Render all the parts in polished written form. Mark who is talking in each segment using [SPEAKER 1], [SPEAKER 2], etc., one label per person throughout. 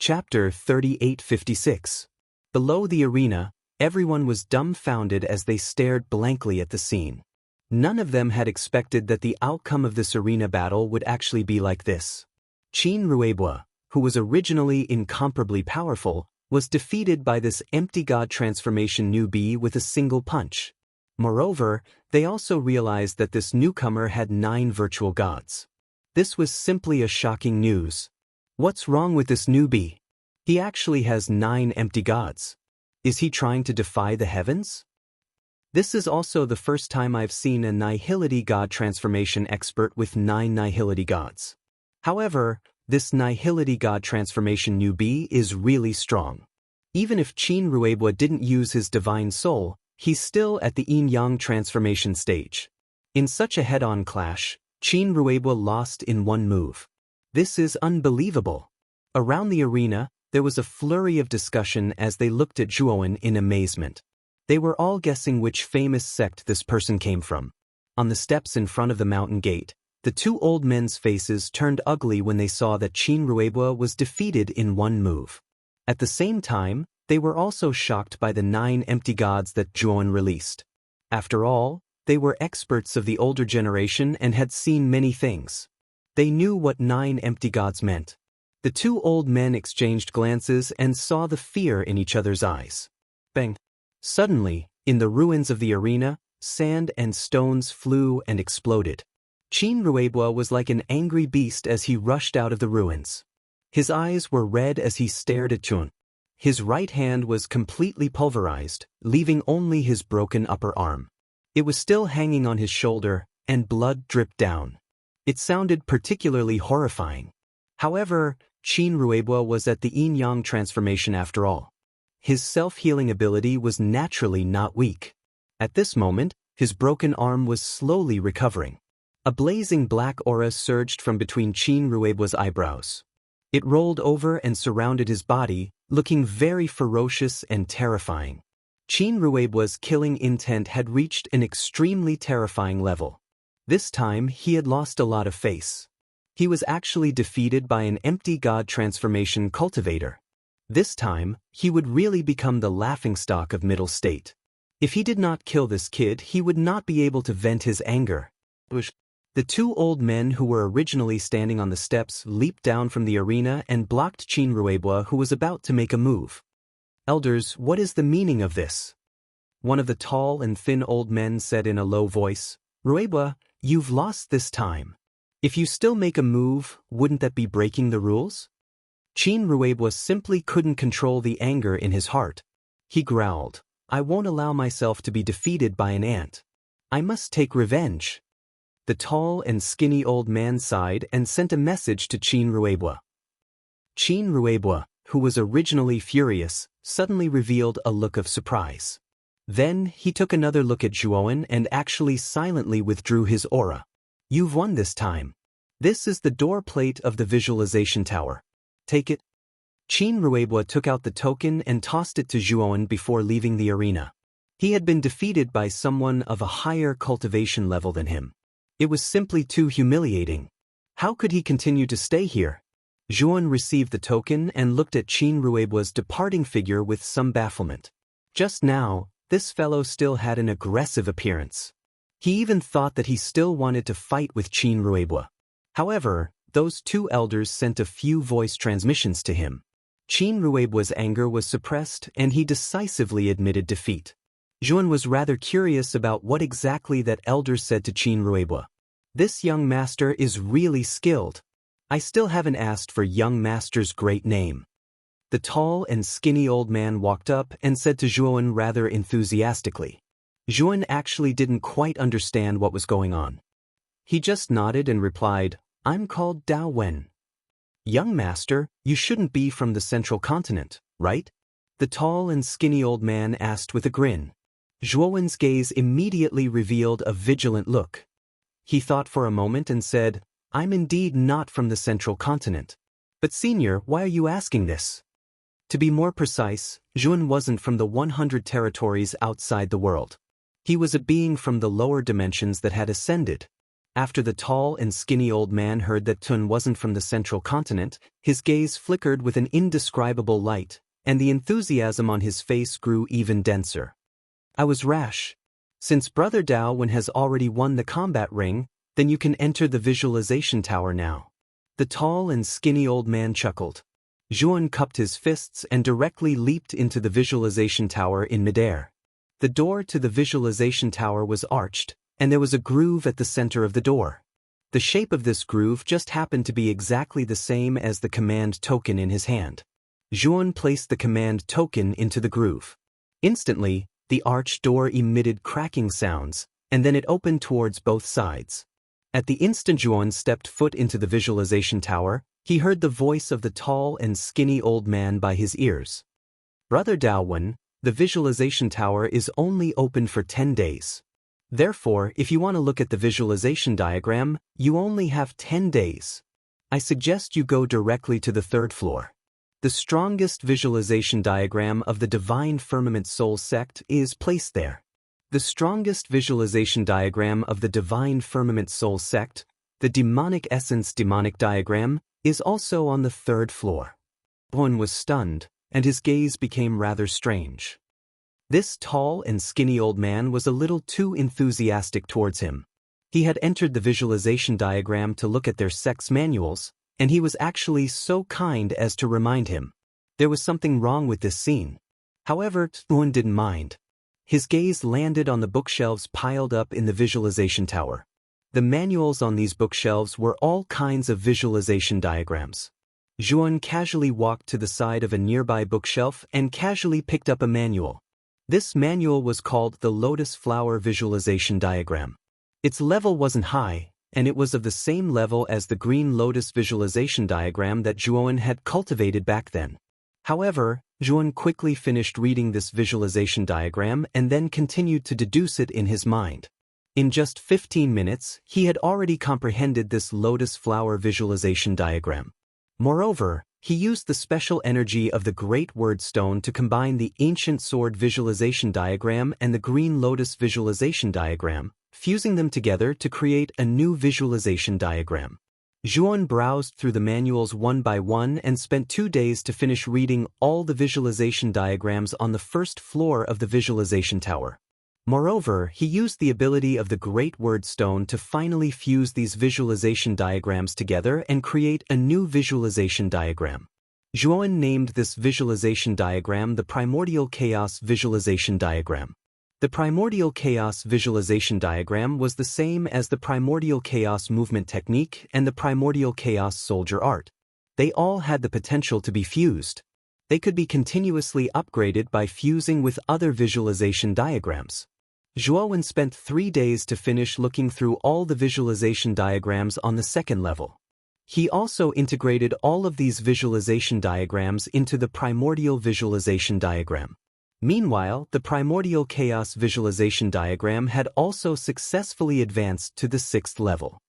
[SPEAKER 1] Chapter 3856. Below the arena, everyone was dumbfounded as they stared blankly at the scene. None of them had expected that the outcome of this arena battle would actually be like this. Qin Ruebwa, who was originally incomparably powerful, was defeated by this empty god transformation newbie with a single punch. Moreover, they also realized that this newcomer had 9 virtual gods. This was simply a shocking news. What's wrong with this newbie? He actually has 9 empty gods. Is he trying to defy the heavens? This is also the first time I've seen a nihility god transformation expert with 9 nihility gods. However, this nihility god transformation newbie is really strong. Even if Qin Ruebwa didn't use his divine soul, he's still at the yin-yang transformation stage. In such a head-on clash, Qin Ruebwa lost in one move. This is unbelievable. Around the arena, there was a flurry of discussion as they looked at Zhuowen in amazement. They were all guessing which famous sect this person came from. On the steps in front of the mountain gate, the 2 old men's faces turned ugly when they saw that Qin Ruebwa was defeated in one move. At the same time, they were also shocked by the 9 empty gods that Zhuowen released. After all, they were experts of the older generation and had seen many things. They knew what 9 empty gods meant. The 2 old men exchanged glances and saw the fear in each other's eyes. Bang! Suddenly, in the ruins of the arena, sand and stones flew and exploded. Qin Ruebwa was like an angry beast as he rushed out of the ruins. His eyes were red as he stared at Zhuowen. His right hand was completely pulverized, leaving only his broken upper arm. It was still hanging on his shoulder, and blood dripped down. It sounded particularly horrifying. However, Qin Ruebwa was at the yin-yang transformation after all. His self-healing ability was naturally not weak. At this moment, his broken arm was slowly recovering. A blazing black aura surged from between Qin Ruebwa's eyebrows. It rolled over and surrounded his body, looking very ferocious and terrifying. Qin Ruebwa's killing intent had reached an extremely terrifying level. This time, he had lost a lot of face. He was actually defeated by an empty god transformation cultivator. This time, he would really become the laughingstock of Middle State. If he did not kill this kid, he would not be able to vent his anger. The 2 old men who were originally standing on the steps leaped down from the arena and blocked Qin Ruebwa, who was about to make a move. "Elders, what is the meaning of this?" One of the tall and thin old men said in a low voice, "Ruebwa, you've lost this time. If you still make a move, wouldn't that be breaking the rules?" Qin Ruebwa simply couldn't control the anger in his heart. He growled, "I won't allow myself to be defeated by an ant. I must take revenge." The tall and skinny old man sighed and sent a message to Qin Ruebwa. Qin Ruebwa, who was originally furious, suddenly revealed a look of surprise. Then he took another look at Zhuowen and actually silently withdrew his aura. "You've won this time. This is the door plate of the visualization tower. Take it." Qin Ruebwa took out the token and tossed it to Zhuowen before leaving the arena. He had been defeated by someone of a higher cultivation level than him. It was simply too humiliating. How could he continue to stay here? Zhuowen received the token and looked at Qin Ruebwa's departing figure with some bafflement. Just now, this fellow still had an aggressive appearance. He even thought that he still wanted to fight with Qin Ruebwa. However, those 2 elders sent a few voice transmissions to him. Qin Ruebwa's anger was suppressed and he decisively admitted defeat. Zhuowen was rather curious about what exactly that elder said to Qin Ruebwa. "This young master is really skilled. I still haven't asked for young master's great name." The tall and skinny old man walked up and said to Zhuowen rather enthusiastically. Zhuowen actually didn't quite understand what was going on. He just nodded and replied, "I'm called Dao Wen." "Young master, you shouldn't be from the central continent, right?" the tall and skinny old man asked with a grin. Zhuowen's gaze immediately revealed a vigilant look. He thought for a moment and said, "I'm indeed not from the central continent. But senior, why are you asking this?" To be more precise, Zhuowen wasn't from the 100 territories outside the world. He was a being from the lower dimensions that had ascended. After the tall and skinny old man heard that Tun wasn't from the central continent, his gaze flickered with an indescribable light, and the enthusiasm on his face grew even denser. I was rash. Since Brother Daowin has already won the combat ring, then you can enter the visualization tower now. The tall and skinny old man chuckled. Zhuan cupped his fists and directly leaped into the visualization tower in midair. The door to the visualization tower was arched, and there was a groove at the center of the door. The shape of this groove just happened to be exactly the same as the command token in his hand. Zhuan placed the command token into the groove. Instantly, the arched door emitted cracking sounds, and then it opened towards both sides. At the instant Zhuan stepped foot into the visualization tower, he heard the voice of the tall and skinny old man by his ears. Brother Daowin, the visualization tower is only open for 10 days. Therefore, if you want to look at the visualization diagram, you only have 10 days. I suggest you go directly to the 3rd floor. The strongest visualization diagram of the Divine Firmament Soul sect is placed there. The strongest visualization diagram of the Divine Firmament Soul sect, the Demonic Essence Demonic diagram, is also on the 3rd floor. Zhuan was stunned, and his gaze became rather strange. This tall and skinny old man was a little too enthusiastic towards him. He had entered the visualization diagram to look at their sect's manuals, and he was actually so kind as to remind him. There was something wrong with this scene. However, Zhuan didn't mind. His gaze landed on the bookshelves piled up in the visualization tower. The manuals on these bookshelves were all kinds of visualization diagrams. Zhuan casually walked to the side of a nearby bookshelf and casually picked up a manual. This manual was called the Lotus Flower Visualization Diagram. Its level wasn't high, and it was of the same level as the Green Lotus Visualization Diagram that Zhuan had cultivated back then. However, Zhuan quickly finished reading this visualization diagram and then continued to deduce it in his mind. In just 15 minutes, he had already comprehended this Lotus Flower Visualization Diagram. Moreover, he used the special energy of the Great Word Stone to combine the Ancient Sword Visualization Diagram and the Green Lotus Visualization Diagram, fusing them together to create a new visualization diagram. Zhuan browsed through the manuals one by one and spent 2 days to finish reading all the visualization diagrams on the 1st floor of the visualization tower. Moreover, he used the ability of the Great Word Stone to finally fuse these visualization diagrams together and create a new visualization diagram. Zhuan named this visualization diagram the Primordial Chaos Visualization Diagram. The Primordial Chaos Visualization Diagram was the same as the Primordial Chaos Movement Technique and the Primordial Chaos Soldier Art. They all had the potential to be fused. They could be continuously upgraded by fusing with other visualization diagrams. Zhuan spent 3 days to finish looking through all the visualization diagrams on the 2nd level. He also integrated all of these visualization diagrams into the Primordial Visualization Diagram. Meanwhile, the Primordial Chaos Visualization Diagram had also successfully advanced to the 6th level.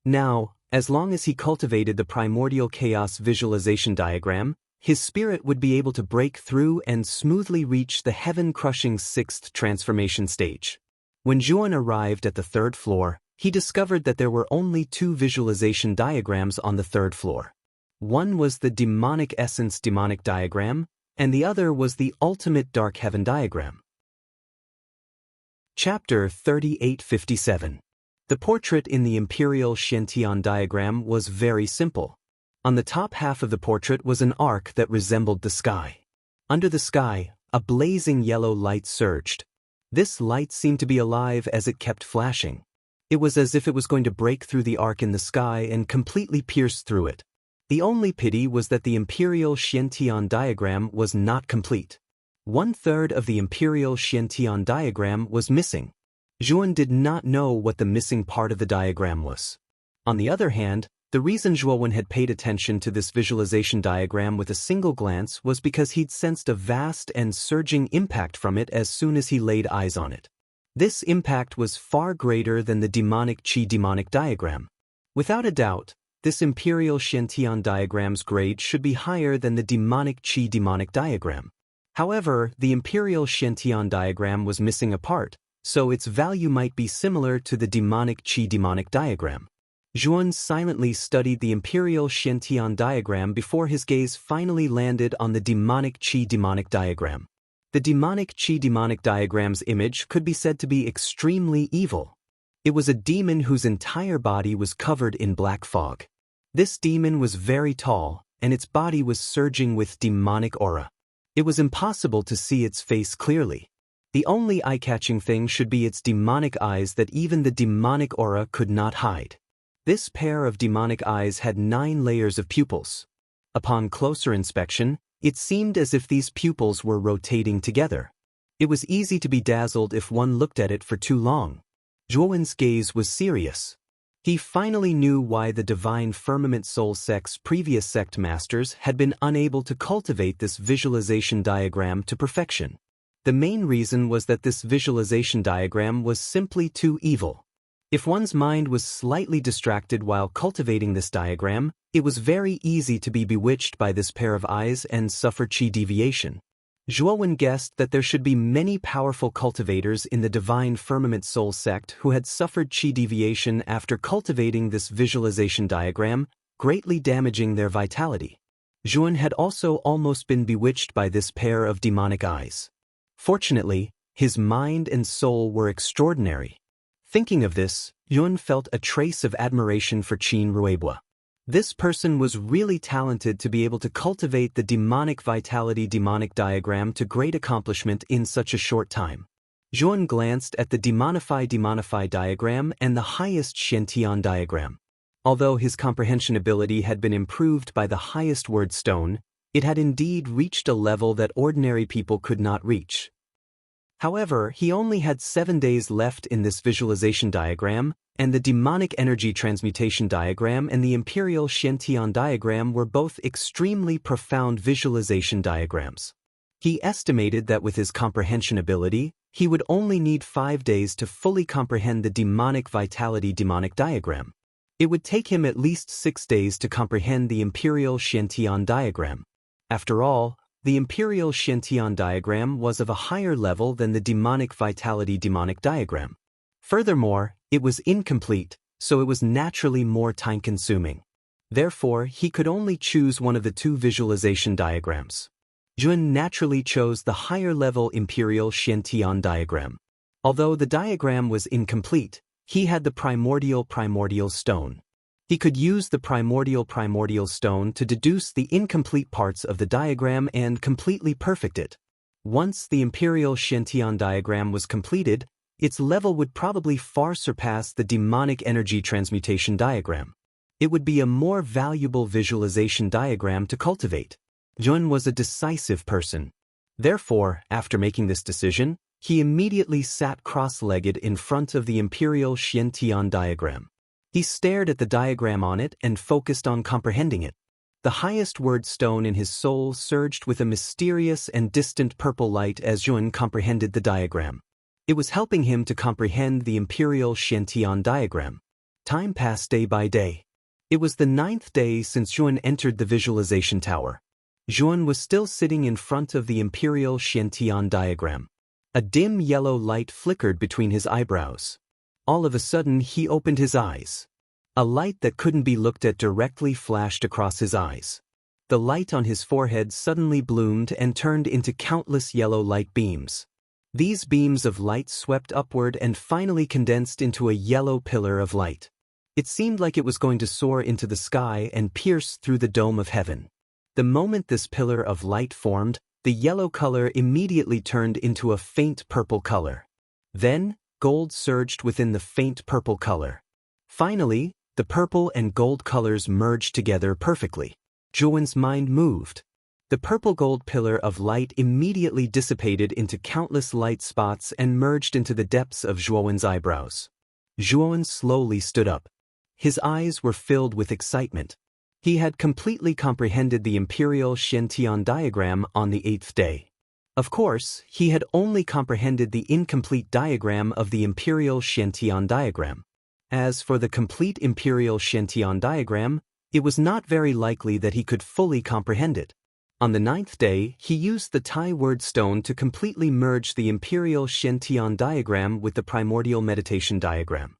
[SPEAKER 1] Now, as long as he cultivated the Primordial Chaos Visualization Diagram, his spirit would be able to break through and smoothly reach the heaven-crushing 6th transformation stage. When Zhuan arrived at the 3rd floor, he discovered that there were only 2 visualization diagrams on the 3rd floor. One was the Demonic Essence Demonic Diagram, and the other was the Ultimate Dark Heaven Diagram. Chapter 3857. The portrait in the Imperial Xiantian diagram was very simple. On the top half of the portrait was an arc that resembled the sky. Under the sky, a blazing yellow light surged. This light seemed to be alive as it kept flashing. It was as if it was going to break through the arc in the sky and completely pierce through it. The only pity was that the Imperial Xiantian diagram was not complete. 1/3 of the Imperial Xiantian diagram was missing. Zhuan did not know what the missing part of the diagram was. On the other hand, the reason Zhuan had paid attention to this visualization diagram with a single glance was because he'd sensed a vast and surging impact from it as soon as he laid eyes on it. This impact was far greater than the Demonic Qi Demonic diagram. Without a doubt, this Imperial Xiantian diagram's grade should be higher than the Demonic Qi Demonic diagram. However, the Imperial Xiantian diagram was missing a part, so its value might be similar to the demonic qi demonic diagram. Zhuan silently studied the imperial Xiantian diagram before his gaze finally landed on the demonic qi demonic diagram. The demonic qi demonic diagram's image could be said to be extremely evil. It was a demon whose entire body was covered in black fog. This demon was very tall, and its body was surging with demonic aura. It was impossible to see its face clearly. The only eye-catching thing should be its demonic eyes that even the demonic aura could not hide. This pair of demonic eyes had 9 layers of pupils. Upon closer inspection, it seemed as if these pupils were rotating together. It was easy to be dazzled if one looked at it for too long. Zhuowen's gaze was serious. He finally knew why the Divine Firmament Soul Sect's previous sect masters had been unable to cultivate this visualization diagram to perfection. The main reason was that this visualization diagram was simply too evil. If one's mind was slightly distracted while cultivating this diagram, it was very easy to be bewitched by this pair of eyes and suffer qi deviation. Zhuowen guessed that there should be many powerful cultivators in the Divine Firmament Soul Sect who had suffered qi deviation after cultivating this visualization diagram, greatly damaging their vitality. Zhuowen had also almost been bewitched by this pair of demonic eyes. Fortunately, his mind and soul were extraordinary. Thinking of this, Yun felt a trace of admiration for Qin Ruebua. This person was really talented to be able to cultivate the demonic vitality demonic diagram to great accomplishment in such a short time. Zhuan glanced at the demonify diagram and the highest Xiantian diagram. Although his comprehension ability had been improved by the highest word stone, it had indeed reached a level that ordinary people could not reach. However, he only had 7 days left in this visualization diagram, and the demonic energy transmutation diagram and the imperial Xiantian diagram were both extremely profound visualization diagrams. He estimated that with his comprehension ability, he would only need 5 days to fully comprehend the demonic vitality demonic diagram. It would take him at least 6 days to comprehend the imperial Xiantian diagram. After all, the imperial Xiantian diagram was of a higher level than the demonic vitality demonic diagram. Furthermore, it was incomplete, so it was naturally more time-consuming. Therefore, he could only choose one of the 2 visualization diagrams. Jun naturally chose the higher-level imperial Xiantian diagram. Although the diagram was incomplete, he had the primordial stone. He could use the primordial stone to deduce the incomplete parts of the diagram and completely perfect it. Once the imperial Xiantian diagram was completed, its level would probably far surpass the demonic energy transmutation diagram. It would be a more valuable visualization diagram to cultivate. Jun was a decisive person. Therefore, after making this decision, he immediately sat cross-legged in front of the imperial Xiantian diagram. He stared at the diagram on it and focused on comprehending it. The highest word stone in his soul surged with a mysterious and distant purple light as Jun comprehended the diagram. It was helping him to comprehend the imperial Xiantian diagram. Time passed day by day. It was the 9th day since Jun entered the visualization tower. Jun was still sitting in front of the imperial Xiantian diagram. A dim yellow light flickered between his eyebrows. All of a sudden, he opened his eyes. A light that couldn't be looked at directly flashed across his eyes. The light on his forehead suddenly bloomed and turned into countless yellow light beams. These beams of light swept upward and finally condensed into a yellow pillar of light. It seemed like it was going to soar into the sky and pierce through the dome of heaven. The moment this pillar of light formed, the yellow color immediately turned into a faint purple color. Then, gold surged within the faint purple color. Finally, the purple and gold colors merged together perfectly. Zhuowen's mind moved. The purple-gold pillar of light immediately dissipated into countless light spots and merged into the depths of Zhuowen's eyebrows. Zhuowen slowly stood up. His eyes were filled with excitement. He had completely comprehended the imperial Xiantian diagram on the 8th day. Of course, he had only comprehended the incomplete diagram of the imperial Xiantian diagram. As for the complete imperial Xiantian diagram, it was not very likely that he could fully comprehend it. On the 9th day, he used the Tai word stone to completely merge the imperial Shen-Tian diagram with the primordial meditation diagram.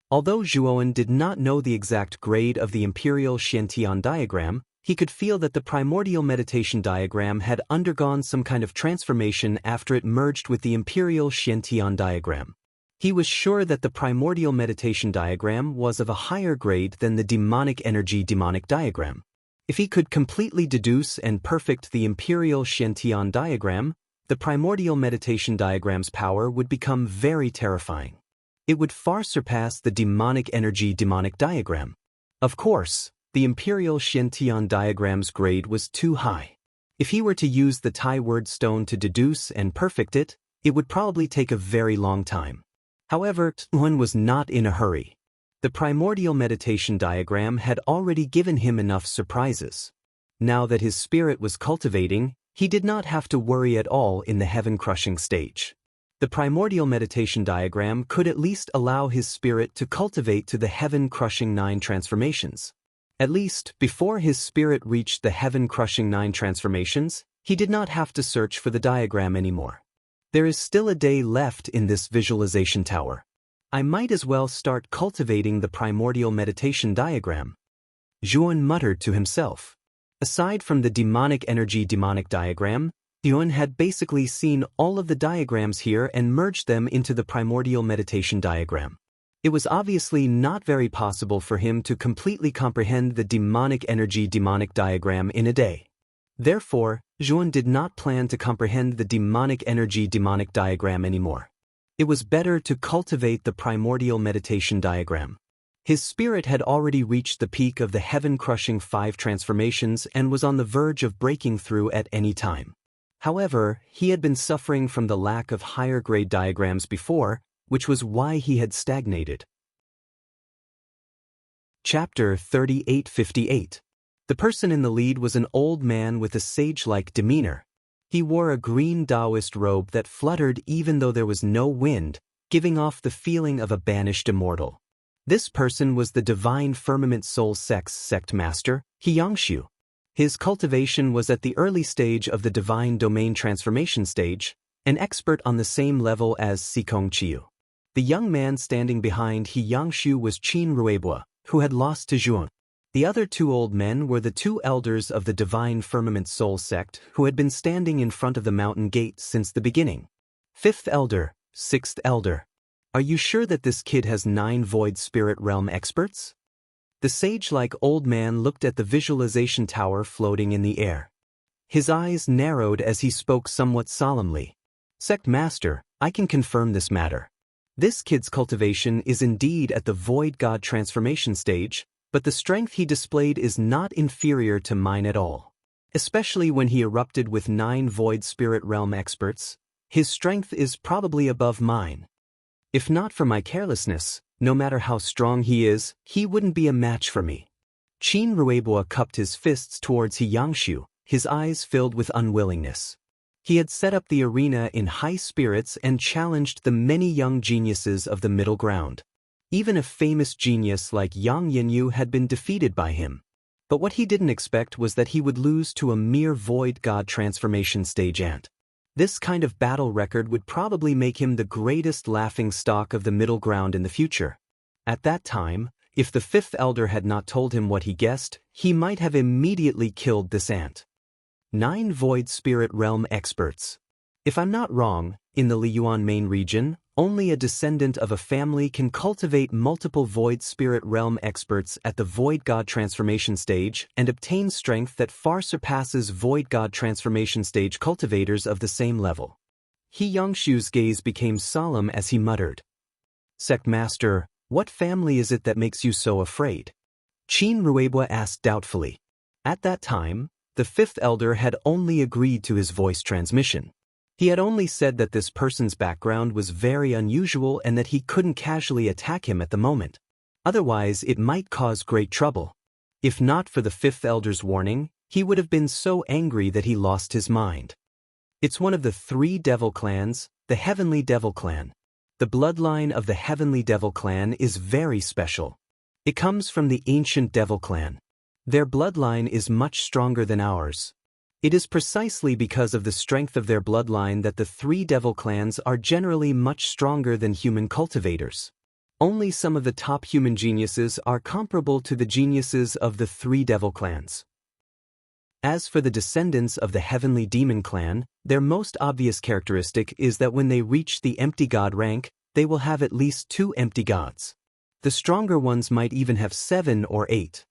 [SPEAKER 1] Although Zhuowen did not know the exact grade of the imperial Shen-Tian diagram, he could feel that the primordial meditation diagram had undergone some kind of transformation after it merged with the imperial Shen-Tian diagram. He was sure that the primordial meditation diagram was of a higher grade than the demonic energy demonic diagram. If he could completely deduce and perfect the imperial Shen-Tian diagram, the primordial meditation diagram's power would become very terrifying. It would far surpass the demonic energy demonic diagram. Of course, the imperial Shen-Tian diagram's grade was too high. If he were to use the Tai word stone to deduce and perfect it, it would probably take a very long time. However, Zhuowen was not in a hurry. The primordial meditation diagram had already given him enough surprises. Now that his spirit was cultivating, he did not have to worry at all in the heaven-crushing stage. The primordial meditation diagram could at least allow his spirit to cultivate to the heaven-crushing 9 transformations. At least, before his spirit reached the heaven-crushing 9 transformations, he did not have to search for the diagram anymore. There is still a day left in this visualization tower. I might as well start cultivating the primordial meditation diagram. Zhuowen muttered to himself. Aside from the demonic energy demonic diagram, Zhuowen had basically seen all of the diagrams here and merged them into the primordial meditation diagram. It was obviously not very possible for him to completely comprehend the demonic energy demonic diagram in a day. Therefore, Zhuowen did not plan to comprehend the demonic energy demonic diagram anymore. It was better to cultivate the primordial meditation diagram. His spirit had already reached the peak of the heaven-crushing 5 transformations and was on the verge of breaking through at any time. However, he had been suffering from the lack of higher-grade diagrams before, which was why he had stagnated. Chapter 3858. The person in the lead was an old man with a sage-like demeanor. He wore a green Taoist robe that fluttered even though there was no wind, giving off the feeling of a banished immortal. This person was the Divine Firmament Soul Sect Master, Yangshu. His cultivation was at the early stage of the Divine Domain Transformation stage, an expert on the same level as Sikong Chiu. The young man standing behind Yangshu was Qin Ruebua, who had lost to Zhuowen. The other 2 old men were the 2 elders of the Divine Firmament Soul Sect who had been standing in front of the mountain gate since the beginning. 5th Elder, 6th Elder. Are you sure that this kid has 9 Void Spirit Realm experts? The sage-like old man looked at the visualization tower floating in the air. His eyes narrowed as he spoke somewhat solemnly. Sect Master, I can confirm this matter. This kid's cultivation is indeed at the Void God transformation stage, but the strength he displayed is not inferior to mine at all. Especially when he erupted with 9 Void Spirit Realm experts, his strength is probably above mine. If not for my carelessness, no matter how strong he is, he wouldn't be a match for me. Qin Ruebua cupped his fists towards Yangshu, his eyes filled with unwillingness. He had set up the arena in high spirits and challenged the many young geniuses of the middle ground. Even a famous genius like Yang Yanyu had been defeated by him. But what he didn't expect was that he would lose to a mere Void God transformation stage ant. This kind of battle record would probably make him the greatest laughingstock of the middle ground in the future. At that time, if the 5th Elder had not told him what he guessed, he might have immediately killed this ant. 9 Void Spirit Realm experts. If I'm not wrong, in the Liyuan main region, only a descendant of a family can cultivate multiple Void Spirit Realm experts at the Void God transformation stage and obtain strength that far surpasses Void God transformation stage cultivators of the same level. Yangshu's gaze became solemn as he muttered. Sect Master, what family is it that makes you so afraid? Qin Ruebua asked doubtfully. At that time, the 5th Elder had only agreed to his voice transmission. He had only said that this person's background was very unusual and that he couldn't casually attack him at the moment. Otherwise, it might cause great trouble. If not for the 5th Elder's warning, he would have been so angry that he lost his mind. It's one of the 3 devil clans, the Heavenly Devil Clan. The bloodline of the Heavenly Devil Clan is very special. It comes from the ancient Devil Clan. Their bloodline is much stronger than ours. It is precisely because of the strength of their bloodline that the three devil clans are generally much stronger than human cultivators. Only some of the top human geniuses are comparable to the geniuses of the three devil clans. As for the descendants of the heavenly demon clan, their most obvious characteristic is that when they reach the empty god rank, they will have at least 2 empty gods. The stronger ones might even have 7 or 8.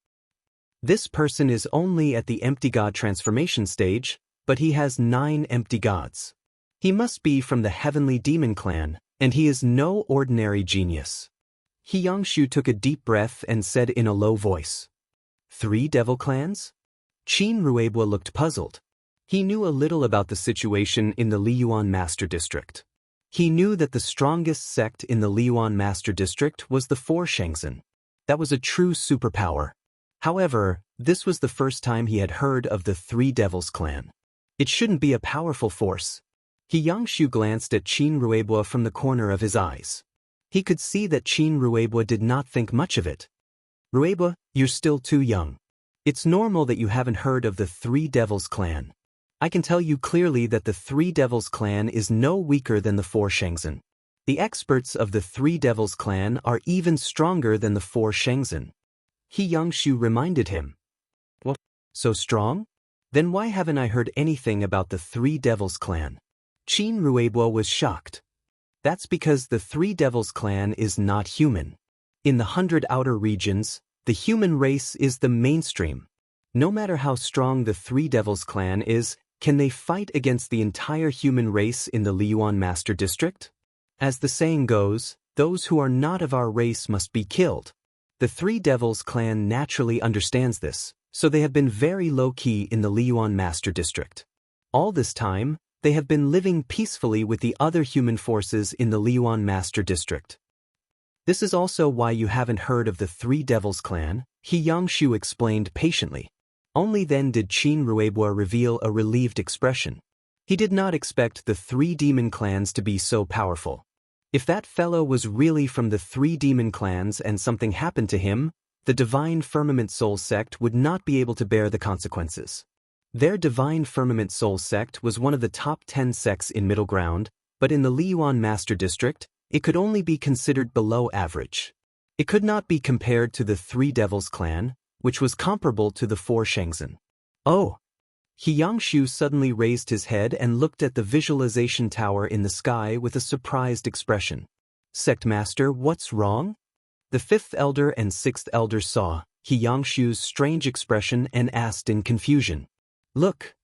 [SPEAKER 1] This person is only at the empty god transformation stage, but he has 9 empty gods. He must be from the heavenly demon clan, and he is no ordinary genius. Yangshu took a deep breath and said in a low voice, "3 devil clans?" Qin Ruebwa looked puzzled. He knew a little about the situation in the Liyuan Master District. He knew that the strongest sect in the Liyuan Master District was the Four Shangzhen. That was a true superpower. However, this was the first time he had heard of the Three Devils clan. It shouldn't be a powerful force. Yangshu glanced at Qin Ruebwa from the corner of his eyes. He could see that Qin Ruebwa did not think much of it. "Ruebwa, you're still too young. It's normal that you haven't heard of the Three Devils clan. I can tell you clearly that the Three Devils clan is no weaker than the Four Shangzhen. The experts of the Three Devils clan are even stronger than the Four Shangzhen." Yangshu reminded him. "What? So strong? Then why haven't I heard anything about the Three Devils clan?" Qin Ruebwa was shocked. "That's because the Three Devils clan is not human. In the 100 outer regions, the human race is the mainstream. No matter how strong the Three Devils clan is, can they fight against the entire human race in the Liyuan Master District? As the saying goes, those who are not of our race must be killed. The Three Devils clan naturally understands this, so they have been very low-key in the Liyuan Master District. All this time, they have been living peacefully with the other human forces in the Liyuan Master District. This is also why you haven't heard of the Three Devils clan," Yangshu explained patiently. Only then did Qin Ruebwa reveal a relieved expression. He did not expect the 3 demon clans to be so powerful. If that fellow was really from the 3 demon clans and something happened to him, the Divine Firmament Soul sect would not be able to bear the consequences. Their Divine Firmament Soul sect was one of the top 10 sects in Middle Ground, but in the Liyuan Master District, it could only be considered below average. It could not be compared to the Three Devils clan, which was comparable to the Four Shangzhen. "Oh!" Yangshu suddenly raised his head and looked at the visualization tower in the sky with a surprised expression. "Sect Master, what's wrong?" The 5th elder and 6th elder saw Yangshu's strange expression and asked in confusion. "Look!"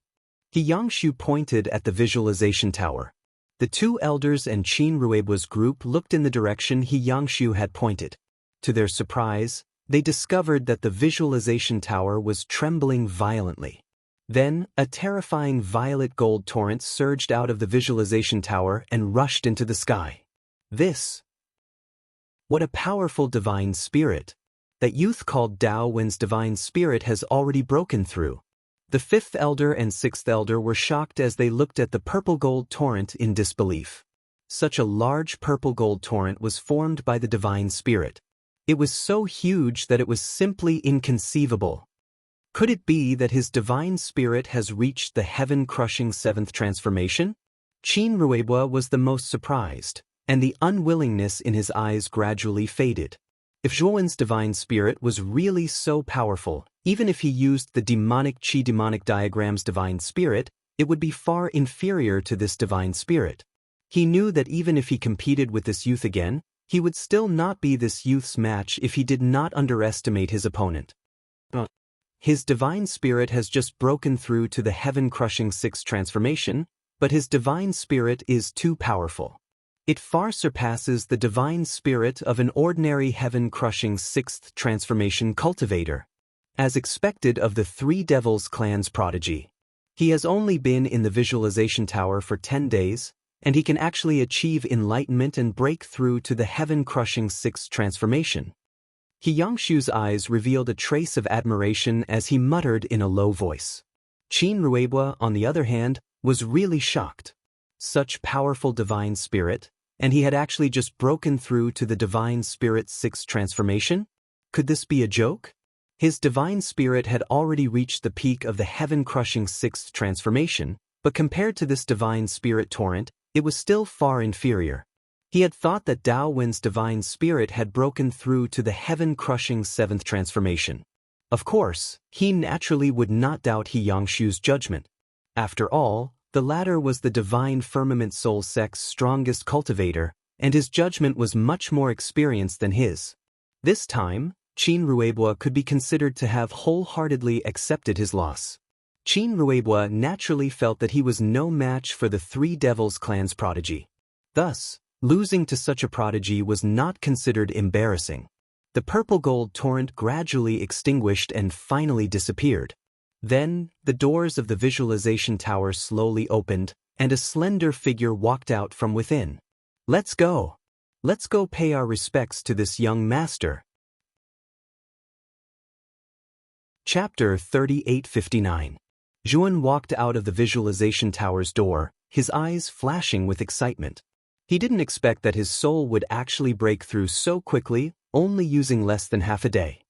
[SPEAKER 1] Yangshu pointed at the visualization tower. The 2 elders and Qin Ruebwa's group looked in the direction Yangshu had pointed. To their surprise, they discovered that the visualization tower was trembling violently. Then, a terrifying violet gold torrent surged out of the visualization tower and rushed into the sky. What a powerful divine spirit! That youth called Dao Wen's divine spirit has already broken through. The 5th elder and 6th elder were shocked as they looked at the purple gold torrent in disbelief. Such a large purple gold torrent was formed by the divine spirit. It was so huge that it was simply inconceivable. Could it be that his divine spirit has reached the heaven-crushing 7th transformation? Qin Ruebwa was the most surprised, and the unwillingness in his eyes gradually faded. If Zhuowen's divine spirit was really so powerful, even if he used the demonic Qi demonic diagram's divine spirit, it would be far inferior to this divine spirit. He knew that even if he competed with this youth again, he would still not be this youth's match if he did not underestimate his opponent. His divine spirit has just broken through to the heaven-crushing 6th transformation, but his divine spirit is too powerful. It far surpasses the divine spirit of an ordinary heaven-crushing 6th transformation cultivator. As expected of the Three Devils clan's prodigy, he has only been in the visualization tower for 10 days, and he can actually achieve enlightenment and break through to the heaven-crushing 6th transformation. Yangshu's eyes revealed a trace of admiration as he muttered in a low voice. Qin Ruebwa, on the other hand, was really shocked. Such powerful divine spirit, and he had actually just broken through to the divine spirit's 6th transformation? Could this be a joke? His divine spirit had already reached the peak of the heaven-crushing sixth transformation, but compared to this divine spirit torrent, it was still far inferior. He had thought that Dao Wen's divine spirit had broken through to the heaven-crushing seventh transformation. Of course, he naturally would not doubt He Yangshu's judgment. After all, the latter was the divine firmament soul sect's strongest cultivator, and his judgment was much more experienced than his. This time, Qin Ruebua could be considered to have wholeheartedly accepted his loss. Qin Ruebua naturally felt that he was no match for the Three Devils clan's prodigy. Thus, losing to such a prodigy was not considered embarrassing. The purple gold torrent gradually extinguished and finally disappeared. Then, the doors of the visualization tower slowly opened, and a slender figure walked out from within. "Let's go. Let's go pay our respects to this young master." Chapter 3859. Zhuan walked out of the visualization tower's door, his eyes flashing with excitement. He didn't expect that his soul would actually break through so quickly, only using less than half a day.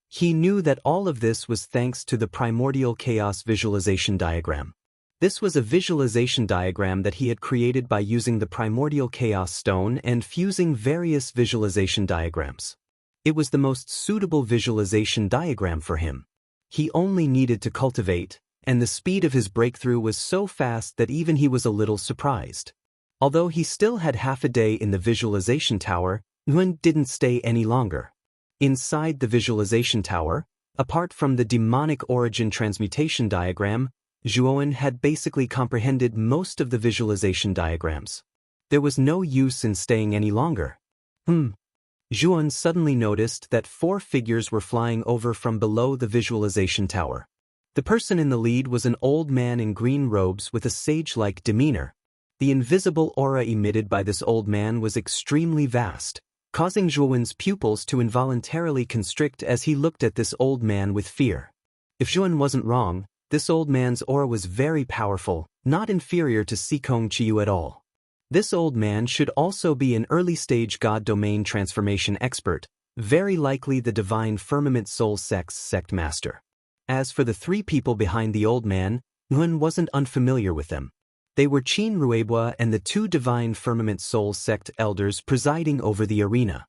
[SPEAKER 1] He knew that all of this was thanks to the primordial chaos visualization diagram. This was a visualization diagram that he had created by using the primordial chaos stone and fusing various visualization diagrams. It was the most suitable visualization diagram for him. He only needed to cultivate, and the speed of his breakthrough was so fast that even he was a little surprised. Although he still had half a day in the visualization tower, Yuan didn't stay any longer. Inside the visualization tower, apart from the demonic origin transmutation diagram, Zhuan had basically comprehended most of the visualization diagrams. There was no use in staying any longer. Zhuan suddenly noticed that 4 figures were flying over from below the visualization tower. The person in the lead was an old man in green robes with a sage-like demeanor. The invisible aura emitted by this old man was extremely vast, causing Zhuan's pupils to involuntarily constrict as he looked at this old man with fear. If Zhuan wasn't wrong, this old man's aura was very powerful, not inferior to Sikong Chiyu at all. This old man should also be an early-stage God domain transformation expert, very likely the divine firmament soul sect's sect master. As for the 3 people behind the old man, Yuan wasn't unfamiliar with them. They were Qin Ruebua and the 2 divine firmament soul sect elders presiding over the arena.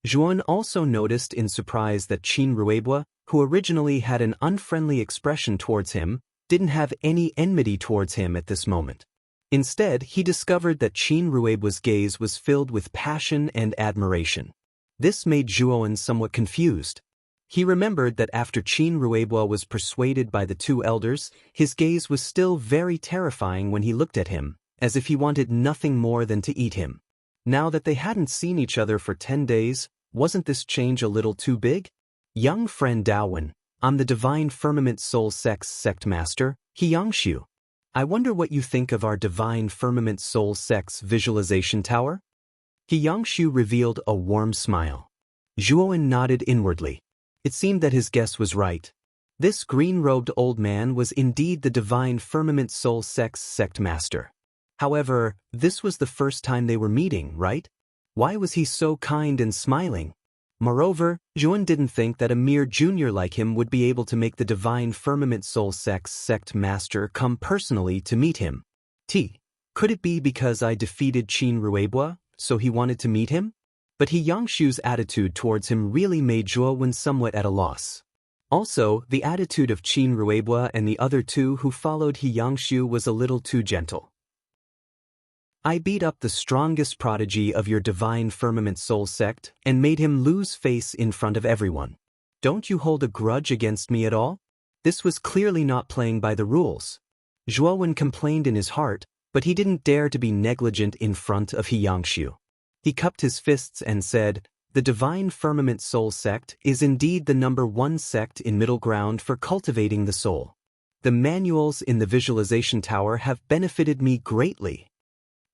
[SPEAKER 1] Zhuan also noticed in surprise that Qin Ruebua, who originally had an unfriendly expression towards him, didn't have any enmity towards him at this moment. Instead, he discovered that Qin Ruebua's gaze was filled with passion and admiration. This made Zhuan somewhat confused. He remembered that after Qin Ruebua was persuaded by the 2 elders, his gaze was still very terrifying when he looked at him, as if he wanted nothing more than to eat him. Now that they hadn't seen each other for 10 days, wasn't this change a little too big? "Young friend Daowen, I'm the divine firmament soul sect's sect master, He Yangshu. I wonder what you think of our divine firmament soul sect's visualization tower?" He Yangshu revealed a warm smile. Zhuan nodded inwardly. It seemed that his guess was right. This green-robed old man was indeed the divine firmament soul sect's sect master. However, this was the first time they were meeting, right? Why was he so kind and smiling? Moreover, Zhuan didn't think that a mere junior like him would be able to make the divine firmament soul sect's sect master come personally to meet him. Could it be because I defeated Qin Ruebua, so he wanted to meet him? But He Yangshu's attitude towards him really made Zhuan somewhat at a loss. Also, the attitude of Qin Ruebua and the other 2 who followed He Yangshu was a little too gentle. "I beat up the strongest prodigy of your divine firmament soul sect and made him lose face in front of everyone. Don't you hold a grudge against me at all?" This was clearly not playing by the rules. Zhuan complained in his heart, but he didn't dare to be negligent in front of He Yangshu. He cupped his fists and said, "The divine firmament soul sect is indeed the #1 sect in middle ground for cultivating the soul. The manuals in the visualization tower have benefited me greatly."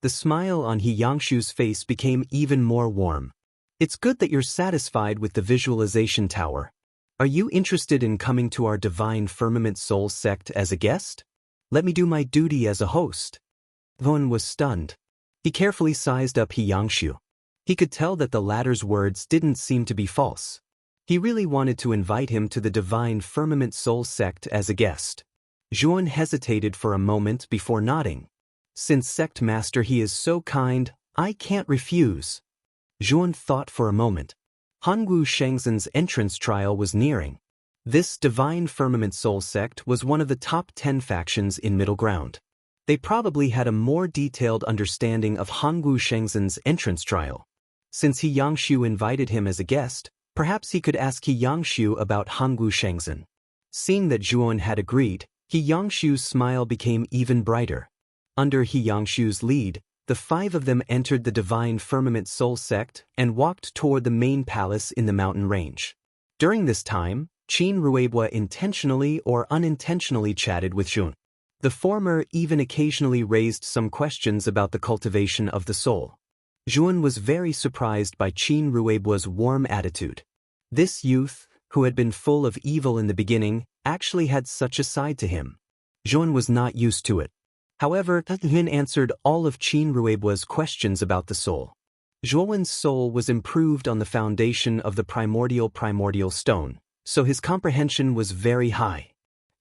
[SPEAKER 1] The smile on He Yangshu's face became even more warm. "It's good that you're satisfied with the visualization tower. Are you interested in coming to our divine firmament soul sect as a guest? Let me do my duty as a host." Zhuan was stunned. He carefully sized up He Yangshu. He could tell that the latter's words didn't seem to be false. He really wanted to invite him to the Divine Firmament Soul sect as a guest. Zhuan hesitated for a moment before nodding. Since sect master he is so kind, I can't refuse. Zhuan thought for a moment. Hangu Shengzhen's entrance trial was nearing. This Divine Firmament Soul sect was one of the top 10 factions in Middle Ground. They probably had a more detailed understanding of Hangu Shengzhen's entrance trial. Since He Yangshu invited him as a guest, perhaps he could ask He Yangshu about Hangu Shengzhen. Seeing that Zhuan had agreed, He Yangshu's smile became even brighter. Under He Yangshu's lead, the 5 of them entered the Divine Firmament Soul sect and walked toward the main palace in the mountain range. During this time, Qin Ruebwa intentionally or unintentionally chatted with Zhuan. The former even occasionally raised some questions about the cultivation of the soul. Zhuan was very surprised by Qin Ruebwa's warm attitude. This youth, who had been full of evil in the beginning, actually had such a side to him. Zhuan was not used to it. However, Zhuan answered all of Qin Ruebwa's questions about the soul. Zhuan's soul was improved on the foundation of the primordial stone, so his comprehension was very high.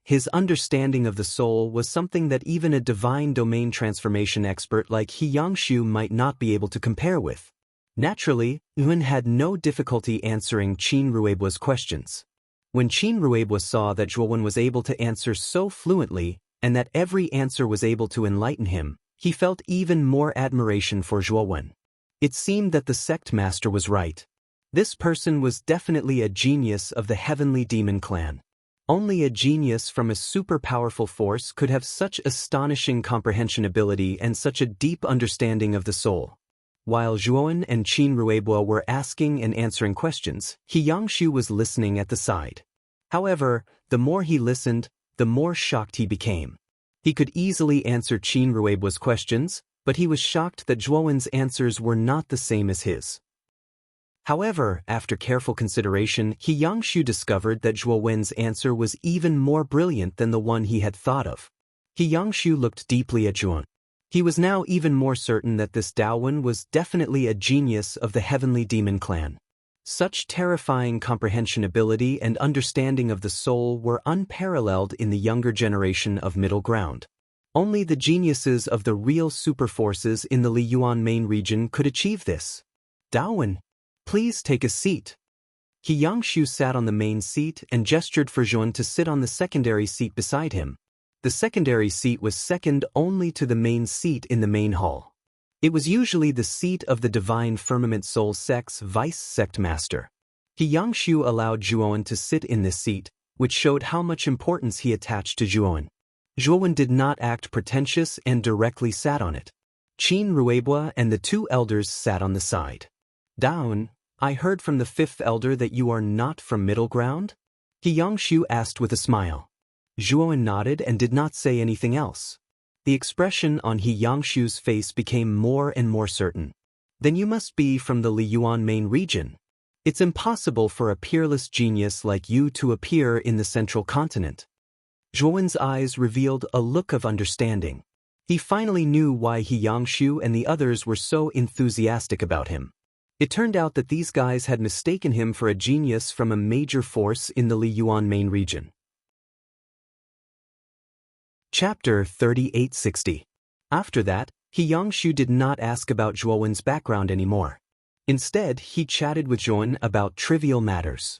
[SPEAKER 1] His understanding of the soul was something that even a divine domain transformation expert like He Yangshu might not be able to compare with. Naturally, Zhuan had no difficulty answering Qin Ruebwa's questions. When Qin Ruebwa saw that Zhuan was able to answer so fluently, and that every answer was able to enlighten him, he felt even more admiration for Zhuan. It seemed that the sect master was right. This person was definitely a genius of the Heavenly Demon Clan. Only a genius from a super powerful force could have such astonishing comprehension ability and such a deep understanding of the soul. While Zhuan and Qin Ruebwa were asking and answering questions, He Yangshu was listening at the side. However, the more he listened, the more shocked he became. He could easily answer Qin Ruebwa's questions, but he was shocked that Zhuan's answers were not the same as his. However, after careful consideration, He Yangshu discovered that Zhuan's answer was even more brilliant than the one he had thought of. He Yangshu looked deeply at Zhuan. He was now even more certain that this Daowen was definitely a genius of the Heavenly Demon Clan. Such terrifying comprehension ability and understanding of the soul were unparalleled in the younger generation of Middle Ground. Only the geniuses of the real super forces in the Liyuan main region could achieve this. Daowen, please take a seat. He Yangshu sat on the main seat and gestured for Zhuan to sit on the secondary seat beside him. The secondary seat was second only to the main seat in the main hall. It was usually the seat of the Divine Firmament Soul sect's vice sect master. He Yangshu allowed Zhuan to sit in this seat, which showed how much importance he attached to Zhuan. Zhuan did not act pretentious and directly sat on it. Qin Ruebwa and the 2 elders sat on the side. Daowen, I heard from the 5th elder that you are not from Middle Ground? He Yangshu asked with a smile. Zhuan nodded and did not say anything else. The expression on He Yangshu's face became more and more certain. Then you must be from the Liyuan main region. It's impossible for a peerless genius like you to appear in the central continent. Zhuan's eyes revealed a look of understanding. He finally knew why He Yangshu and the others were so enthusiastic about him. It turned out that these guys had mistaken him for a genius from a major force in the Liyuan main region. Chapter 3860. After that, He Yangshu did not ask about Zhuan's background anymore. Instead, he chatted with Zhuan about trivial matters.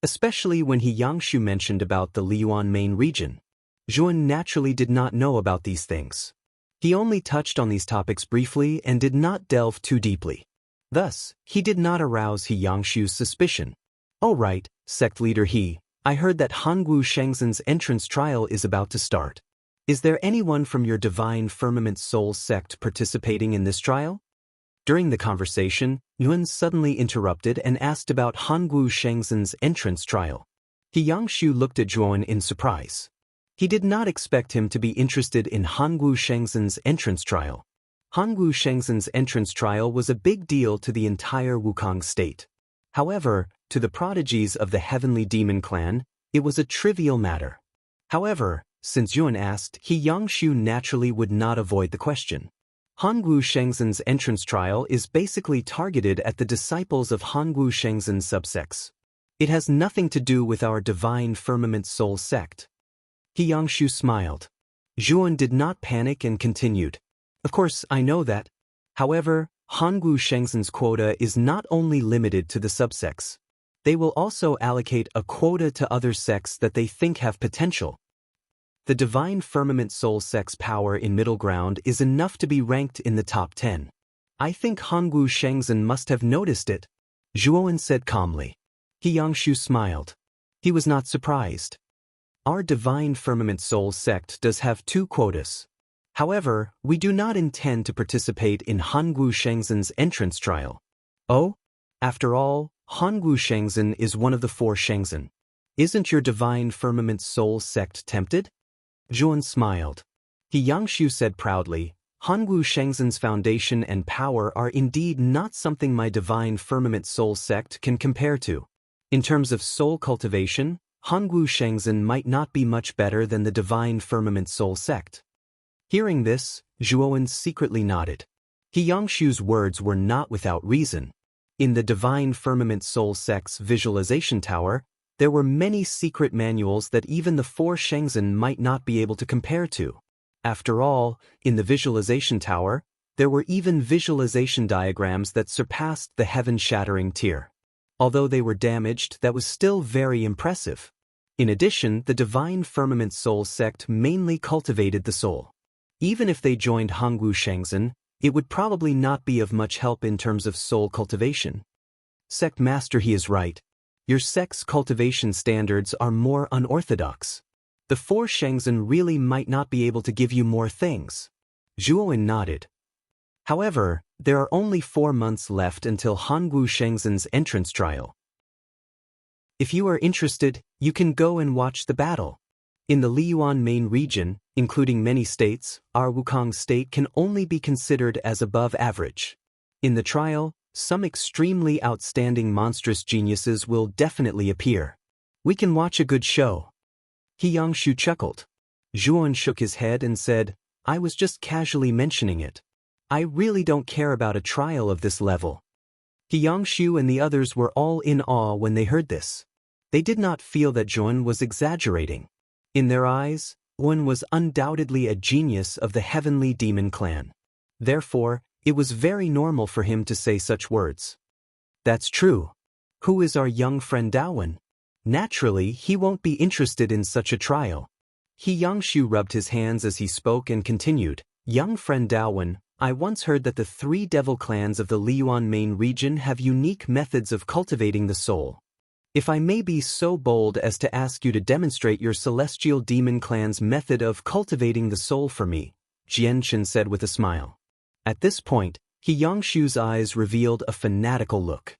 [SPEAKER 1] Especially when He Yangshu mentioned about the Liyuan main region. Zhuan naturally did not know about these things. He only touched on these topics briefly and did not delve too deeply. Thus, he did not arouse He Yangshu's suspicion. "Oh right, sect leader He, I heard that Hangu Shengzhen's entrance trial is about to start. Is there anyone from your Divine Firmament Soul sect participating in this trial?" During the conversation, Yuan suddenly interrupted and asked about Hangu Shengzhen's entrance trial. He Yangshu looked at Zhuan in surprise. He did not expect him to be interested in Hangu Shengzhen's entrance trial. Hangu Shengzhen's entrance trial was a big deal to the entire Wukong state. However, to the prodigies of the Heavenly Demon Clan, it was a trivial matter. However, since Yuan asked, He Yangshu naturally would not avoid the question. Hangu Shengzhen's entrance trial is basically targeted at the disciples of Hangu Shengzhen subsects. It has nothing to do with our Divine Firmament Soul sect. He Yangshu smiled. Zhuan did not panic and continued. Of course, I know that. However, Hongwu Shengzhen's quota is not only limited to the subsects. They will also allocate a quota to other sects that they think have potential. The Divine Firmament Soul sect's power in middle ground is enough to be ranked in the top 10. I think Hongwu Shengzhen must have noticed it, Zhuan said calmly. He Yangshu smiled. He was not surprised. Our Divine Firmament Soul sect does have 2 quotas. However, we do not intend to participate in Hongwu Shengzhen's entrance trial. Oh? After all, Hongwu Shengzhen is one of the 4 Shengzhen. Isn't your Divine Firmament Soul sect tempted? Zhuan smiled. He Yangshu said proudly, Hongwu Shengzhen's foundation and power are indeed not something my Divine Firmament Soul sect can compare to. In terms of soul cultivation, Hongwu Shengzhen might not be much better than the Divine Firmament Soul sect. Hearing this, Zhuan secretly nodded. He Yangshu's words were not without reason. In the Divine Firmament Soul sect's visualization tower, there were many secret manuals that even the 4 Shengzhen might not be able to compare to. After all, in the visualization tower, there were even visualization diagrams that surpassed the heaven-shattering tier. Although they were damaged, that was still very impressive. In addition, the Divine Firmament Soul sect mainly cultivated the soul. Even if they joined Hongwu Shengzhen, it would probably not be of much help in terms of soul cultivation. Sect Master, he is right. Your sect's cultivation standards are more unorthodox. The 4 Shengzhen really might not be able to give you more things. Zhuan nodded. However, there are only 4 months left until Hongwu Shengzhen's entrance trial. If you are interested, you can go and watch the battle. In the Liyuan main region, including many states, our Wukong state can only be considered as above average. In the trial, some extremely outstanding monstrous geniuses will definitely appear. We can watch a good show. He Yangshu chuckled. Zhuan shook his head and said, I was just casually mentioning it. I really don't care about a trial of this level. He Yangshu and the others were all in awe when they heard this. They did not feel that Zhuan was exaggerating. In their eyes, Zhuan was undoubtedly a genius of the heavenly demon clan. Therefore, it was very normal for him to say such words. That's true. Who is our young friend Dawen? Naturally, he won't be interested in such a trial. He Yangshu rubbed his hands as he spoke and continued, Young friend Dawen, I once heard that the 3 devil clans of the Liyuan main region have unique methods of cultivating the soul. If I may be so bold as to ask you to demonstrate your celestial demon clan's method of cultivating the soul for me, Jianchen said with a smile. At this point, He Yangshu's eyes revealed a fanatical look.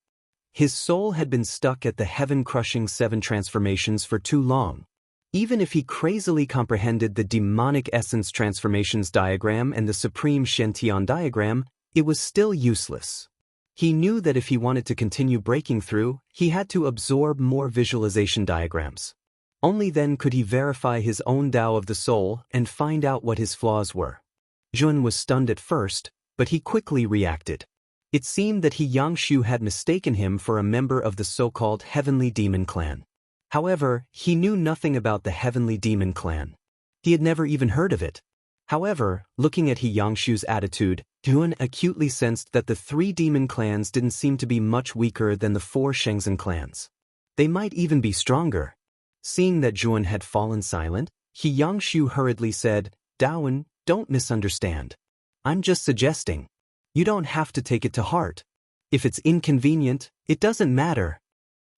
[SPEAKER 1] His soul had been stuck at the heaven-crushing 7 transformations for too long. Even if he crazily comprehended the demonic essence transformations diagram and the supreme Shentian diagram, it was still useless. He knew that if he wanted to continue breaking through, he had to absorb more visualization diagrams. Only then could he verify his own Tao of the soul and find out what his flaws were. Zhuan was stunned at first, but he quickly reacted. It seemed that He Yangshu had mistaken him for a member of the so-called Heavenly Demon Clan. However, he knew nothing about the Heavenly Demon Clan. He had never even heard of it. However, looking at He Yangshu's attitude, Zhuan acutely sensed that the 3 demon clans didn't seem to be much weaker than the 4 Shengzhen clans. They might even be stronger. Seeing that Zhuan had fallen silent, He Yangshu hurriedly said, Dawen, don't misunderstand. I'm just suggesting. You don't have to take it to heart. If it's inconvenient, it doesn't matter.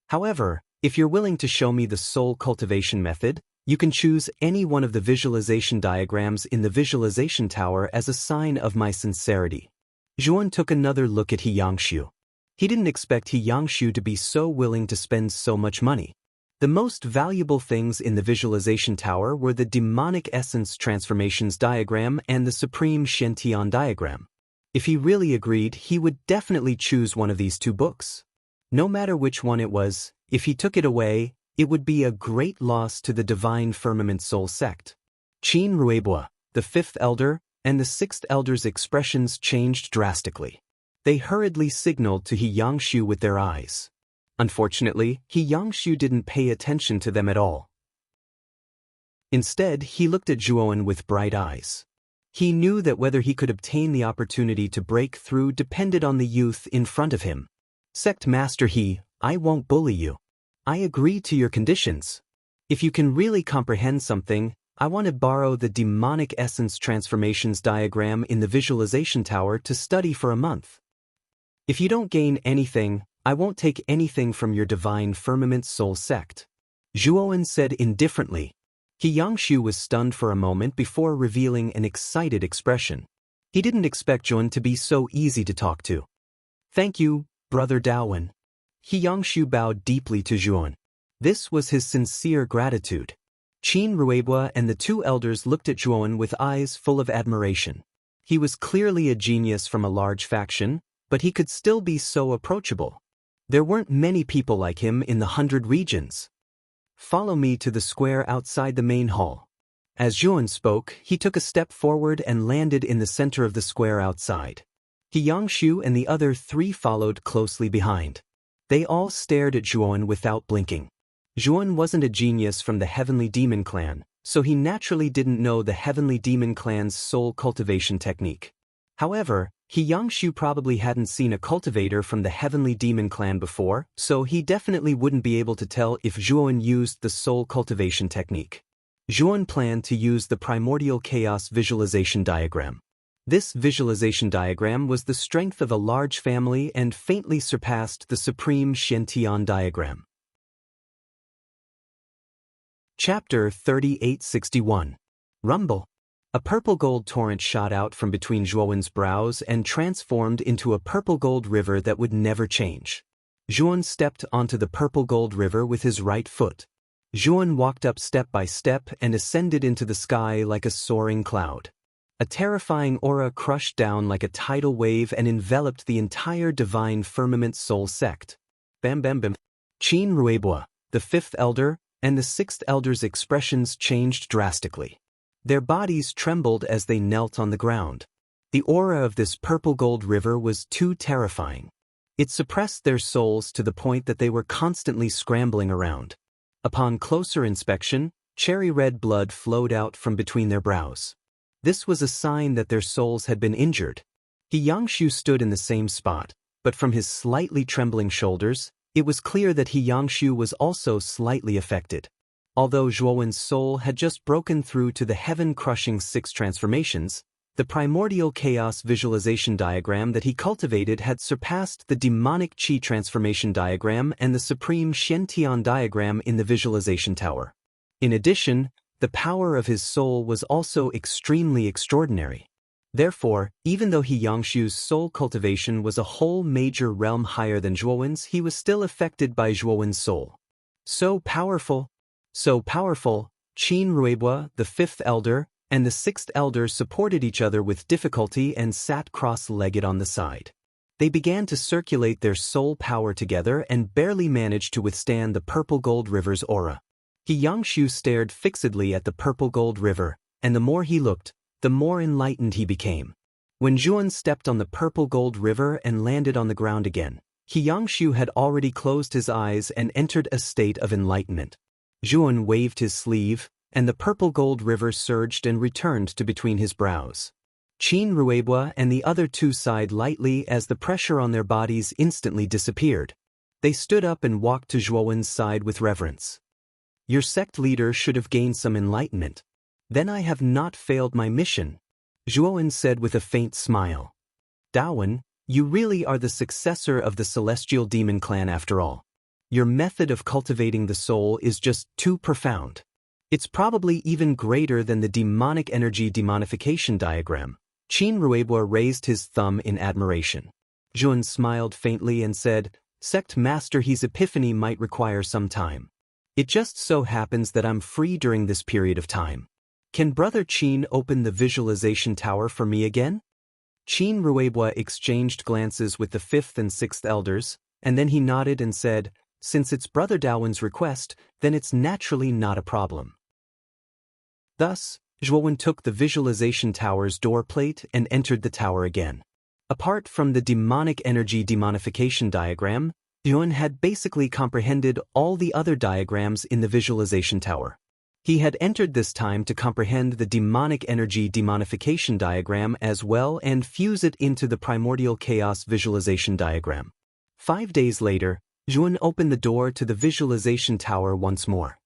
[SPEAKER 1] However, if you're willing to show me the soul cultivation method, you can choose any one of the visualization diagrams in the visualization tower as a sign of my sincerity. Zhuan took another look at He Yangshu. He didn't expect He Yangshu to be so willing to spend so much money. The most valuable things in the visualization tower were the demonic essence transformations diagram and the supreme Shentian diagram. If he really agreed, he would definitely choose one of these 2 books. No matter which one it was, if he took it away, it would be a great loss to the Divine Firmament Soul sect. Qin Ruibua, the 5th elder, and the 6th elder's expressions changed drastically. They hurriedly signaled to He Yangshu with their eyes. Unfortunately, He Yangshu didn't pay attention to them at all. Instead, he looked at Zhuowen with bright eyes. He knew that whether he could obtain the opportunity to break through depended on the youth in front of him. Sect Master I won't bully you. I agree to your conditions. If you can really comprehend something, I want to borrow the demonic essence transformations diagram in the visualization tower to study for a month. If you don't gain anything, I won't take anything from your divine firmament soul sect. Zhuowen said indifferently. He Yangshu was stunned for a moment before revealing an excited expression. He didn't expect Zhuowen to be so easy to talk to. Thank you, Brother Daowen. He Yangshu bowed deeply to Zhuowen. This was his sincere gratitude. Qin Ruebua and the two elders looked at Zhuowen with eyes full of admiration. He was clearly a genius from a large faction, but he could still be so approachable. There weren't many people like him in the 100 regions. Follow me to the square outside the main hall. As Zhuowen spoke, he took a step forward and landed in the center of the square outside. He Yangshu and the other three followed closely behind. They all stared at Zhuowen without blinking. Zhuowen wasn't a genius from the Heavenly Demon Clan, so he naturally didn't know the Heavenly Demon Clan's soul cultivation technique. However, He Yangshu probably hadn't seen a cultivator from the Heavenly Demon Clan before, so he definitely wouldn't be able to tell if Zhuowen used the soul cultivation technique. Zhuowen planned to use the primordial chaos visualization diagram. This visualization diagram was the strength of a large family and faintly surpassed the supreme Shen-Tian diagram. Chapter 3861. Rumble. A purple-gold torrent shot out from between Zhuowen's brows and transformed into a purple-gold river that would never change. Zhuowen stepped onto the purple-gold river with his right foot. Zhuowen walked up step by step and ascended into the sky like a soaring cloud. A terrifying aura crushed down like a tidal wave and enveloped the entire divine firmament soul sect. Bam bam bam. Qin Ruebua, the fifth elder, and the sixth elder's expressions changed drastically. Their bodies trembled as they knelt on the ground. The aura of this purple-gold river was too terrifying. It suppressed their souls to the point that they were constantly scrambling around. Upon closer inspection, cherry-red blood flowed out from between their brows. This was a sign that their souls had been injured. He Yangshu stood in the same spot, but from his slightly trembling shoulders, it was clear that He Yangshu was also slightly affected. Although Zhuowen's soul had just broken through to the heaven-crushing 6 transformations, the primordial chaos visualization diagram that he cultivated had surpassed the demonic qi transformation diagram and the supreme Shen-Tian diagram in the visualization tower. In addition, the power of his soul was also extremely extraordinary. Therefore, even though He Yangshu's soul cultivation was a whole major realm higher than Zhuowen's, he was still affected by Zhuowen's soul. So powerful, Qin Ruebua, the fifth elder, and the sixth elder supported each other with difficulty and sat cross-legged on the side. They began to circulate their soul power together and barely managed to withstand the purple-gold river's aura. He Yangshu stared fixedly at the purple-gold river, and the more he looked, the more enlightened he became. When Zhuowen stepped on the purple-gold river and landed on the ground again, He Yangshu had already closed his eyes and entered a state of enlightenment. Zhuowen waved his sleeve, and the purple-gold river surged and returned to between his brows. Qin Ruebua and the other two sighed lightly as the pressure on their bodies instantly disappeared. They stood up and walked to Zhuowen's side with reverence. Your sect leader should have gained some enlightenment. Then I have not failed my mission, Zhuowen said with a faint smile. Daowen, you really are the successor of the Celestial Demon Clan after all. Your method of cultivating the soul is just too profound. It's probably even greater than the demonic energy demonification diagram. Qin Ruebua raised his thumb in admiration. Zhuowen smiled faintly and said, Sect Master, his epiphany might require some time. It just so happens that I'm free during this period of time. Can Brother Qin open the visualization tower for me again? Qin Ruebua exchanged glances with the fifth and sixth elders, and then he nodded and said, Since it's Brother Daowen's request, then it's naturally not a problem. Thus, Zhuowen took the visualization tower's door plate and entered the tower again. Apart from the demonic energy demonification diagram, Yuan had basically comprehended all the other diagrams in the visualization tower. He had entered this time to comprehend the demonic energy demonification diagram as well and fuse it into the primordial chaos visualization diagram. 5 days later, Yuan opened the door to the visualization tower once more.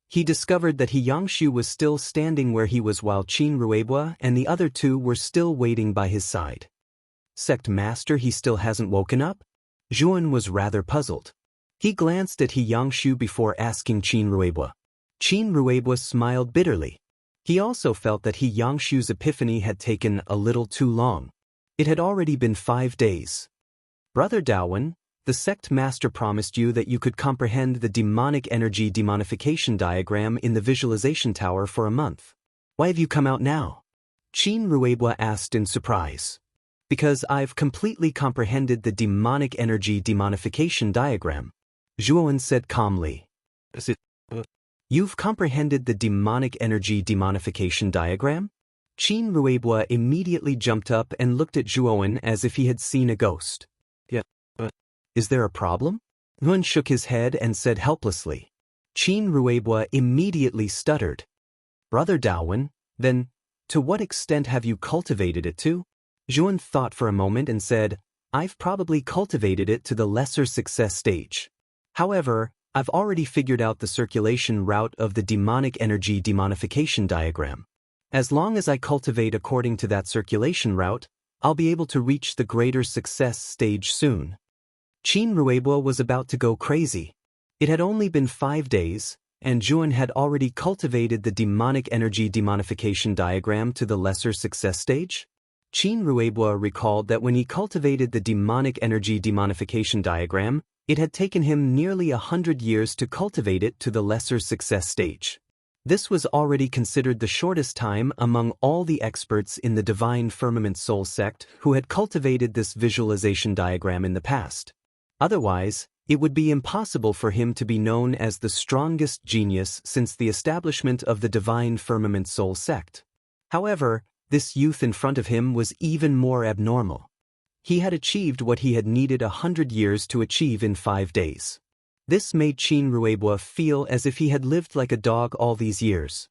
[SPEAKER 1] He discovered that He Yangshu was still standing where he was while Qin Ruebua and the other two were still waiting by his side. Sect Master, he still hasn't woken up? Yuan was rather puzzled. He glanced at He Yangshu before asking Qin Ruebua. Qin Ruebua smiled bitterly. He also felt that He Yangshu's epiphany had taken a little too long. It had already been 5 days. Brother Daowen, the sect master promised you that you could comprehend the demonic energy demonification diagram in the visualization tower for a month. Why have you come out now? Qin Ruebua asked in surprise. Because I've completely comprehended the demonic energy demonification diagram, Zhuowen said calmly. You've comprehended the demonic energy demonification diagram? Qin Ruebua immediately jumped up and looked at Zhuowen as if he had seen a ghost. Yeah, but is there a problem? Yuan shook his head and said helplessly. Qin Ruebua immediately stuttered. Brother Daowen, then, to what extent have you cultivated it to? Zhuowen thought for a moment and said, I've probably cultivated it to the lesser success stage. However, I've already figured out the circulation route of the demonic energy demonification diagram. As long as I cultivate according to that circulation route, I'll be able to reach the greater success stage soon. Qin Ruebua was about to go crazy. It had only been 5 days, and Zhuowen had already cultivated the demonic energy demonification diagram to the lesser success stage? Qin Ruebua recalled that when he cultivated the demonic energy demonification diagram, it had taken him nearly 100 years to cultivate it to the lesser success stage. This was already considered the shortest time among all the experts in the Divine Firmament Soul sect who had cultivated this visualization diagram in the past. Otherwise, it would be impossible for him to be known as the strongest genius since the establishment of the Divine Firmament Soul sect. However, this youth in front of him was even more abnormal. He had achieved what he had needed 100 years to achieve in 5 days. This made Qin Ruebua feel as if he had lived like a dog all these years.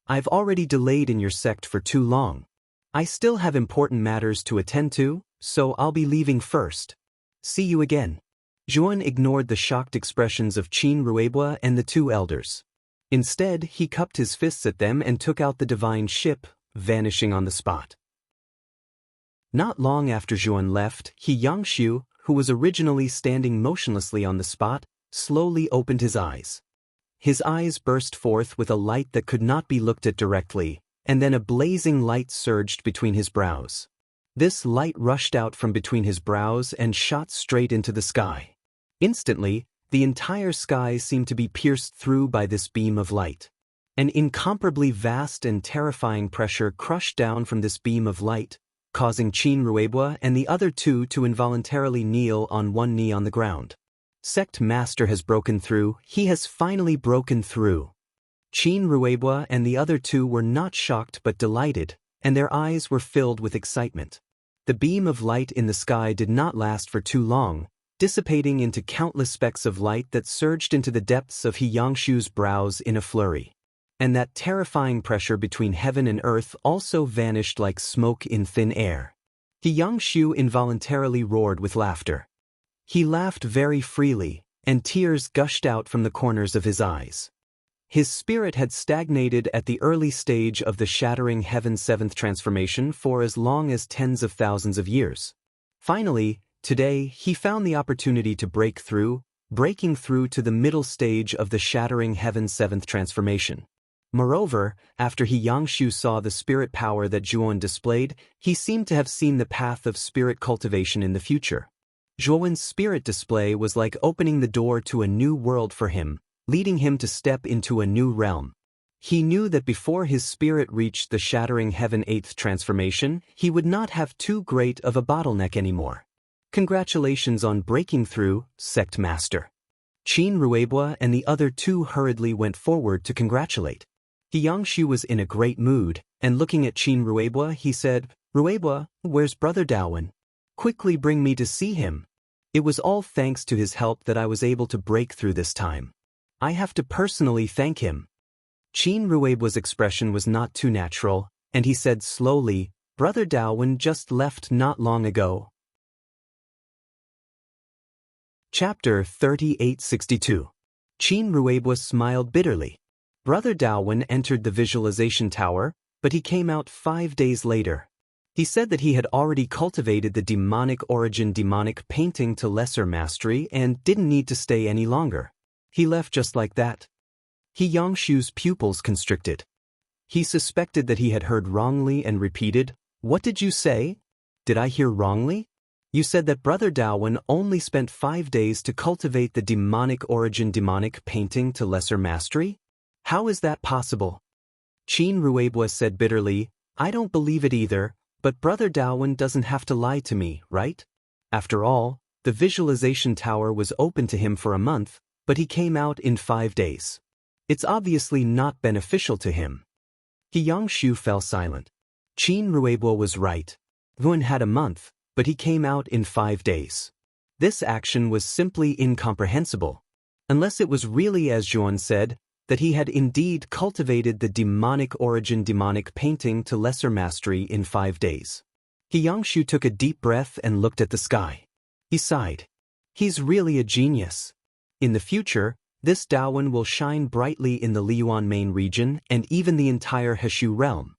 [SPEAKER 1] I've already delayed in your sect for too long. I still have important matters to attend to, so I'll be leaving first. See you again. Zhuowen ignored the shocked expressions of Qin Ruebua and the two elders. Instead, he cupped his fists at them and took out the divine ship, vanishing on the spot. Not long after Zhuowen left, He Yangshu, who was originally standing motionlessly on the spot, slowly opened his eyes. His eyes burst forth with a light that could not be looked at directly, and then a blazing light surged between his brows. This light rushed out from between his brows and shot straight into the sky. Instantly, the entire sky seemed to be pierced through by this beam of light. An incomparably vast and terrifying pressure crushed down from this beam of light, causing Qin Ruebua and the other two to involuntarily kneel on one knee on the ground. Sect Master has broken through. He has finally broken through. Qin Ruebua and the other two were not shocked but delighted, and their eyes were filled with excitement. The beam of light in the sky did not last for too long, dissipating into countless specks of light that surged into the depths of He Yangshu's brows in a flurry. And that terrifying pressure between heaven and earth also vanished like smoke in thin air. He Yangshu involuntarily roared with laughter. He laughed very freely, and tears gushed out from the corners of his eyes. His spirit had stagnated at the early stage of the shattering heaven seventh transformation for as long as tens of thousands of years. Finally, today he found the opportunity to breaking through to the middle stage of the shattering heaven seventh transformation. Moreover, after He Yangshu saw the spirit power that Zhuowen displayed, he seemed to have seen the path of spirit cultivation in the future. Zhuowen's spirit display was like opening the door to a new world for him, leading him to step into a new realm. He knew that before his spirit reached the shattering heaven eighth transformation, he would not have too great of a bottleneck anymore. Congratulations on breaking through, Sect Master. Qin Ruebua and the other two hurriedly went forward to congratulate. He Yangshu was in a great mood, and looking at Qin Ruebua he said, Ruebua, where's Brother Daowen? Quickly bring me to see him. It was all thanks to his help that I was able to break through this time. I have to personally thank him. Qin Ruibo's expression was not too natural, and he said slowly, Brother Daowen just left not long ago. Chapter 3862. Qin Ruibo smiled bitterly. Brother Daowen entered the visualization tower, but he came out 5 days later. He said that he had already cultivated the demonic origin demonic painting to lesser mastery and didn't need to stay any longer. He left just like that. He Yangshu's pupils constricted. He suspected that he had heard wrongly and repeated, What did you say? Did I hear wrongly? You said that Brother Daowen only spent 5 days to cultivate the demonic origin demonic painting to lesser mastery? How is that possible? Qin Ruibo said bitterly, I don't believe it either, but Brother Daowen doesn't have to lie to me, right? After all, the visualization tower was open to him for a month, but he came out in 5 days. It's obviously not beneficial to him. He Yangshu fell silent. Qin Ruibo was right. Yuan had a month, but he came out in 5 days. This action was simply incomprehensible. Unless it was really as Yuan said, that he had indeed cultivated the demonic origin demonic painting to lesser mastery in 5 days. He Yangshu took a deep breath and looked at the sky. He sighed. He's really a genius. In the future, this Daowen will shine brightly in the Liyuan main region and even the entire Heshu realm.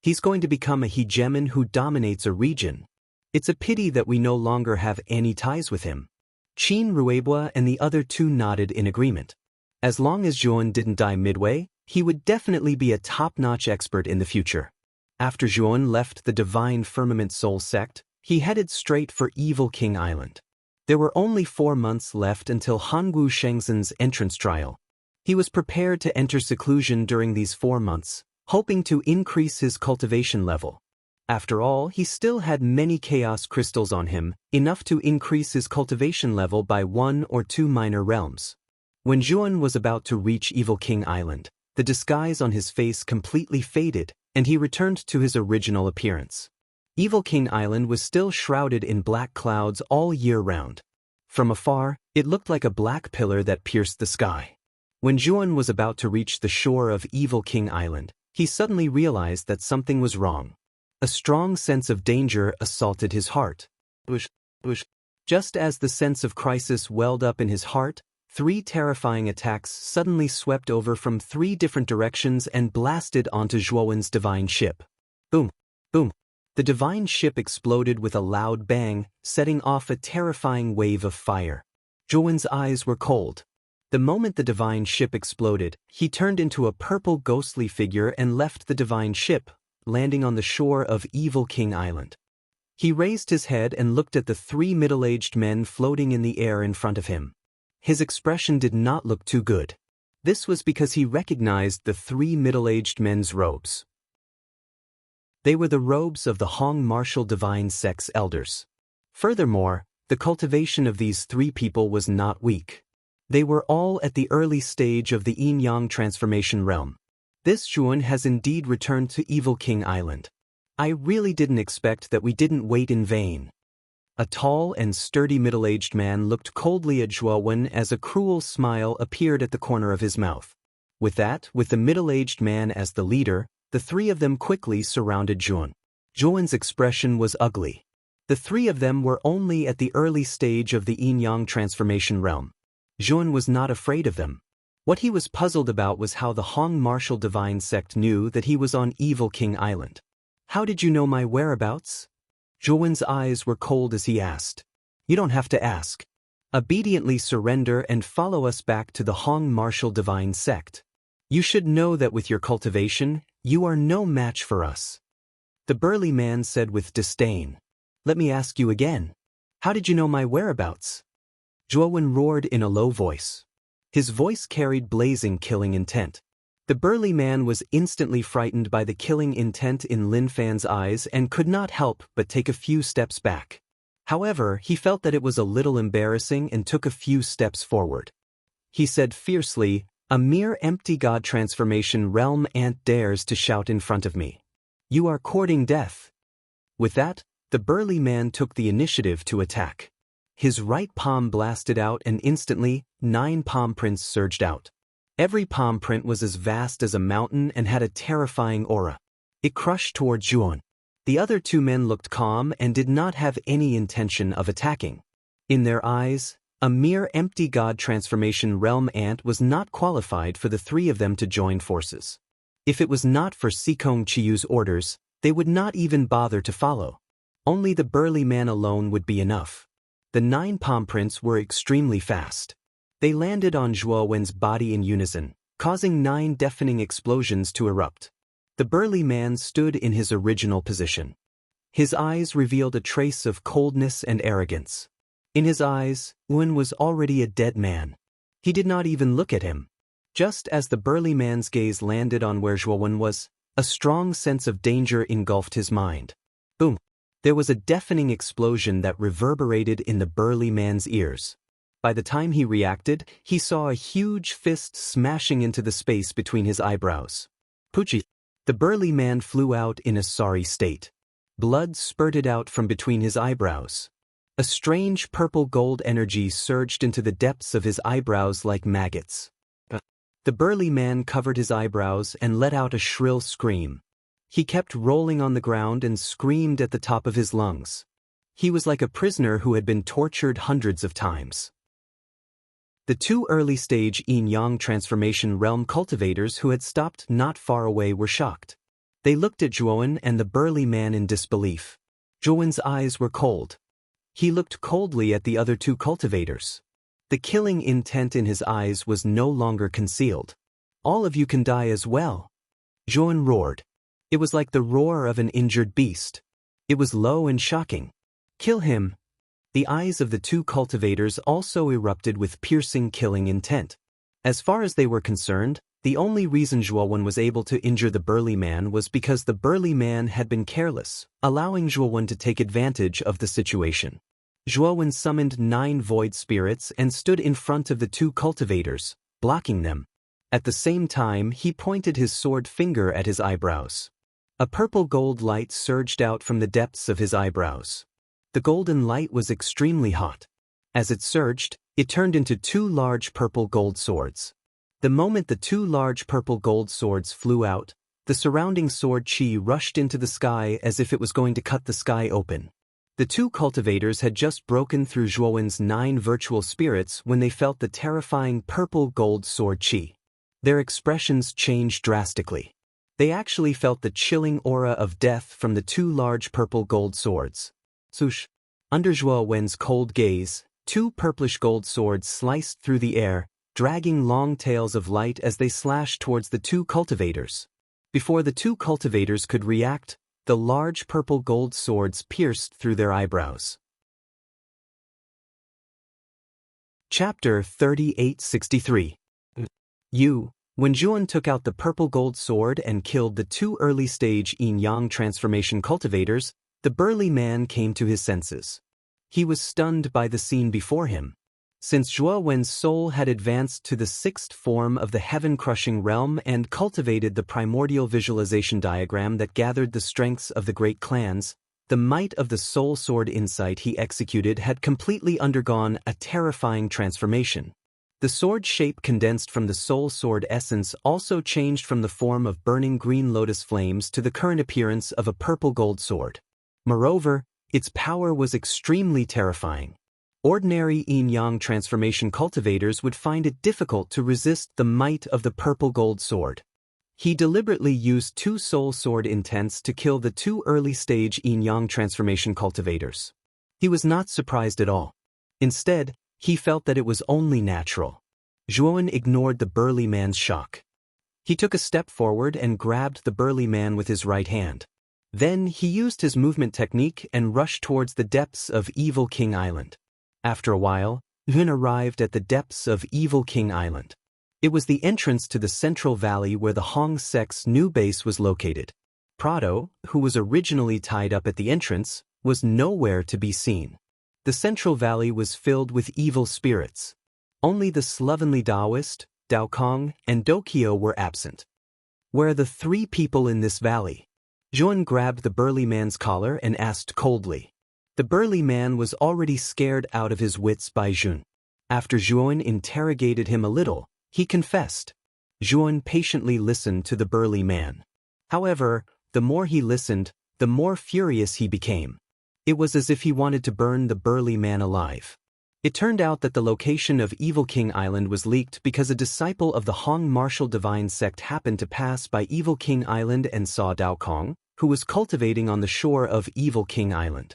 [SPEAKER 1] He's going to become a hegemon who dominates a region. It's a pity that we no longer have any ties with him. Qin Ruibo and the other two nodded in agreement. As long as Zhuan didn't die midway, he would definitely be a top-notch expert in the future. After Zhuan left the Divine Firmament Soul sect, he headed straight for Evil King Island. There were only 4 months left until Hangu Shengzhen's entrance trial. He was prepared to enter seclusion during these 4 months, hoping to increase his cultivation level. After all, he still had many chaos crystals on him, enough to increase his cultivation level by 1 or 2 minor realms. When Zhuan was about to reach Evil King Island, the disguise on his face completely faded, and he returned to his original appearance. Evil King Island was still shrouded in black clouds all year round. From afar, it looked like a black pillar that pierced the sky. When Zhuan was about to reach the shore of Evil King Island, he suddenly realized that something was wrong. A strong sense of danger assaulted his heart. Just as the sense of crisis welled up in his heart, 3 terrifying attacks suddenly swept over from 3 different directions and blasted onto Zhuowen's divine ship. Boom! Boom! The divine ship exploded with a loud bang, setting off a terrifying wave of fire. Zhuowen's eyes were cold. The moment the divine ship exploded, he turned into a purple ghostly figure and left the divine ship, landing on the shore of Evil King Island. He raised his head and looked at the 3 middle-aged men floating in the air in front of him. His expression did not look too good. This was because he recognized the 3 middle-aged men's robes. They were the robes of the Hong Martial Divine Sect's elders. Furthermore, the cultivation of these 3 people was not weak. They were all at the early stage of the yin-yang transformation realm. This Zhuan has indeed returned to Evil King Island. I really didn't expect that we didn't wait in vain. A tall and sturdy middle-aged man looked coldly at Zhuowen as a cruel smile appeared at the corner of his mouth. With the middle-aged man as the leader, the 3 of them quickly surrounded Zhuan. Zhuowen's expression was ugly. The 3 of them were only at the early stage of the yin-yang transformation realm. Zhuan was not afraid of them. What he was puzzled about was how the Hong Martial Divine Sect knew that he was on Evil King Island. How did you know my whereabouts? Zhuowen's eyes were cold as he asked. You don't have to ask. Obediently surrender and follow us back to the Hong Martial Divine Sect. You should know that with your cultivation, you are no match for us. The burly man said with disdain. Let me ask you again. How did you know my whereabouts? Zhuowen roared in a low voice. His voice carried blazing killing intent. The burly man was instantly frightened by the killing intent in Lin Fan's eyes and could not help but take a few steps back. However, he felt that it was a little embarrassing and took a few steps forward. He said fiercely, a mere empty god transformation realm ant dares to shout in front of me. You are courting death. With that, the burly man took the initiative to attack. His right palm blasted out and instantly, 9 palm prints surged out. Every palm print was as vast as a mountain and had a terrifying aura. It crushed toward Zhuan. The other 2 men looked calm and did not have any intention of attacking. In their eyes, a mere empty god transformation realm ant was not qualified for the 3 of them to join forces. If it was not for Sikong Chiyu's orders, they would not even bother to follow. Only the burly man alone would be enough. The 9 palm prints were extremely fast. They landed on Zhuo Wen's body in unison, causing 9 deafening explosions to erupt. The burly man stood in his original position. His eyes revealed a trace of coldness and arrogance. In his eyes, Wen was already a dead man. He did not even look at him. Just as the burly man's gaze landed on where Zhuo Wen was, a strong sense of danger engulfed his mind. Boom! There was a deafening explosion that reverberated in the burly man's ears. By the time he reacted, he saw a huge fist smashing into the space between his eyebrows. Poochie! The burly man flew out in a sorry state. Blood spurted out from between his eyebrows. A strange purple-gold energy surged into the depths of his eyebrows like maggots. The burly man covered his eyebrows and let out a shrill scream. He kept rolling on the ground and screamed at the top of his lungs. He was like a prisoner who had been tortured hundreds of times. The 2 early-stage yin-yang transformation realm cultivators who had stopped not far away were shocked. They looked at Zhuowen and the burly man in disbelief. Zhuowen's eyes were cold. He looked coldly at the other 2 cultivators. The killing intent in his eyes was no longer concealed. "All of you can die as well," Zhuowen roared. It was like the roar of an injured beast. It was low and shocking. "Kill him!" The eyes of the 2 cultivators also erupted with piercing killing intent. As far as they were concerned, the only reason Zhuowen was able to injure the burly man was because the burly man had been careless, allowing Zhuowen to take advantage of the situation. Zhuowen summoned 9 void spirits and stood in front of the 2 cultivators, blocking them. At the same time, he pointed his sword finger at his eyebrows. A purple-gold light surged out from the depths of his eyebrows. The golden light was extremely hot. As it surged, it turned into 2 large purple-gold swords. The moment the 2 large purple-gold swords flew out, the surrounding sword chi rushed into the sky as if it was going to cut the sky open. The 2 cultivators had just broken through Zhuowen's 9 virtual spirits when they felt the terrifying purple-gold sword chi. Their expressions changed drastically. They actually felt the chilling aura of death from the 2 large purple-gold swords. Swoosh! Under Zhuo Wen's cold gaze, 2 purplish-gold swords sliced through the air, dragging long tails of light as they slashed towards the 2 cultivators. Before the 2 cultivators could react, the large purple-gold swords pierced through their eyebrows. Chapter 3863. When Zhuowen took out the purple-gold sword and killed the 2 early-stage yin-yang transformation cultivators, the burly man came to his senses. He was stunned by the scene before him. Since Zhuo Wen's soul had advanced to the 6th form of the heaven-crushing realm and cultivated the primordial visualization diagram that gathered the strengths of the great clans, the might of the soul sword insight he executed had completely undergone a terrifying transformation. The sword shape condensed from the soul sword essence also changed from the form of burning green lotus flames to the current appearance of a purple-gold sword. Moreover, its power was extremely terrifying. Ordinary yin-yang transformation cultivators would find it difficult to resist the might of the purple-gold sword. He deliberately used 2 soul sword intents to kill the 2 early-stage yin-yang transformation cultivators. He was not surprised at all. Instead, he felt that it was only natural. Zhuowen ignored the burly man's shock. He took a step forward and grabbed the burly man with his right hand. Then he used his movement technique and rushed towards the depths of Evil King Island. After a while, Yun arrived at the depths of Evil King Island. It was the entrance to the central valley where the Hong sect's new base was located. Prado, who was originally tied up at the entrance, was nowhere to be seen. The central valley was filled with evil spirits. Only the slovenly Taoist, Dao Kong, and Dokyo were absent. Where are the 3 people in this valley? Zhuowen grabbed the burly man's collar and asked coldly. The burly man was already scared out of his wits by Jun. After Zhuan interrogated him a little, he confessed. Zhuan patiently listened to the burly man. However, the more he listened, the more furious he became. It was as if he wanted to burn the burly man alive. It turned out that the location of Evil King Island was leaked because a disciple of the Hong martial divine sect happened to pass by Evil King Island and saw Dao Kong, who was cultivating on the shore of Evil King Island.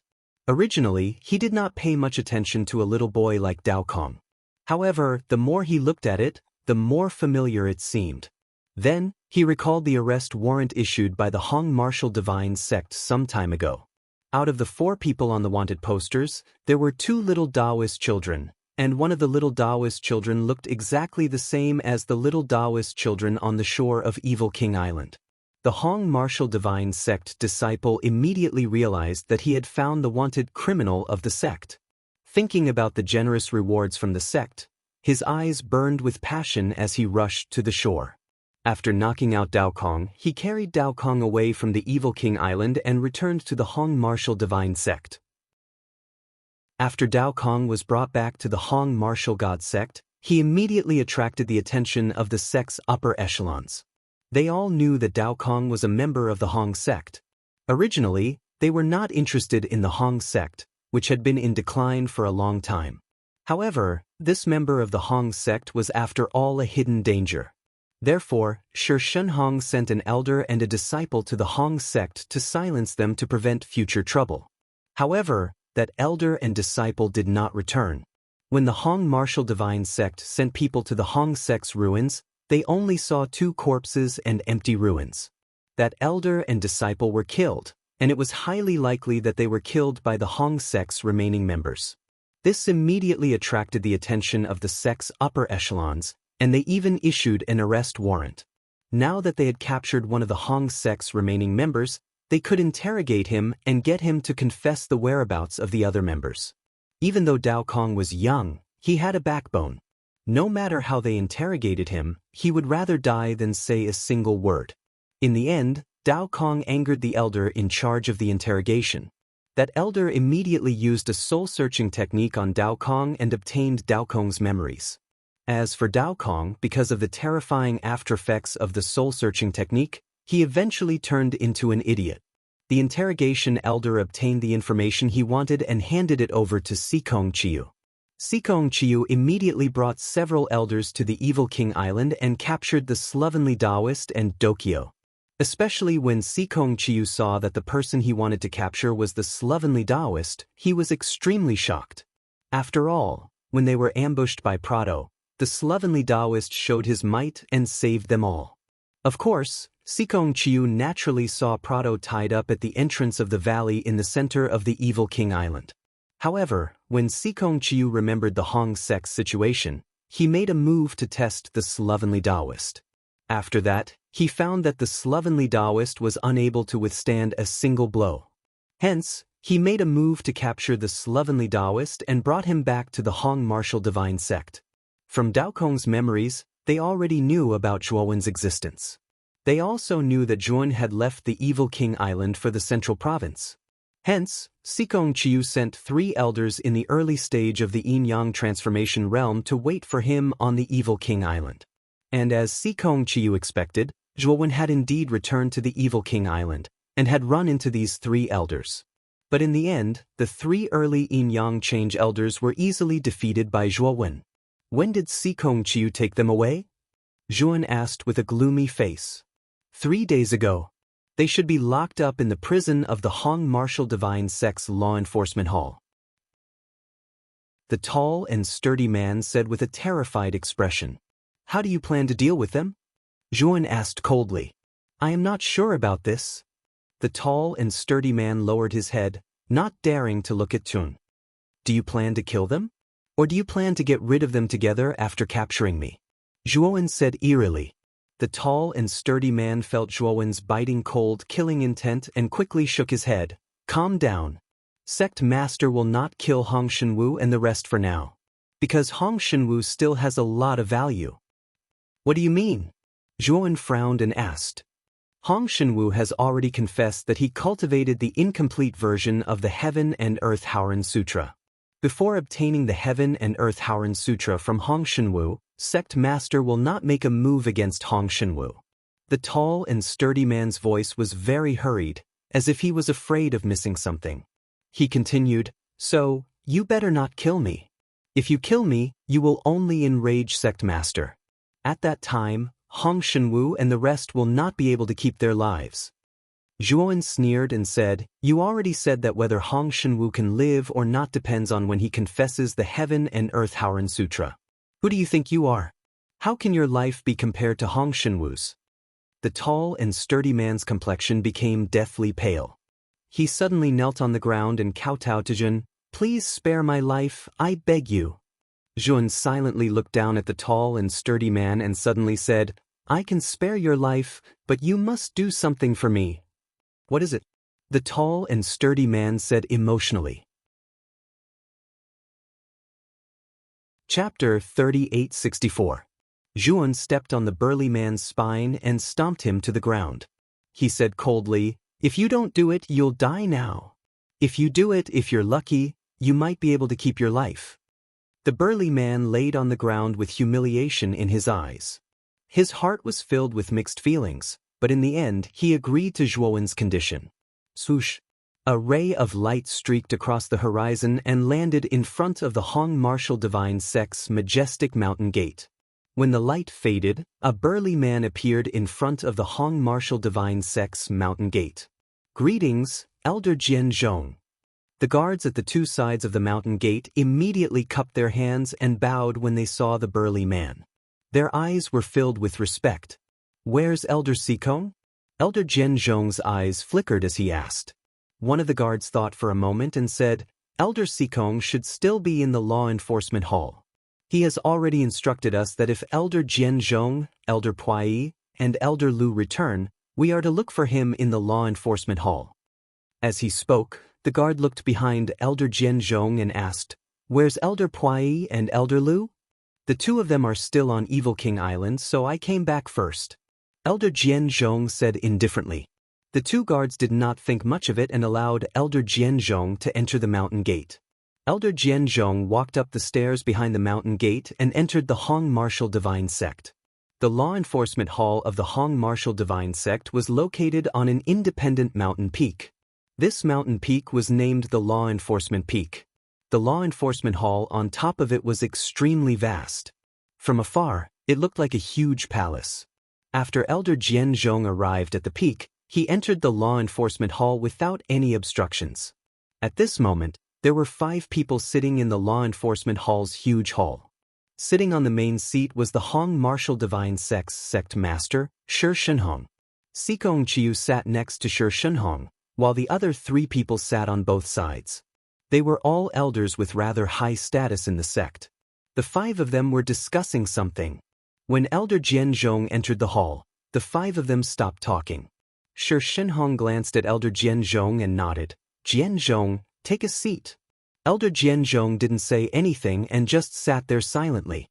[SPEAKER 1] Originally, he did not pay much attention to a little boy like Dao Kong. However, the more he looked at it, the more familiar it seemed. Then, he recalled the arrest warrant issued by the Hong martial divine sect some time ago. Out of the 4 people on the wanted posters, there were 2 little Taoist children, and one of the little Taoist children looked exactly the same as the little Taoist children on the shore of Evil King Island. The Hong martial divine sect disciple immediately realized that he had found the wanted criminal of the sect. Thinking about the generous rewards from the sect, his eyes burned with passion as he rushed to the shore. After knocking out Dao Kong, he carried Dao Kong away from the Evil King Island and returned to the Hong martial divine sect. After Dao Kong was brought back to the Hong martial god sect, he immediately attracted the attention of the sect's upper echelons. They all knew that Dao Kong was a member of the Hong sect. Originally, they were not interested in the Hong sect, which had been in decline for a long time. However, this member of the Hong sect was after all a hidden danger. Therefore, Shi Shun Hong sent an elder and a disciple to the Hong sect to silence them to prevent future trouble. However, that elder and disciple did not return. When the Hong martial divine sect sent people to the Hong sect's ruins, they only saw 2 corpses and empty ruins. That elder and disciple were killed, and it was highly likely that they were killed by the Hong sect's remaining members. This immediately attracted the attention of the sect's upper echelons, and they even issued an arrest warrant. Now that they had captured one of the Hong sect's remaining members, they could interrogate him and get him to confess the whereabouts of the other members. Even though Dao Kong was young, he had a backbone. No matter how they interrogated him, he would rather die than say a single word. In the end, Dao Kong angered the elder in charge of the interrogation. That elder immediately used a soul-searching technique on Dao Kong and obtained Dao Kong's memories. As for Dao Kong, because of the terrifying aftereffects of the soul-searching technique, he eventually turned into an idiot. The interrogation elder obtained the information he wanted and handed it over to Sikong Chiu. Sikong Chiu immediately brought several elders to the Evil King Island and captured the slovenly Taoist and Dokyo. Especially when Sikong Chiu saw that the person he wanted to capture was the slovenly Taoist, he was extremely shocked. After all, when they were ambushed by Prado, the slovenly Taoist showed his might and saved them all. Of course, Sikong Chiu naturally saw Prado tied up at the entrance of the valley in the center of the Evil King Island. However, when Sikong Chiu remembered the Hong sect's situation, he made a move to test the slovenly Taoist. After that, he found that the slovenly Taoist was unable to withstand a single blow. Hence, he made a move to capture the slovenly Taoist and brought him back to the Hong martial divine sect. From Dao Kong's memories, they already knew about Zhuowen's existence. They also knew that Zhuowen had left the Evil King Island for the central province. Hence, Sikong Chiu sent 3 elders in the early stage of the Yin-Yang transformation realm to wait for him on the Evil King Island. And as Sikong Chiu expected, Zhuowen had indeed returned to the Evil King Island, and had run into these 3 elders. But in the end, the 3 early Yin-Yang change elders were easily defeated by Zhuowen. When did Sikong Chiu take them away? Zhuowen asked with a gloomy face. 3 days ago. They should be locked up in the prison of the Hong martial divine sect's law enforcement hall. The tall and sturdy man said with a terrified expression. How do you plan to deal with them? Zhuowen asked coldly. I am not sure about this. The tall and sturdy man lowered his head, not daring to look at Chun. Do you plan to kill them? Or do you plan to get rid of them together after capturing me? Zhuowen said eerily. The tall and sturdy man felt Zhuowen's biting cold, killing intent and quickly shook his head. Calm down. Sect Master will not kill Hong Shenwu and the rest for now. Because Hong Shenwu still has a lot of value. What do you mean? Zhuowen frowned and asked. Hong Shenwu has already confessed that he cultivated the incomplete version of the Heaven and Earth Howren Sutra. Before obtaining the Heaven and Earth Howren Sutra from Hong Shenwu, sect master will not make a move against Hong Shenwu. The tall and sturdy man's voice was very hurried, as if he was afraid of missing something. He continued, "So, you better not kill me. If you kill me, you will only enrage sect master. At that time, Hong Shenwu and the rest will not be able to keep their lives." Zhuan sneered and said, "You already said that whether Hong Shenwu can live or not depends on when he confesses the Heaven and Earth Howren Sutra. Who do you think you are? How can your life be compared to Hong Shenwu's?" The tall and sturdy man's complexion became deathly pale. He suddenly knelt on the ground and kowtowed to Zhuan. "Please spare my life, I beg you." Zhuan silently looked down at the tall and sturdy man and suddenly said, "I can spare your life, but you must do something for me." "What is it?" the tall and sturdy man said emotionally. Chapter 3864. Zhuan stepped on the burly man's spine and stomped him to the ground. He said coldly, "If you don't do it, you'll die now. If you do it, if you're lucky, you might be able to keep your life." The burly man laid on the ground with humiliation in his eyes. His heart was filled with mixed feelings, but in the end he agreed to Zhuan's condition. Swoosh! A ray of light streaked across the horizon and landed in front of the Hong Martial Divine Sect's majestic mountain gate. When the light faded, a burly man appeared in front of the Hong Martial Divine Sect's mountain gate. "Greetings, Elder Jian Zhong." The guards at the two sides of the mountain gate immediately cupped their hands and bowed when they saw the burly man. Their eyes were filled with respect. "Where's Elder Sikong?" Elder Jian Zhong's eyes flickered as he asked. One of the guards thought for a moment and said, "Elder Sikong should still be in the law enforcement hall. He has already instructed us that if Elder Jian Zhong, Elder Puai, and Elder Lu return, we are to look for him in the law enforcement hall." As he spoke, the guard looked behind Elder Jian Zhong and asked, "Where's Elder Puai and Elder Lu?" "The two of them are still on Evil King Island, so I came back first," Elder Jian Zhong said indifferently. The two guards did not think much of it and allowed Elder Jian Zhong to enter the mountain gate. Elder Jian Zhong walked up the stairs behind the mountain gate and entered the Hong Martial Divine Sect. The law enforcement hall of the Hong Martial Divine Sect was located on an independent mountain peak. This mountain peak was named the Law Enforcement Peak. The law enforcement hall on top of it was extremely vast. From afar, it looked like a huge palace. After Elder Jian Zhong arrived at the peak, he entered the law enforcement hall without any obstructions. At this moment, there were 5 people sitting in the law enforcement hall's huge hall. Sitting on the main seat was the Hong Martial Divine Sect's sect master, Shi Shenhong. Sikong Chiu sat next to Shi Shenhong, while the other 3 people sat on both sides. They were all elders with rather high status in the sect. The 5 of them were discussing something. When Elder Jian Zhong entered the hall, the 5 of them stopped talking. Shi Shenhong glanced at Elder Jian Zhong and nodded. "Jian Zhong, take a seat." Elder Jian Zhong didn't say anything and just sat there silently.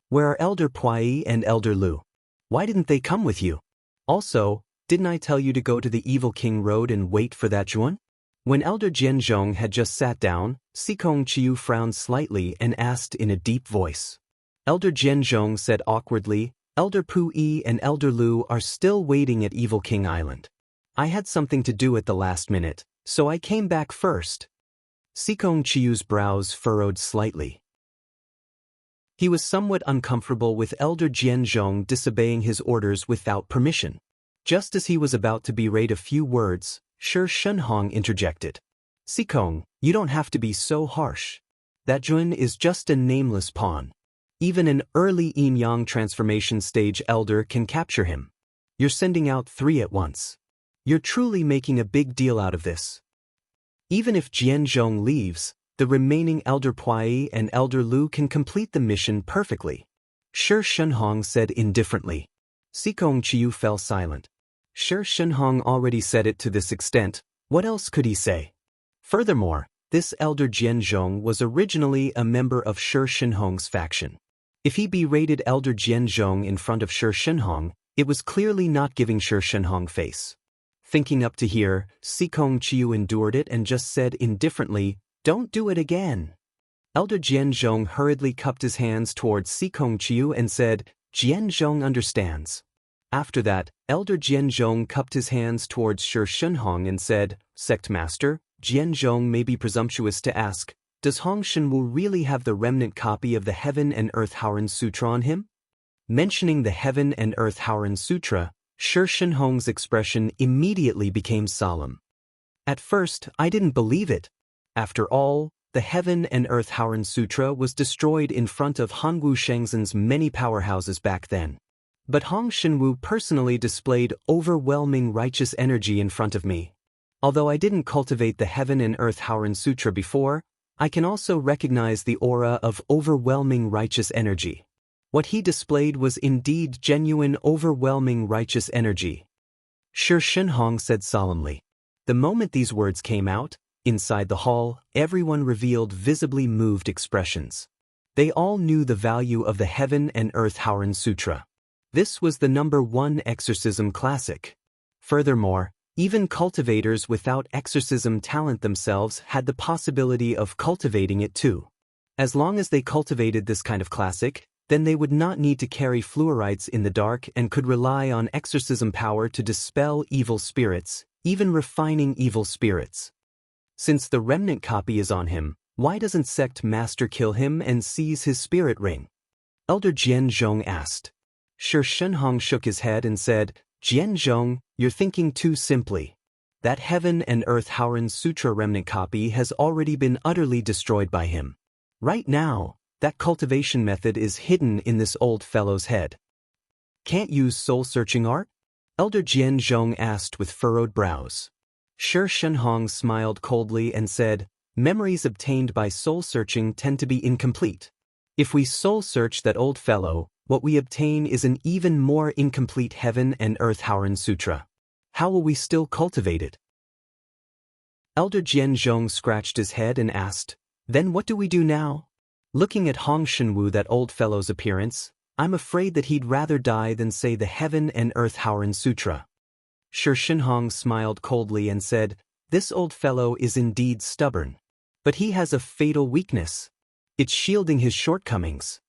[SPEAKER 1] "Where are Elder Puai and Elder Lu? Why didn't they come with you? Also, didn't I tell you to go to the Evil King Road and wait for that Zhuan?" When Elder Jian Zhong had just sat down, Sikong Chiu frowned slightly and asked in a deep voice. Elder Jian Zhong said awkwardly, "Elder Puyi and Elder Lu are still waiting at Evil King Island. I had something to do at the last minute, so I came back first." Sikong Chiu's brows furrowed slightly. He was somewhat uncomfortable with Elder Jian Zhong disobeying his orders without permission. Just as he was about to berate a few words, Shi Shenhong interjected. "Sikong, you don't have to be so harsh. That Zhuan is just a nameless pawn. Even an early yin-yang transformation stage elder can capture him. You're sending out 3 at once. You're truly making a big deal out of this. Even if Jian Zhong leaves, the remaining Elder Puai and Elder Lu can complete the mission perfectly," Shi Shenhong said indifferently. Sikong Chiu fell silent. Shi Shenhong already said it to this extent, what else could he say? Furthermore, this Elder Jian Zhong was originally a member of Shi Shenhong's faction. If he berated Elder Jian Zhong in front of Shi Shenhong, It was clearly not giving Shi Shenhong face. Thinking up to here, Sikong Chiu endured it and just said indifferently, "Don't do it again." Elder Jianzhong hurriedly cupped his hands towards Sikong Chiu and said, "Jianzhong understands." After that, Elder Jianzhong cupped his hands towards Shi Shenhong and said, "Sect Master, Jianzhong may be presumptuous to ask, does Hong Shenwu really have the remnant copy of the Heaven and Earth Howren Sutra on him?" Mentioning the Heaven and Earth Howren Sutra, Shi Shenhong's expression immediately became solemn. "At first, I didn't believe it. After all, the Heaven and Earth Howren Sutra was destroyed in front of Hanwu Shengzhen's many powerhouses back then. But Hong Shenwu personally displayed overwhelming righteous energy in front of me. Although I didn't cultivate the Heaven and Earth Howren Sutra before, I can also recognize the aura of overwhelming righteous energy. What he displayed was indeed genuine overwhelming righteous energy." Shi Shenhong said solemnly. The moment these words came out, inside the hall, everyone revealed visibly moved expressions. They all knew the value of the Heaven and Earth Howren Sutra. This was the #1 exorcism classic. Furthermore, even cultivators without exorcism talent themselves had the possibility of cultivating it too. As long as they cultivated this kind of classic, then they would not need to carry fluorites in the dark and could rely on exorcism power to dispel evil spirits, even refining evil spirits. Since the remnant copy is on him, why doesn't Sect Master kill him and seize his spirit ring? Elder Jianzhong asked. Shi Shenhong shook his head and said, "Jianzhong, you're thinking too simply. That Heaven and Earth Howren Sutra remnant copy has already been utterly destroyed by him. Right now, that cultivation method is hidden in this old fellow's head." "Can't use soul-searching art?" Elder Jianzhong asked with furrowed brows. Shi Shenhong smiled coldly and said, "Memories obtained by soul-searching tend to be incomplete. If we soul-search that old fellow, what we obtain is an even more incomplete Heaven and Earth Howren Sutra. How will we still cultivate it?" Elder Jianzhong scratched his head and asked, "Then what do we do now? Looking at Hong Shenwu, that old fellow's appearance, I'm afraid that he'd rather die than say the Heaven and Earth Howren Sutra." Shi Shenhong smiled coldly and said, "This old fellow is indeed stubborn. But he has a fatal weakness. It's shielding his shortcomings.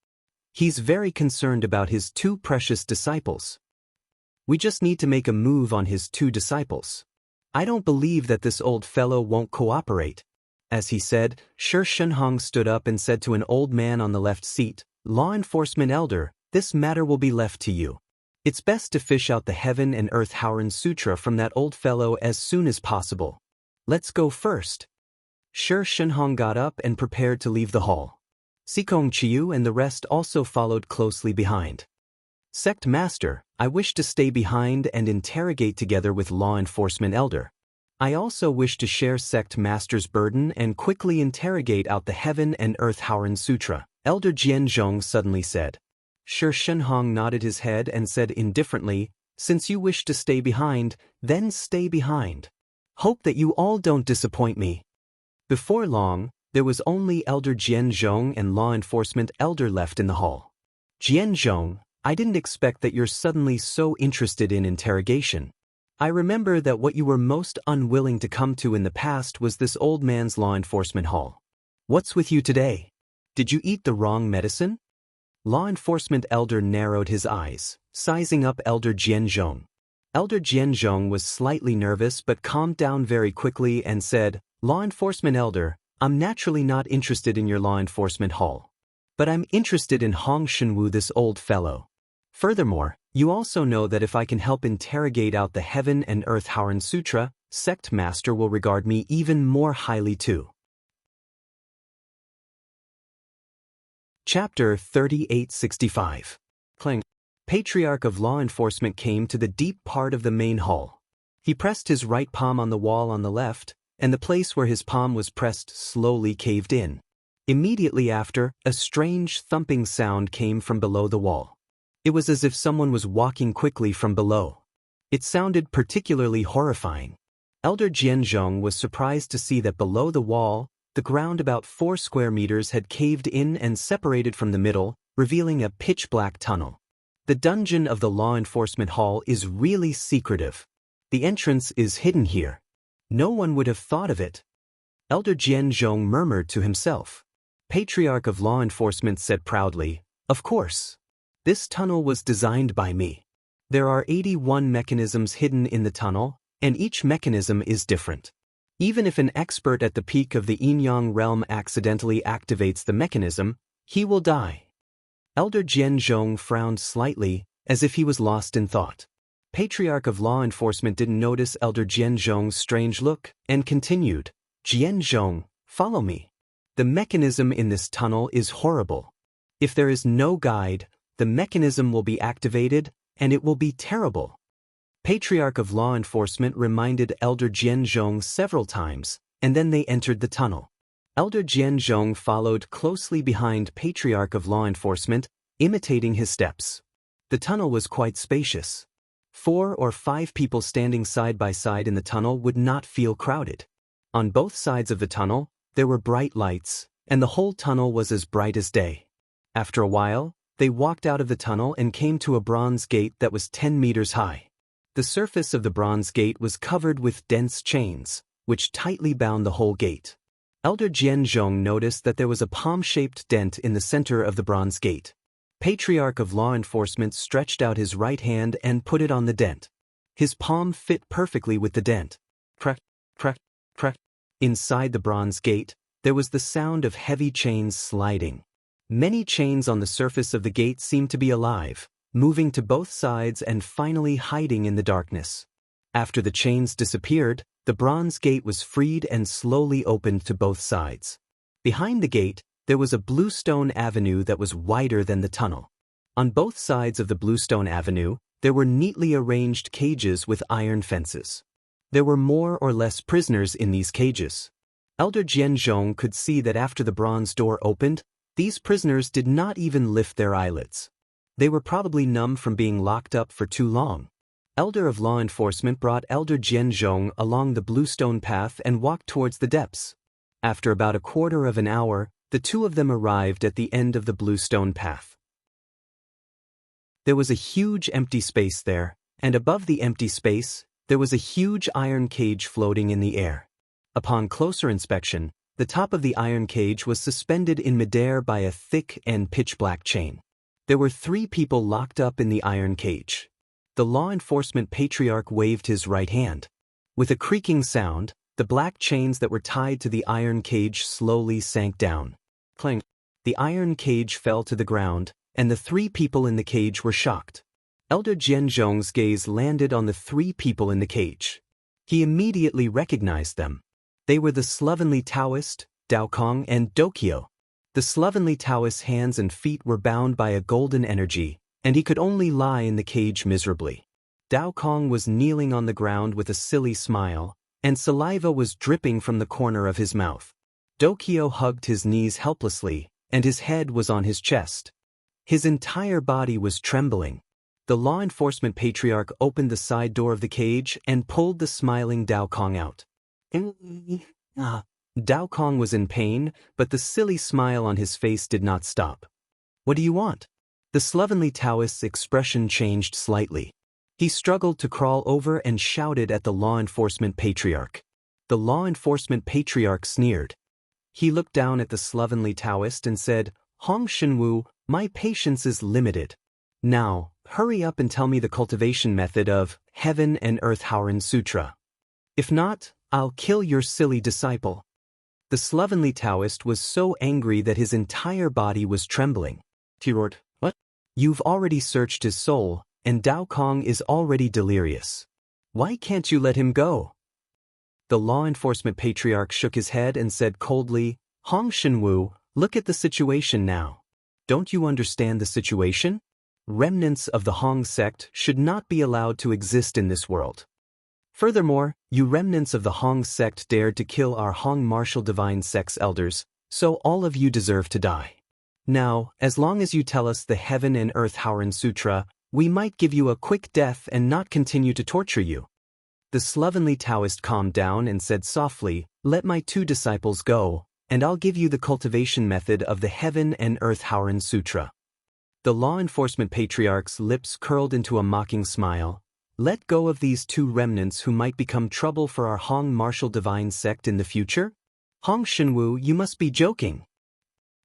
[SPEAKER 1] He's very concerned about his 2 precious disciples. We just need to make a move on his 2 disciples. I don't believe that this old fellow won't cooperate." As he said, Shi Shenhong stood up and said to an old man on the left seat, "Law enforcement elder, this matter will be left to you. It's best to fish out the Heaven and Earth Howren Sutra from that old fellow as soon as possible. Let's go first." Shi Shenhong got up and prepared to leave the hall. Sikong Chiu and the rest also followed closely behind. "Sect Master, I wish to stay behind and interrogate together with Law Enforcement Elder. I also wish to share Sect Master's burden and quickly interrogate out the Heaven and Earth Howren Sutra," Elder Jianzhong suddenly said. Shi Shenhong nodded his head and said indifferently, "Since you wish to stay behind, then stay behind. Hope that you all don't disappoint me." Before long, there was only Elder Jianzhong and Law Enforcement Elder left in the hall. "Jianzhong, I didn't expect that you're suddenly so interested in interrogation. I remember that what you were most unwilling to come to in the past was this old man's law enforcement hall. What's with you today? Did you eat the wrong medicine?" Law Enforcement Elder narrowed his eyes, sizing up Elder Jianzhong. Elder Jianzhong was slightly nervous but calmed down very quickly and said, "Law Enforcement Elder, I'm naturally not interested in your law enforcement hall. But I'm interested in Hong Shenwu, this old fellow. Furthermore, you also know that if I can help interrogate out the Heaven and Earth Howren Sutra, Sect Master will regard me even more highly too." Chapter 3865. Cling. Patriarch of Law Enforcement came to the deep part of the main hall. He pressed his right palm on the wall on the left, and the place where his palm was pressed slowly caved in. Immediately after, a strange thumping sound came from below the wall. It was as if someone was walking quickly from below. It sounded particularly horrifying. Elder Jianzhong was surprised to see that below the wall, the ground about 4 square meters had caved in and separated from the middle, revealing a pitch-black tunnel. The dungeon of the law enforcement hall is really secretive. The entrance is hidden here. No one would have thought of it. Elder Jian Zhong murmured to himself. Patriarch of Law Enforcement said proudly, "Of course. This tunnel was designed by me. There are 81 mechanisms hidden in the tunnel, and each mechanism is different. Even if an expert at the peak of the Yin-Yang realm accidentally activates the mechanism, he will die." Elder Jian Zhong frowned slightly, as if he was lost in thought. Patriarch of Law Enforcement didn't notice Elder Jian Zhong's strange look, and continued, "Jian Zhong, follow me. The mechanism in this tunnel is horrible. If there is no guide, the mechanism will be activated, and it will be terrible." Patriarch of Law Enforcement reminded Elder Jian Zhong several times, and then they entered the tunnel. Elder Jian Zhong followed closely behind Patriarch of Law Enforcement, imitating his steps. The tunnel was quite spacious. 4 or 5 people standing side by side in the tunnel would not feel crowded. On both sides of the tunnel, there were bright lights, and the whole tunnel was as bright as day. After a while, they walked out of the tunnel and came to a bronze gate that was 10 meters high. The surface of the bronze gate was covered with dense chains, which tightly bound the whole gate. Elder Jian Zhong noticed that there was a palm-shaped dent in the center of the bronze gate. Patriarch of Law Enforcement stretched out his right hand and put it on the dent. His palm fit perfectly with the dent. Crack, crack, crack. Inside the bronze gate, there was the sound of heavy chains sliding. Many chains on the surface of the gate seemed to be alive, moving to both sides and finally hiding in the darkness. After the chains disappeared, the bronze gate was freed and slowly opened to both sides. Behind the gate, there was a bluestone avenue that was wider than the tunnel. On both sides of the bluestone avenue, there were neatly arranged cages with iron fences. There were more or less prisoners in these cages. Elder Jian Zhong could see that after the bronze door opened, these prisoners did not even lift their eyelids. They were probably numb from being locked up for too long. Elder of Law Enforcement brought Elder Jian Zhong along the bluestone path and walked towards the depths. After about a quarter of an hour, the two of them arrived at the end of the bluestone path. There was a huge empty space there, and above the empty space, there was a huge iron cage floating in the air. Upon closer inspection, the top of the iron cage was suspended in midair by a thick and pitch-black chain. There were 3 people locked up in the iron cage. The law enforcement patriarch waved his right hand. With a creaking sound, the black chains that were tied to the iron cage slowly sank down. Clang! The iron cage fell to the ground, and the 3 people in the cage were shocked. Elder Jian Zhong's gaze landed on the 3 people in the cage. He immediately recognized them. They were the slovenly Taoist, Dao Kong, and Dokyo. The slovenly Taoist's hands and feet were bound by a golden energy, and he could only lie in the cage miserably. Dao Kong was kneeling on the ground with a silly smile, and saliva was dripping from the corner of his mouth. Dokyo hugged his knees helplessly, and his head was on his chest. His entire body was trembling. The law enforcement patriarch opened the side door of the cage and pulled the smiling Dao Kong out. Dao Kong was in pain, but the silly smile on his face did not stop. "What do you want?" The slovenly Taoist's expression changed slightly. He struggled to crawl over and shouted at the law enforcement patriarch. The law enforcement patriarch sneered. He looked down at the slovenly Taoist and said, "Hong Shenwu, my patience is limited. Now, hurry up and tell me the cultivation method of Heaven and Earth Howren Sutra. If not, I'll kill your silly disciple." The slovenly Taoist was so angry that his entire body was trembling. He roared, "What? You've already searched his soul, and Dao Kong is already delirious. Why can't you let him go?" The law enforcement patriarch shook his head and said coldly, "Hong Shenwu, look at the situation now. Don't you understand the situation? Remnants of the Hong sect should not be allowed to exist in this world. Furthermore, you remnants of the Hong sect dared to kill our Hong martial divine sect's elders, so all of you deserve to die. Now, as long as you tell us the Heaven and Earth Howren Sutra, we might give you a quick death and not continue to torture you." The slovenly Taoist calmed down and said softly, "Let my 2 disciples go, and I'll give you the cultivation method of the Heaven and Earth Howren Sutra." The law enforcement patriarch's lips curled into a mocking smile. Let go of these two remnants who might become trouble for our Hong martial divine sect in the future? Hong Shenwu, you must be joking.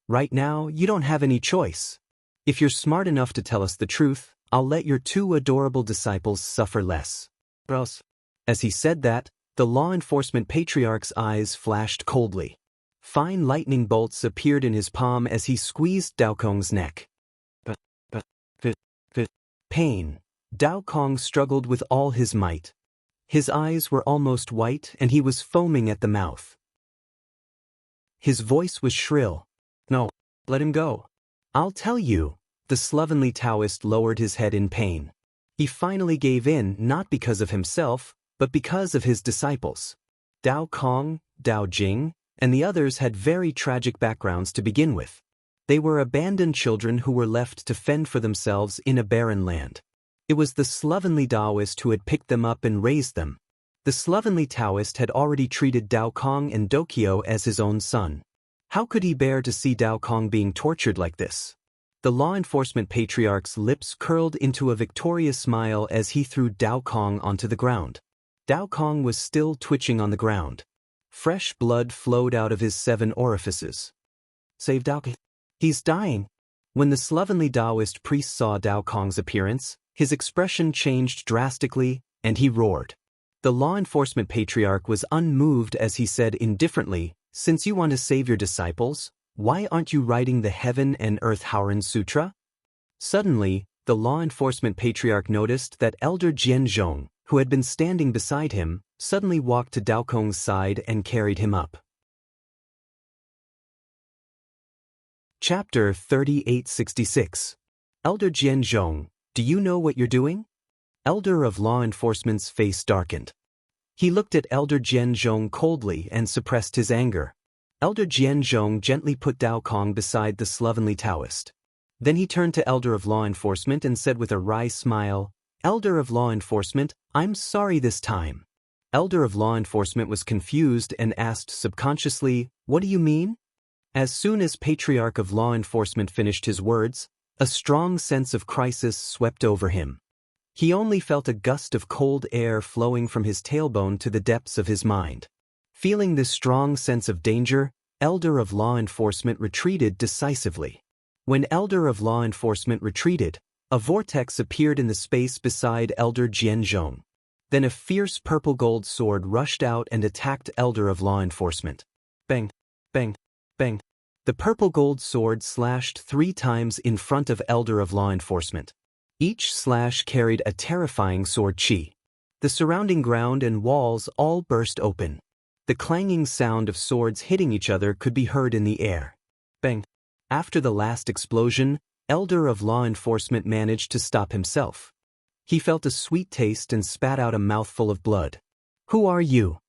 [SPEAKER 1] Right now, you don't have any choice. If you're smart enough to tell us the truth, I'll let your two adorable disciples suffer less. Bros. As he said that, the law enforcement patriarch's eyes flashed coldly. Fine lightning bolts appeared in his palm as he squeezed Dao Kong's neck. Pain. Dao Kong struggled with all his might. His eyes were almost white and he was foaming at the mouth. His voice was shrill. No, let him go. I'll tell you. The slovenly Taoist lowered his head in pain. He finally gave in not because of himself, but because of his disciples. Dao Kong, Dao Jing, and the others had very tragic backgrounds to begin with. They were abandoned children who were left to fend for themselves in a barren land. It was the slovenly Taoist who had picked them up and raised them. The slovenly Taoist had already treated Dao Kong and Dokyo as his own son. How could he bear to see Dao Kong being tortured like this? The law enforcement patriarch's lips curled into a victorious smile as he threw Dao Kong onto the ground. Dao Kong was still twitching on the ground. Fresh blood flowed out of his 7 orifices. Save Dao Kong. He's dying. When the slovenly Taoist priest saw Dao Kong's appearance, his expression changed drastically, and he roared. The law enforcement patriarch was unmoved as he said indifferently, "Since you want to save your disciples, why aren't you writing the Heaven and Earth Howren Sutra?" Suddenly, the law enforcement patriarch noticed that Elder Jian Zhong, who had been standing beside him, suddenly walked to Dao Kong's side and carried him up. Chapter 3866. Elder Jian Zhong, do you know what you're doing? Elder of Law Enforcement's face darkened. He looked at Elder Jian Zhong coldly and suppressed his anger. Elder Jian Zhong gently put Dao Kong beside the slovenly Taoist. Then he turned to Elder of Law Enforcement and said with a wry smile, "Elder of Law Enforcement, I'm sorry this time." Elder of Law Enforcement was confused and asked subconsciously, "What do you mean?" As soon as Patriarch of Law Enforcement finished his words, a strong sense of crisis swept over him. He only felt a gust of cold air flowing from his tailbone to the depths of his mind. Feeling this strong sense of danger, Elder of Law Enforcement retreated decisively. When Elder of Law Enforcement retreated, a vortex appeared in the space beside Elder Jian Zhong. Then a fierce purple gold sword rushed out and attacked Elder of Law Enforcement. Bang! Bang! Bang! The purple gold sword slashed 3 times in front of Elder of Law Enforcement. Each slash carried a terrifying sword chi. The surrounding ground and walls all burst open. The clanging sound of swords hitting each other could be heard in the air. Bang! After the last explosion, Elder of Law Enforcement managed to stop himself. He felt a sweet taste and spat out a mouthful of blood. "Who are you?"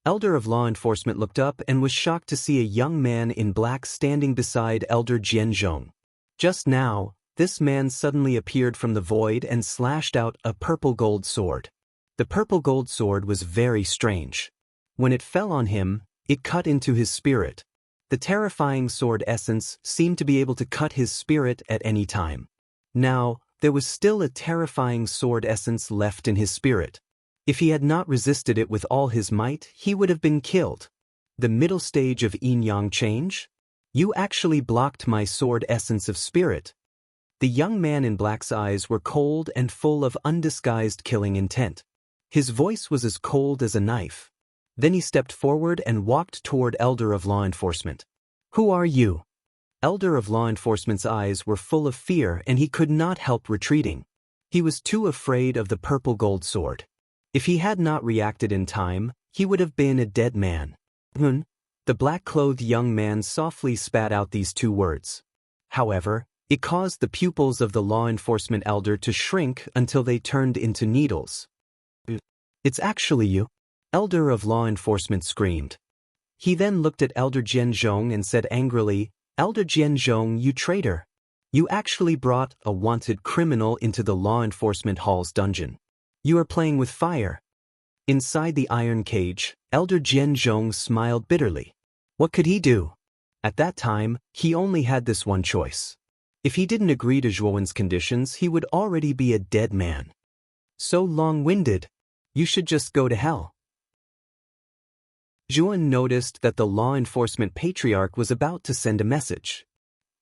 [SPEAKER 1] Elder of Law Enforcement looked up and was shocked to see a young man in black standing beside Elder Jian Zhong. Just now, this man suddenly appeared from the void and slashed out a purple gold sword. The purple gold sword was very strange. When it fell on him, it cut into his spirit. The terrifying sword essence seemed to be able to cut his spirit at any time. Now, there was still a terrifying sword essence left in his spirit. If he had not resisted it with all his might, he would have been killed. The middle stage of yin-yang change? You actually blocked my sword essence of spirit. The young man in black's eyes were cold and full of undisguised killing intent. His voice was as cold as a knife. Then he stepped forward and walked toward Elder of Law Enforcement. "Who are you?" Elder of Law Enforcement's eyes were full of fear and he could not help retreating. He was too afraid of the purple gold sword. If he had not reacted in time, he would have been a dead man. The black-clothed young man softly spat out these 2 words. However, it caused the pupils of the law enforcement elder to shrink until they turned into needles. "It's actually you," Elder of Law Enforcement screamed. He then looked at Elder Jian Zhong and said angrily, "Elder Jian Zhong, you traitor. You actually brought a wanted criminal into the law enforcement hall's dungeon. You are playing with fire." Inside the iron cage, Elder Jian Zhong smiled bitterly. What could he do? At that time, he only had this one choice. If he didn't agree to Zhuowen's conditions, he would already be a dead man. So long-winded. You should just go to hell. Zhuowen noticed that the law enforcement patriarch was about to send a message.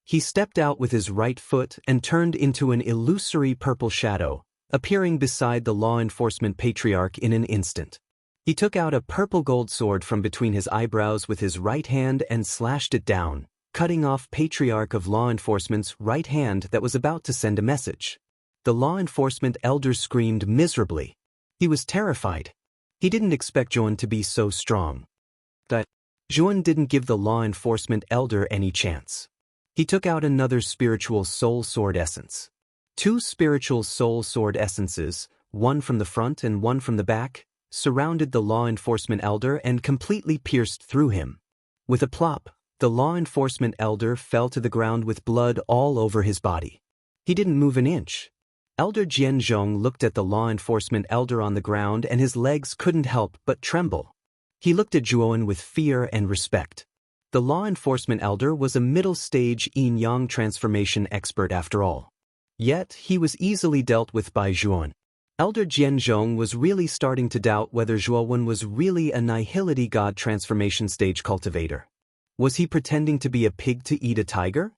[SPEAKER 1] He stepped out with his right foot and turned into an illusory purple shadow, appearing beside the law enforcement patriarch in an instant. He took out a purple gold sword from between his eyebrows with his right hand and slashed it down, cutting off Patriarch of Law Enforcement's right hand that was about to send a message. The law enforcement elder screamed miserably. He was terrified. He didn't expect Zhuowen to be so strong. But Zhuowen didn't give the law enforcement elder any chance. He took out another spiritual soul sword essence. 2 spiritual soul sword essences, one from the front and one from the back, surrounded the law enforcement elder and completely pierced through him. With a plop, the law enforcement elder fell to the ground with blood all over his body. He didn't move an inch. Elder Jianzhong looked at the law enforcement elder on the ground and his legs couldn't help but tremble. He looked at Zhuowen with fear and respect. The law enforcement elder was a middle-stage yin-yang transformation expert after all. Yet, he was easily dealt with by Zhuowen. Elder Jianzhong was really starting to doubt whether Zhuowen was really a nihility god transformation stage cultivator. Was he pretending to be a pig to eat a tiger?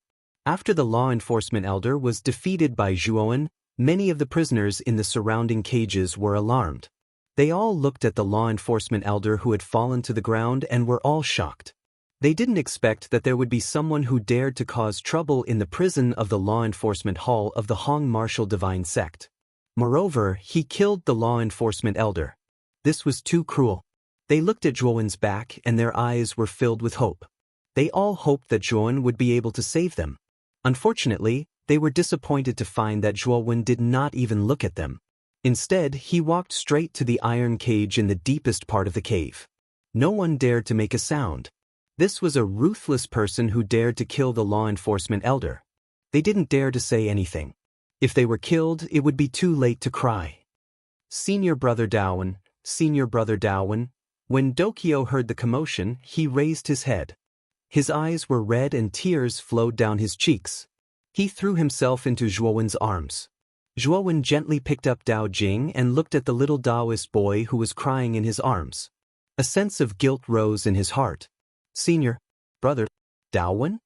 [SPEAKER 1] After the law enforcement elder was defeated by Zhuowen, many of the prisoners in the surrounding cages were alarmed. They all looked at the law enforcement elder who had fallen to the ground and were all shocked. They didn't expect that there would be someone who dared to cause trouble in the prison of the law enforcement hall of the Hong Martial Divine Sect. Moreover, he killed the law enforcement elder. This was too cruel. They looked at Zhuowen's back and their eyes were filled with hope. They all hoped that Zhuowen would be able to save them. Unfortunately, they were disappointed to find that Zhuowen did not even look at them. Instead, he walked straight to the iron cage in the deepest part of the cave. No one dared to make a sound. This was a ruthless person who dared to kill the law enforcement elder. They didn't dare to say anything. If they were killed, it would be too late to cry. Senior Brother Daowen, Senior Brother Daowen. When Dokyo heard the commotion, he raised his head. His eyes were red and tears flowed down his cheeks. He threw himself into Zhuowen's arms. Zhuowen gently picked up Dao Jing and looked at the little Taoist boy who was crying in his arms. A sense of guilt rose in his heart. Senior Brother Daowen?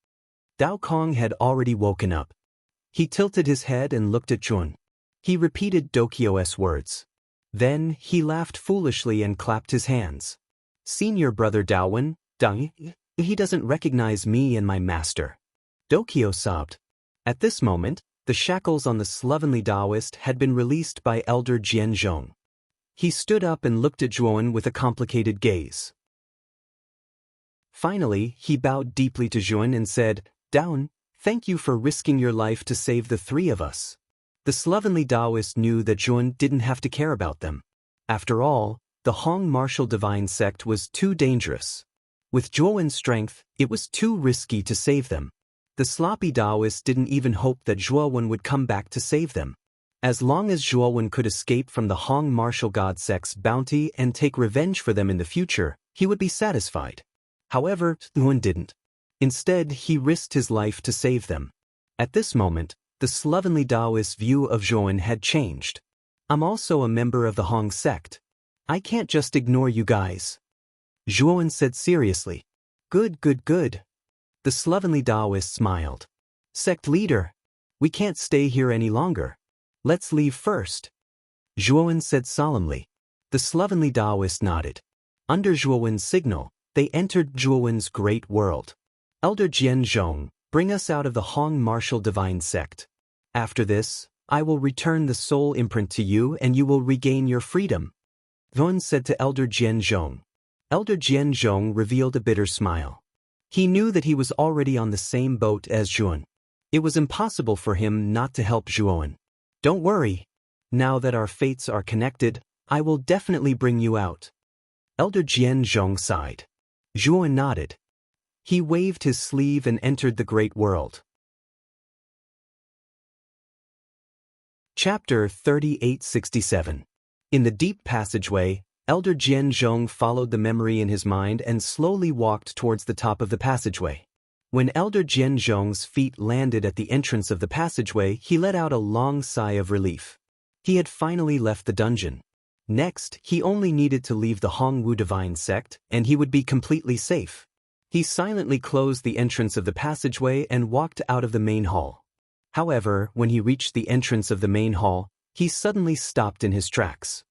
[SPEAKER 1] Dao Kong had already woken up. He tilted his head and looked at Zhuowen. He repeated Dokyo's words. Then he laughed foolishly and clapped his hands. Senior Brother Daowen, he doesn't recognize me and my master. Dokyo sobbed. At this moment, the shackles on the slovenly Taoist had been released by Elder Jianzhong. He stood up and looked at Zhuowen with a complicated gaze. Finally, he bowed deeply to Zhuowen and said, Daowen, thank you for risking your life to save the 3 of us. The slovenly Taoist knew that Zhuowen didn't have to care about them. After all, the Hong Martial Divine Sect was too dangerous. With Zhuowen's strength, it was too risky to save them. The sloppy Taoists didn't even hope that Zhuowen would come back to save them. As long as Zhuowen could escape from the Hong Martial God Sect's bounty and take revenge for them in the future, he would be satisfied. However, Zhuowen didn't. Instead, he risked his life to save them. At this moment, the slovenly Taoist's view of Zhuowen had changed. I'm also a member of the Hong sect. I can't just ignore you guys. Zhuowen said seriously. Good. The slovenly Taoist smiled. Sect leader, we can't stay here any longer. Let's leave first. Zhuowen said solemnly. The slovenly Taoist nodded. Under Zhuowen's signal, they entered Zhuowen's great world. Elder Jianzhong, bring us out of the Hong Martial Divine Sect. After this, I will return the soul imprint to you and you will regain your freedom. Zhuowen said to Elder Jianzhong. Elder Jianzhong revealed a bitter smile. He knew that he was already on the same boat as Zhuowen. It was impossible for him not to help Zhuowen. Don't worry. Now that our fates are connected, I will definitely bring you out. Elder Jianzhong sighed. Zhuowen nodded. He waved his sleeve and entered the great world. Chapter 3867. In the deep passageway, Elder Jianzhong followed the memory in his mind and slowly walked towards the top of the passageway. When Elder Jianzhong's feet landed at the entrance of the passageway, he let out a long sigh of relief. He had finally left the dungeon. Next, he only needed to leave the Hongwu Divine Sect, and he would be completely safe. He silently closed the entrance of the passageway and walked out of the main hall. However, when he reached the entrance of the main hall, he suddenly stopped in his tracks.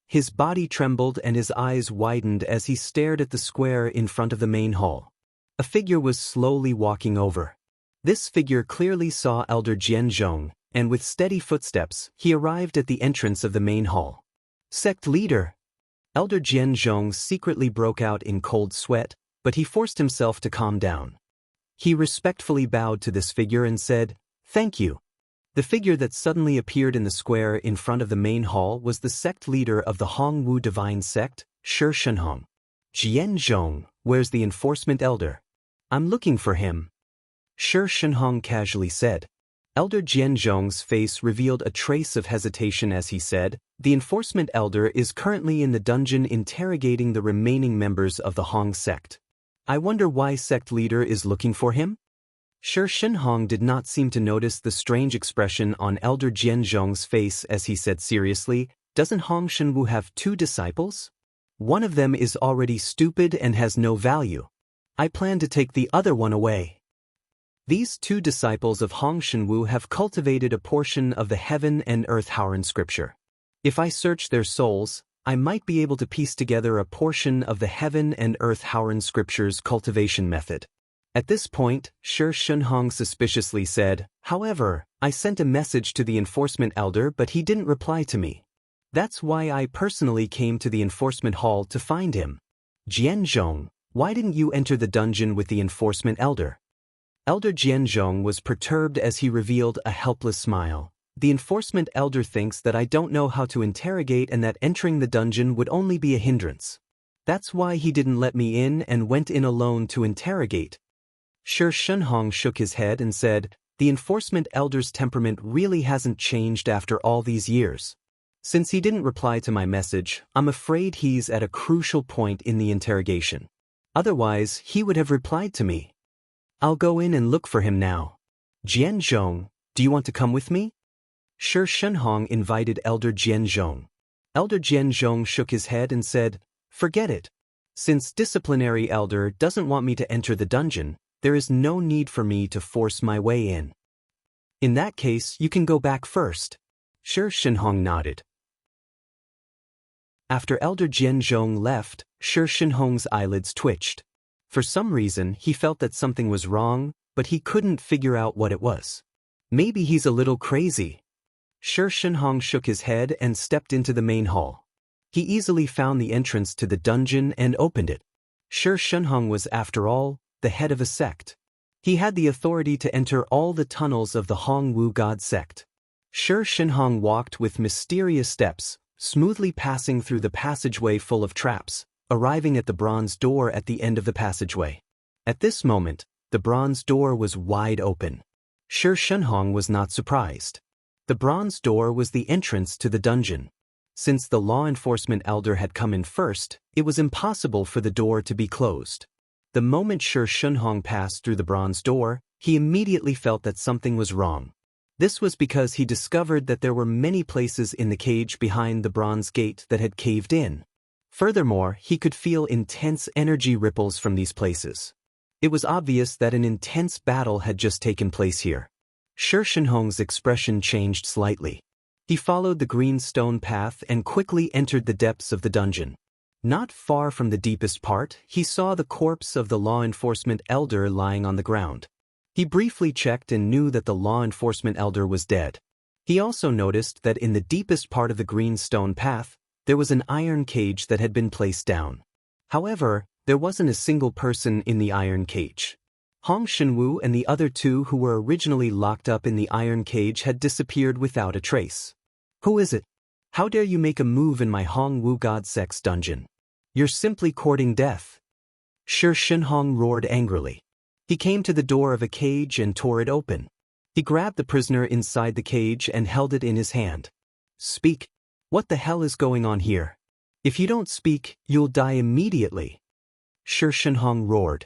[SPEAKER 1] His body trembled and his eyes widened as he stared at the square in front of the main hall. A figure was slowly walking over. This figure clearly saw Elder Jianzhong, and with steady footsteps, he arrived at the entrance of the main hall. Sect leader! Elder Jianzhong secretly broke out in cold sweat, but he forced himself to calm down. He respectfully bowed to this figure and said, "Thank you." The figure that suddenly appeared in the square in front of the main hall was the sect leader of the Hongwu Divine Sect, Shi Shenhong. "Jianzhong, where's the enforcement elder?" "I'm looking for him," Shi Shenhong casually said. Elder Jianzhong's face revealed a trace of hesitation as he said, "The enforcement elder is currently in the dungeon interrogating the remaining members of the Hong sect. I wonder why sect leader is looking for him?" Shi Shenhong did not seem to notice the strange expression on Elder Jianzhong's face as he said seriously, "Doesn't Hong Shenwu have 2 disciples? One of them is already stupid and has no value. I plan to take the other one away." These 2 disciples of Hong Shenwu have cultivated a portion of the Heaven and Earth Howren scripture. If I search their souls, I might be able to piece together a portion of the Heaven and Earth Howren scripture's cultivation method. At this point, Shi Shenhong suspiciously said, "However, I sent a message to the enforcement elder but he didn't reply to me. That's why I personally came to the enforcement hall to find him." "Jianzhong, why didn't you enter the dungeon with the enforcement elder?" Elder Jianzhong was perturbed as he revealed a helpless smile. "The enforcement elder thinks that I don't know how to interrogate and that entering the dungeon would only be a hindrance. That's why he didn't let me in and went in alone to interrogate." Shi Shenhong shook his head and said, "The enforcement elder's temperament really hasn't changed after all these years. Since he didn't reply to my message, I'm afraid he's at a crucial point in the interrogation. Otherwise, he would have replied to me. I'll go in and look for him now. Jianzhong, do you want to come with me?" Shi Shenhong invited Elder Jianzhong. Elder Jianzhong shook his head and said, "Forget it. Since disciplinary elder doesn't want me to enter the dungeon, there is no need for me to force my way in." "In that case, you can go back first." Shi Shenhong nodded. After Elder Jianzhong left, Shi Shenhong's eyelids twitched. For some reason, he felt that something was wrong, but he couldn't figure out what it was. Maybe he's a little crazy. Shi Shenhong shook his head and stepped into the main hall. He easily found the entrance to the dungeon and opened it. Shi Shenhong was, after all, the head of a sect. He had the authority to enter all the tunnels of the Hongwu God sect. Shi Shenhong walked with mysterious steps, smoothly passing through the passageway full of traps, arriving at the bronze door at the end of the passageway. At this moment, the bronze door was wide open. Shi Shenhong was not surprised. The bronze door was the entrance to the dungeon. Since the law enforcement elder had come in first, it was impossible for the door to be closed. The moment Shi Shenhong passed through the bronze door, he immediately felt that something was wrong. This was because he discovered that there were many places in the cage behind the bronze gate that had caved in. Furthermore, he could feel intense energy ripples from these places. It was obvious that an intense battle had just taken place here. Shi Shenhong's expression changed slightly. He followed the green stone path and quickly entered the depths of the dungeon. Not far from the deepest part, he saw the corpse of the law enforcement elder lying on the ground. He briefly checked and knew that the law enforcement elder was dead. He also noticed that in the deepest part of the green stone path, there was an iron cage that had been placed down. However, there wasn't a single person in the iron cage. Hong Shenwu and the other 2 who were originally locked up in the iron cage had disappeared without a trace. "Who is it? How dare you make a move in my Hongwu God Sect's dungeon? You're simply courting death." Shi Shenhong roared angrily. He came to the door of a cage and tore it open. He grabbed the prisoner inside the cage and held it in his hand. "Speak. What the hell is going on here? If you don't speak, you'll die immediately." Shi Shenhong roared.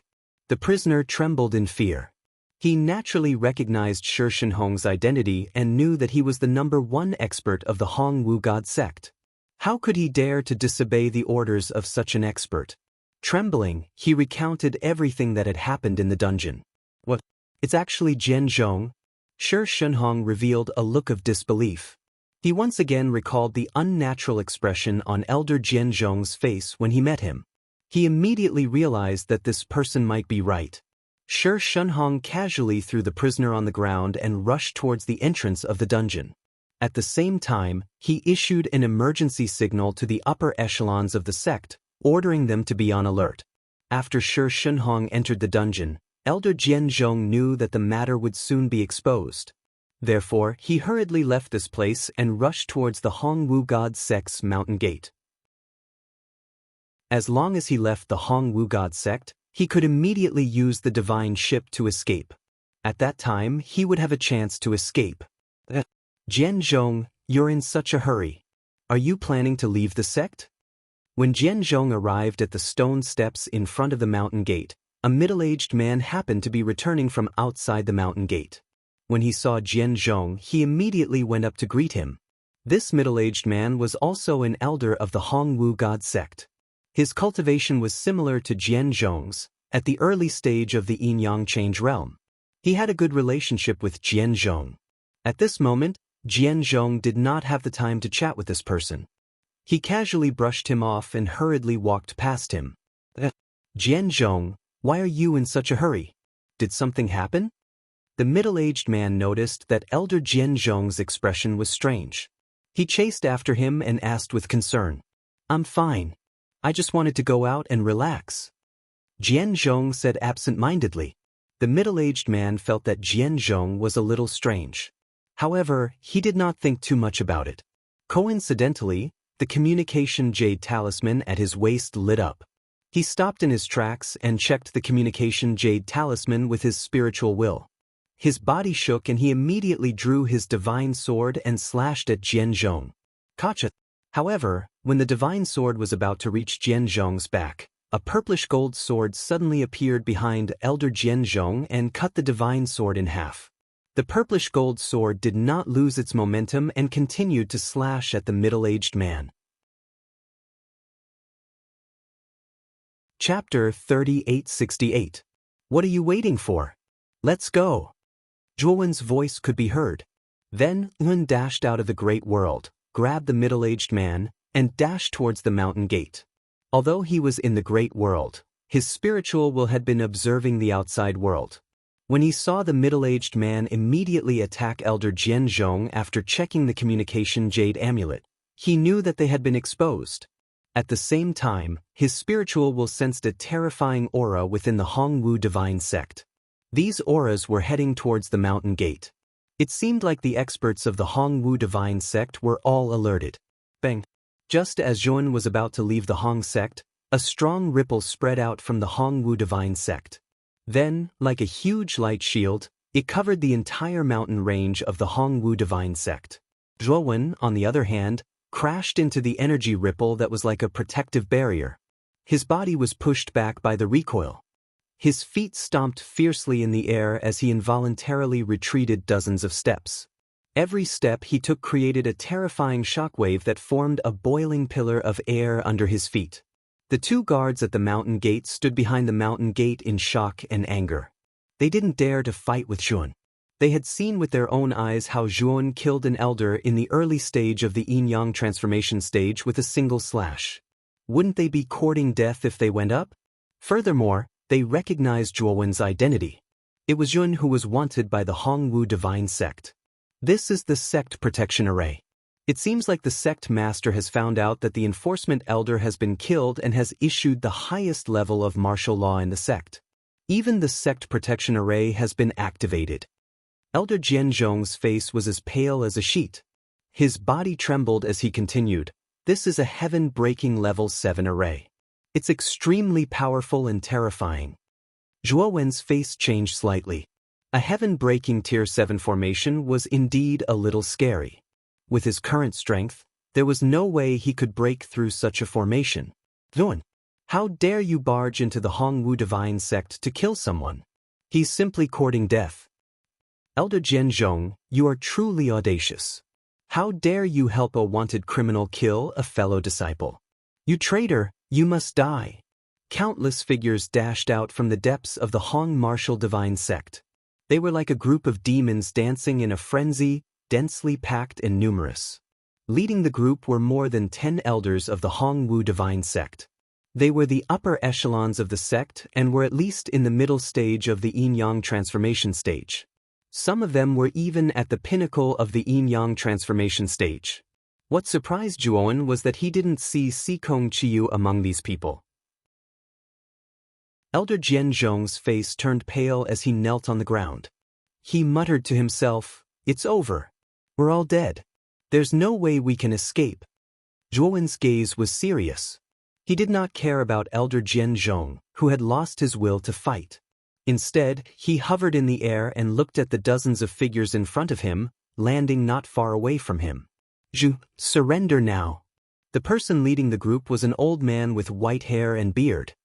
[SPEAKER 1] The prisoner trembled in fear. He naturally recognized Shi Shenhong's identity and knew that he was the #1 expert of the Hongwu God sect. How could he dare to disobey the orders of such an expert? Trembling, he recounted everything that had happened in the dungeon. What? It's actually Jian Zhong? Shi Shenhong revealed a look of disbelief. He once again recalled the unnatural expression on Elder Jian Zhong's face when he met him. He immediately realized that this person might be right. Shi Shenhong casually threw the prisoner on the ground and rushed towards the entrance of the dungeon. At the same time, he issued an emergency signal to the upper echelons of the sect, ordering them to be on alert. After Shi Shenhong entered the dungeon, Elder Jian Zhong knew that the matter would soon be exposed. Therefore, he hurriedly left this place and rushed towards the Hongwu God sect's mountain gate. As long as he left the Hongwu God sect, he could immediately use the divine ship to escape. At that time, he would have a chance to escape. Jian Zhong, you're in such a hurry. Are you planning to leave the sect? When Jian Zhong arrived at the stone steps in front of the mountain gate, a middle-aged man happened to be returning from outside the mountain gate. When he saw Jian Zhong, he immediately went up to greet him. This middle-aged man was also an elder of the Hongwu God sect. His cultivation was similar to Jian Zhong's, at the early stage of the yin-yang change realm. He had a good relationship with Jian Zhong. At this moment, Jian Zhong did not have the time to chat with this person. He casually brushed him off and hurriedly walked past him. Jian Zhong, why are you in such a hurry? Did something happen? The middle-aged man noticed that Elder Jian Zhong's expression was strange. He chased after him and asked with concern, I'm fine. I just wanted to go out and relax. Jian Zhong said absent-mindedly. The middle-aged man felt that Jian Zhong was a little strange. However, he did not think too much about it. Coincidentally, the communication jade talisman at his waist lit up. He stopped in his tracks and checked the communication jade talisman with his spiritual will. His body shook and he immediately drew his divine sword and slashed at Jian Zhong. Gotcha. However, when the divine sword was about to reach Jian Zhong's back, a purplish gold sword suddenly appeared behind Elder Jian Zhong and cut the divine sword in half. The purplish gold sword did not lose its momentum and continued to slash at the middle-aged man. Chapter 3868. What are you waiting for? Let's go. Zhuowen's voice could be heard. Then, Yun dashed out of the great world, grabbed the middle-aged man, and dashed towards the mountain gate. Although he was in the great world, his spiritual will had been observing the outside world. When he saw the middle-aged man immediately attack Elder Jian Zhong after checking the communication jade amulet, he knew that they had been exposed. At the same time, his spiritual will sensed a terrifying aura within the Hongwu divine sect. These auras were heading towards the mountain gate. It seemed like the experts of the Hongwu divine sect were all alerted. Bang! Just as Zhuan was about to leave the Hong sect, a strong ripple spread out from the Hongwu divine sect. Then, like a huge light shield, it covered the entire mountain range of the Hongwu divine sect. Zhuowen, on the other hand, crashed into the energy ripple that was like a protective barrier. His body was pushed back by the recoil. His feet stomped fiercely in the air as he involuntarily retreated dozens of steps. Every step he took created a terrifying shockwave that formed a boiling pillar of air under his feet. The two guards at the mountain gate stood behind the mountain gate in shock and anger. They didn't dare to fight with Zhuan. They had seen with their own eyes how Zhuan killed an elder in the early stage of the yin-yang transformation stage with a single slash. Wouldn't they be courting death if they went up? Furthermore, they recognized Zhuowen's identity. It was Zhuan who was wanted by the Hongwu divine sect. This is the sect protection array. It seems like the sect master has found out that the enforcement elder has been killed and has issued the highest level of martial law in the sect. Even the sect protection array has been activated. Elder Jian Zhong's face was as pale as a sheet. His body trembled as he continued, "This is a heaven-breaking level 7 array. It's extremely powerful and terrifying." Zhuowen's face changed slightly. A heaven-breaking tier 7 formation was indeed a little scary. With his current strength, there was no way he could break through such a formation. Zhuowen, How dare you barge into the Hongwu divine sect to kill someone? He's simply courting death. Elder Jianzhong, you are truly audacious. How dare you help a wanted criminal kill a fellow disciple? You traitor, you must die. Countless figures dashed out from the depths of the Hong martial divine sect. They were like a group of demons dancing in a frenzy, densely packed and numerous. Leading the group were more than 10 elders of the Hongwu divine sect. They were the upper echelons of the sect and were at least in the middle stage of the yin-yang transformation stage. Some of them were even at the pinnacle of the yin-yang transformation stage. What surprised Zhuowen was that he didn't see Sikong Qiyu among these people. Elder Jianzhong's face turned pale as he knelt on the ground. He muttered to himself, "It's over. We're all dead. There's no way we can escape." Zhuowen's gaze was serious. He did not care about Elder Jianzhong, who had lost his will to fight. Instead, he hovered in the air and looked at the dozens of figures in front of him, landing not far away from him. "Zhu, surrender now." The person leading the group was an old man with white hair and beard.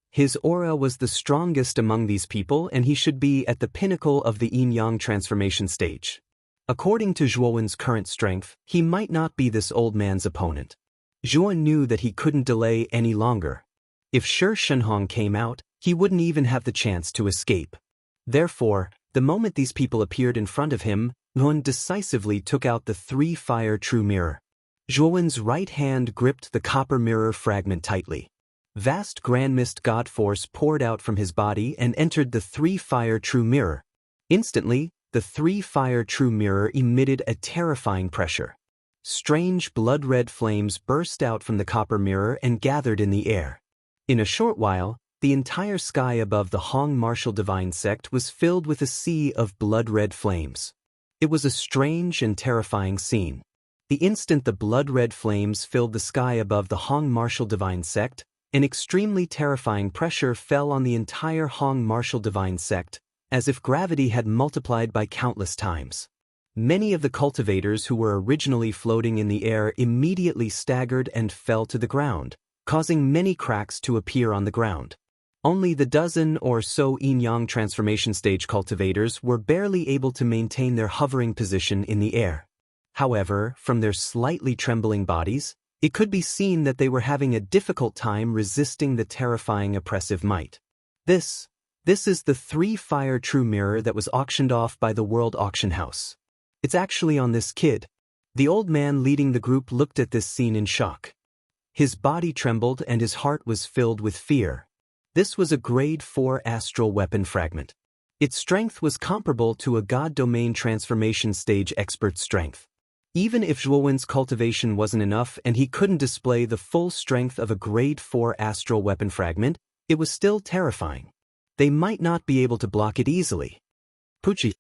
[SPEAKER 1] His aura was the strongest among these people and he should be at the pinnacle of the yin-yang transformation stage. According to Zhuowen's current strength, he might not be this old man's opponent. Zhuowen knew that he couldn't delay any longer. If Shi Shenhong came out, he wouldn't even have the chance to escape. Therefore, the moment these people appeared in front of him, Zhuowen decisively took out the three-fire true mirror. Zhuowen's right hand gripped the copper mirror fragment tightly. Vast grand mist god force poured out from his body and entered the three-fire true mirror. Instantly, the three-fire true mirror emitted a terrifying pressure. Strange blood-red flames burst out from the copper mirror and gathered in the air. In a short while, the entire sky above the Hong martial divine sect was filled with a sea of blood-red flames. It was a strange and terrifying scene. The instant the blood-red flames filled the sky above the Hong martial divine sect, an extremely terrifying pressure fell on the entire Hong martial divine sect, as if gravity had multiplied by countless times. Many of the cultivators who were originally floating in the air immediately staggered and fell to the ground, causing many cracks to appear on the ground. Only the dozen or so yin-yang transformation stage cultivators were barely able to maintain their hovering position in the air. However, from their slightly trembling bodies, it could be seen that they were having a difficult time resisting the terrifying oppressive might. This is the three-fire true mirror that was auctioned off by the World Auction House. It's actually on this kid. The old man leading the group looked at this scene in shock. His body trembled and his heart was filled with fear. This was a grade 4 astral weapon fragment. Its strength was comparable to a god domain transformation stage expert's strength. Even if Zhuowen's cultivation wasn't enough and he couldn't display the full strength of a grade 4 astral weapon fragment, it was still terrifying. They might not be able to block it easily. Puchi.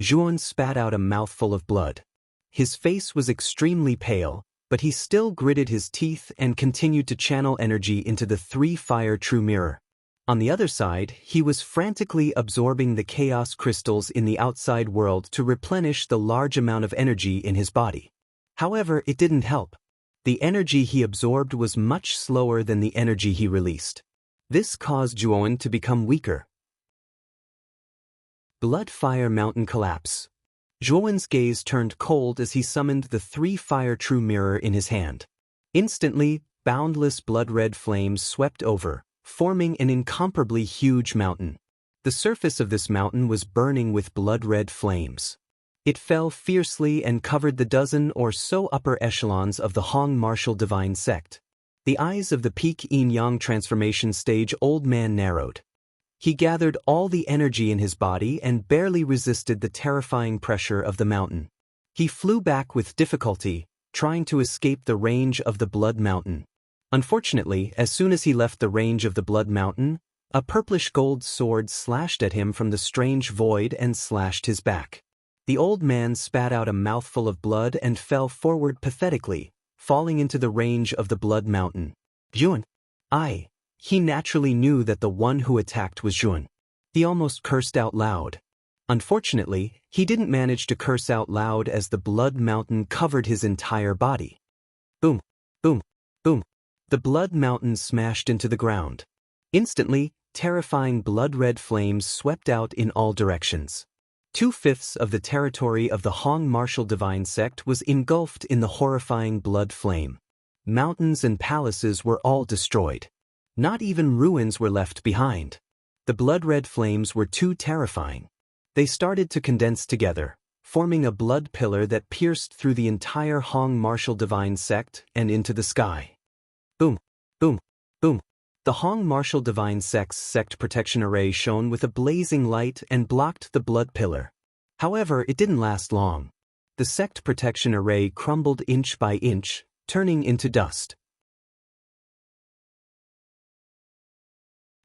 [SPEAKER 1] Zhuowen spat out a mouthful of blood. His face was extremely pale, but he still gritted his teeth and continued to channel energy into the three-fire true mirror. On the other side, he was frantically absorbing the chaos crystals in the outside world to replenish the large amount of energy in his body. However, it didn't help. The energy he absorbed was much slower than the energy he released. This caused Zhuowen to become weaker. Blood-fire mountain collapse. Zhuowen's gaze turned cold as he summoned the three-fire true mirror in his hand. Instantly, boundless blood-red flames swept over, forming an incomparably huge mountain. The surface of this mountain was burning with blood-red flames. It fell fiercely and covered the dozen or so upper echelons of the Hong martial divine sect. The eyes of the peak yin-yang transformation stage old man narrowed. He gathered all the energy in his body and barely resisted the terrifying pressure of the mountain. He flew back with difficulty, trying to escape the range of the blood mountain. Unfortunately, as soon as he left the range of the blood mountain, a purplish gold sword slashed at him from the strange void and slashed his back. The old man spat out a mouthful of blood and fell forward pathetically, falling into the range of the blood mountain. Zhuan. He naturally knew that the one who attacked was Zhuan. He almost cursed out loud. Unfortunately, he didn't manage to curse out loud as the blood mountain covered his entire body. Boom, boom, boom. The blood mountain smashed into the ground. Instantly, terrifying blood-red flames swept out in all directions. 2/5 of the territory of the Hong martial divine sect was engulfed in the horrifying blood flame. Mountains and palaces were all destroyed. Not even ruins were left behind. The blood-red flames were too terrifying. They started to condense together, forming a blood pillar that pierced through the entire Hong martial divine sect and into the sky. Boom, boom, boom. The Hong martial divine sect's sect protection array shone with a blazing light and blocked the blood pillar. However, it didn't last long. The sect protection array crumbled inch by inch, turning into dust.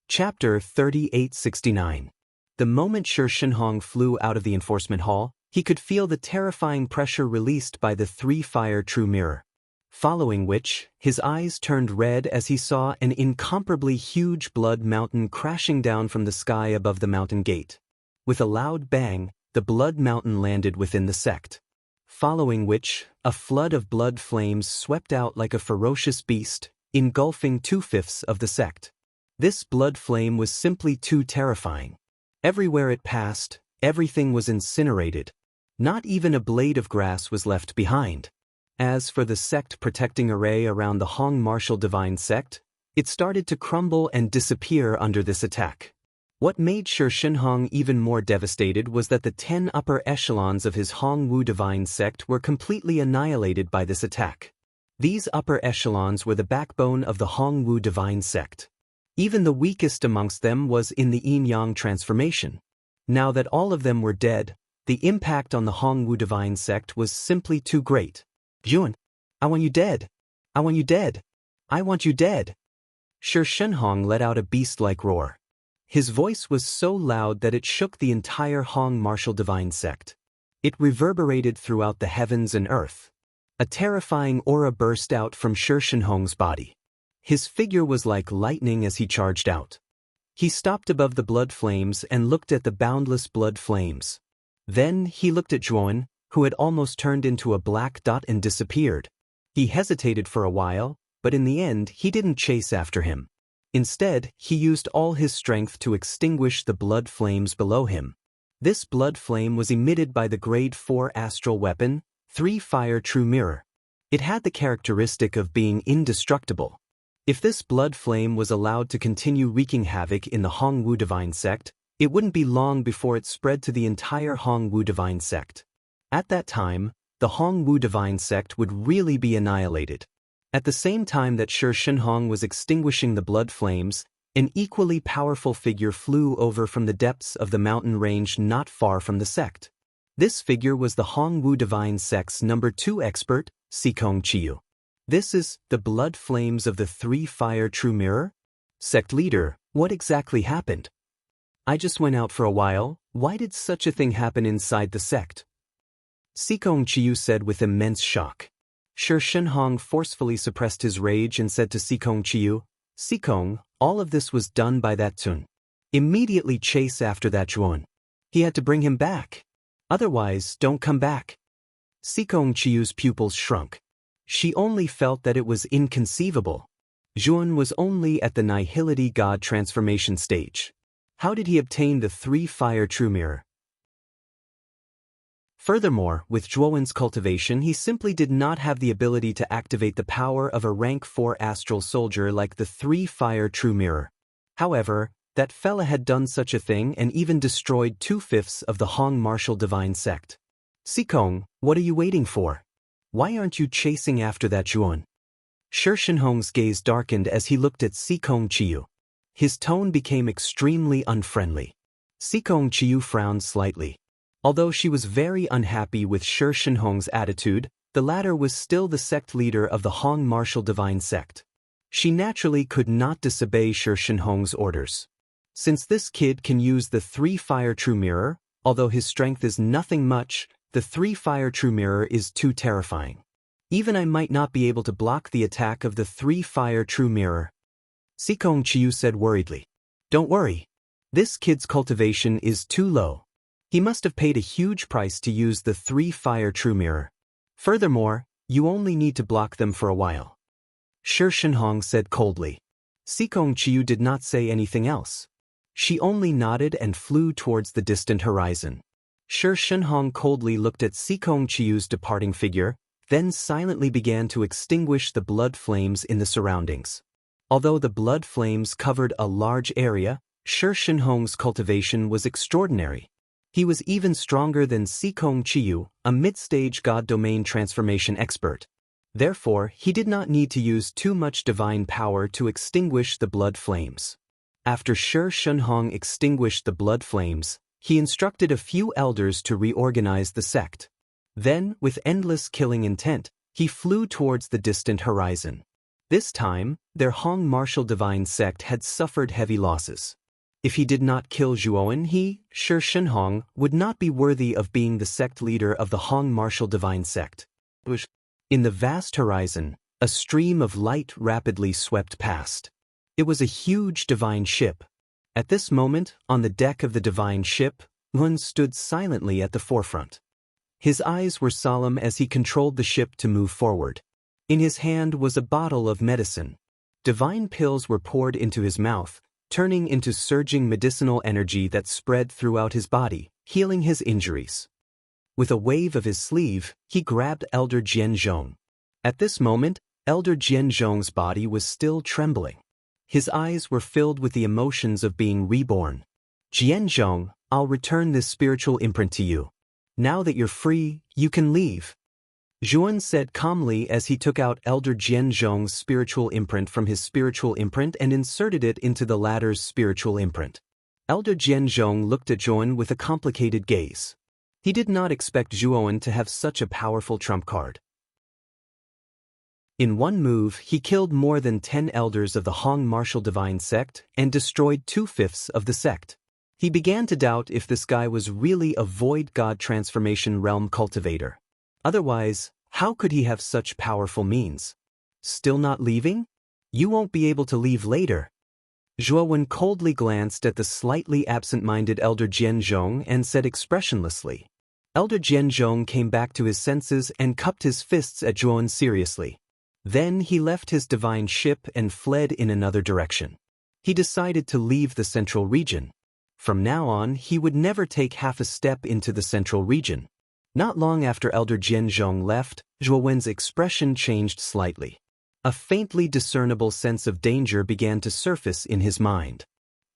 [SPEAKER 1] Chapter 3869. The moment Shi Shenhong flew out of the enforcement hall, he could feel the terrifying pressure released by the three-fire true mirror. Following which, his eyes turned red as he saw an incomparably huge blood mountain crashing down from the sky above the mountain gate. With a loud bang, the blood mountain landed within the sect. Following which, a flood of blood flames swept out like a ferocious beast, engulfing 2/5 of the sect. This blood flame was simply too terrifying. Everywhere it passed, everything was incinerated. Not even a blade of grass was left behind. As for the sect protecting array around the Hong martial divine sect, it started to crumble and disappear under this attack. What made Shi Shenhong even more devastated was that the 10 upper echelons of his Hong Wu divine sect were completely annihilated by this attack. These upper echelons were the backbone of the Hong Wu divine sect. Even the weakest amongst them was in the yin-yang transformation. Now that all of them were dead, the impact on the Hong Wu divine sect was simply too great. Yuan, I want you dead. I want you dead. I want you dead. Shi Shenhong let out a beast-like roar. His voice was so loud that it shook the entire Hong martial divine sect. It reverberated throughout the heavens and earth. A terrifying aura burst out from Shi Shenhong's body. His figure was like lightning as he charged out. He stopped above the blood flames and looked at the boundless blood flames. Then he looked at Zhuan, who had almost turned into a black dot and disappeared. He hesitated for a while, but in the end he didn't chase after him. Instead, he used all his strength to extinguish the blood flames below him. This blood flame was emitted by the Grade 4 astral weapon, 3-Fire True Mirror. It had the characteristic of being indestructible. If this blood flame was allowed to continue wreaking havoc in the Hong Wu divine sect, it wouldn't be long before it spread to the entire Hong Wu divine sect. At that time, the Hong Wu divine sect would really be annihilated. At the same time that Shi Shenhong was extinguishing the blood flames, an equally powerful figure flew over from the depths of the mountain range not far from the sect. This figure was the Hong Wu divine sect's number 2 expert, Sikong Chiyu. This is the blood flames of the 3-Fire True Mirror? Sect leader, what exactly happened? I just went out for a while. Why did such a thing happen inside the sect? Sikong Chiyu said with immense shock. Shi Shenhong forcefully suppressed his rage and said to Sikong Chiyu, Sikong, all of this was done by that Tsun. Immediately chase after that Zhuan. He had to bring him back. Otherwise, don't come back. Sikong Chiyu's pupils shrunk. She only felt that it was inconceivable. Zhuan was only at the Nihility God transformation stage. How did he obtain the 3-Fire True Mirror? Furthermore, with Zhuowen's cultivation he simply did not have the ability to activate the power of a rank 4 astral soldier like the 3-Fire True Mirror. However, that fella had done such a thing and even destroyed 2/5 of the Hong martial divine sect. Sikong, what are you waiting for? Why aren't you chasing after that Zhuan? Shi Shenhong's gaze darkened as he looked at Sikong Chiyu. His tone became extremely unfriendly. Sikong Chiyu frowned slightly. Although she was very unhappy with Shi Shenhong's attitude, the latter was still the sect leader of the Hong martial divine sect. She naturally could not disobey Shi Shenhong's orders. Since this kid can use the 3-Fire True Mirror, although his strength is nothing much, the 3-Fire True Mirror is too terrifying. Even I might not be able to block the attack of the 3-Fire True Mirror. Sikong Chiyu said worriedly. Don't worry. This kid's cultivation is too low. He must have paid a huge price to use the 3-Fire True Mirror. Furthermore, you only need to block them for a while. Shi Shenhong said coldly. Sikong Chiyu did not say anything else. She only nodded and flew towards the distant horizon. Shi Shenhong coldly looked at Sikong Chiyu's departing figure, then silently began to extinguish the blood flames in the surroundings. Although the blood flames covered a large area, Shi Shenhong's cultivation was extraordinary. He was even stronger than Sikong Chiyu, a mid-stage god domain transformation expert. Therefore, he did not need to use too much divine power to extinguish the blood flames. After Shi Shenhong extinguished the blood flames, he instructed a few elders to reorganize the sect. Then, with endless killing intent, he flew towards the distant horizon. This time, their Hong martial divine sect had suffered heavy losses. If he did not kill Zhuowen, he, Shi Shenhong, would not be worthy of being the sect leader of the Hong martial divine sect. In the vast horizon, a stream of light rapidly swept past. It was a huge divine ship. At this moment, on the deck of the divine ship, Lun stood silently at the forefront. His eyes were solemn as he controlled the ship to move forward. In his hand was a bottle of medicine. Divine pills were poured into his mouth, turning into surging medicinal energy that spread throughout his body, healing his injuries. With a wave of his sleeve, he grabbed Elder Jianzhong. At this moment, Elder Jianzhong's body was still trembling. His eyes were filled with the emotions of being reborn. Jianzhong, I'll return this spiritual imprint to you. Now that you're free, you can leave. Zhuan said calmly as he took out Elder Jianzhong's spiritual imprint from his spiritual imprint and inserted it into the latter's spiritual imprint. Elder Jianzhong looked at Zhuan with a complicated gaze. He did not expect Zhuan to have such a powerful trump card. In one move, he killed more than 10 elders of the Hong martial divine sect and destroyed 2/5 of the sect. He began to doubt if this guy was really a void god transformation realm cultivator. Otherwise, how could he have such powerful means? Still not leaving? You won't be able to leave later. Zhuowen coldly glanced at the slightly absent-minded Elder Jianzhong and said expressionlessly. Elder Jianzhong came back to his senses and cupped his fists at Zhuowen seriously. Then he left his divine ship and fled in another direction. He decided to leave the central region. From now on, he would never take half a step into the central region. Not long after Elder Jianzhong left, Zhuowen's expression changed slightly. A faintly discernible sense of danger began to surface in his mind.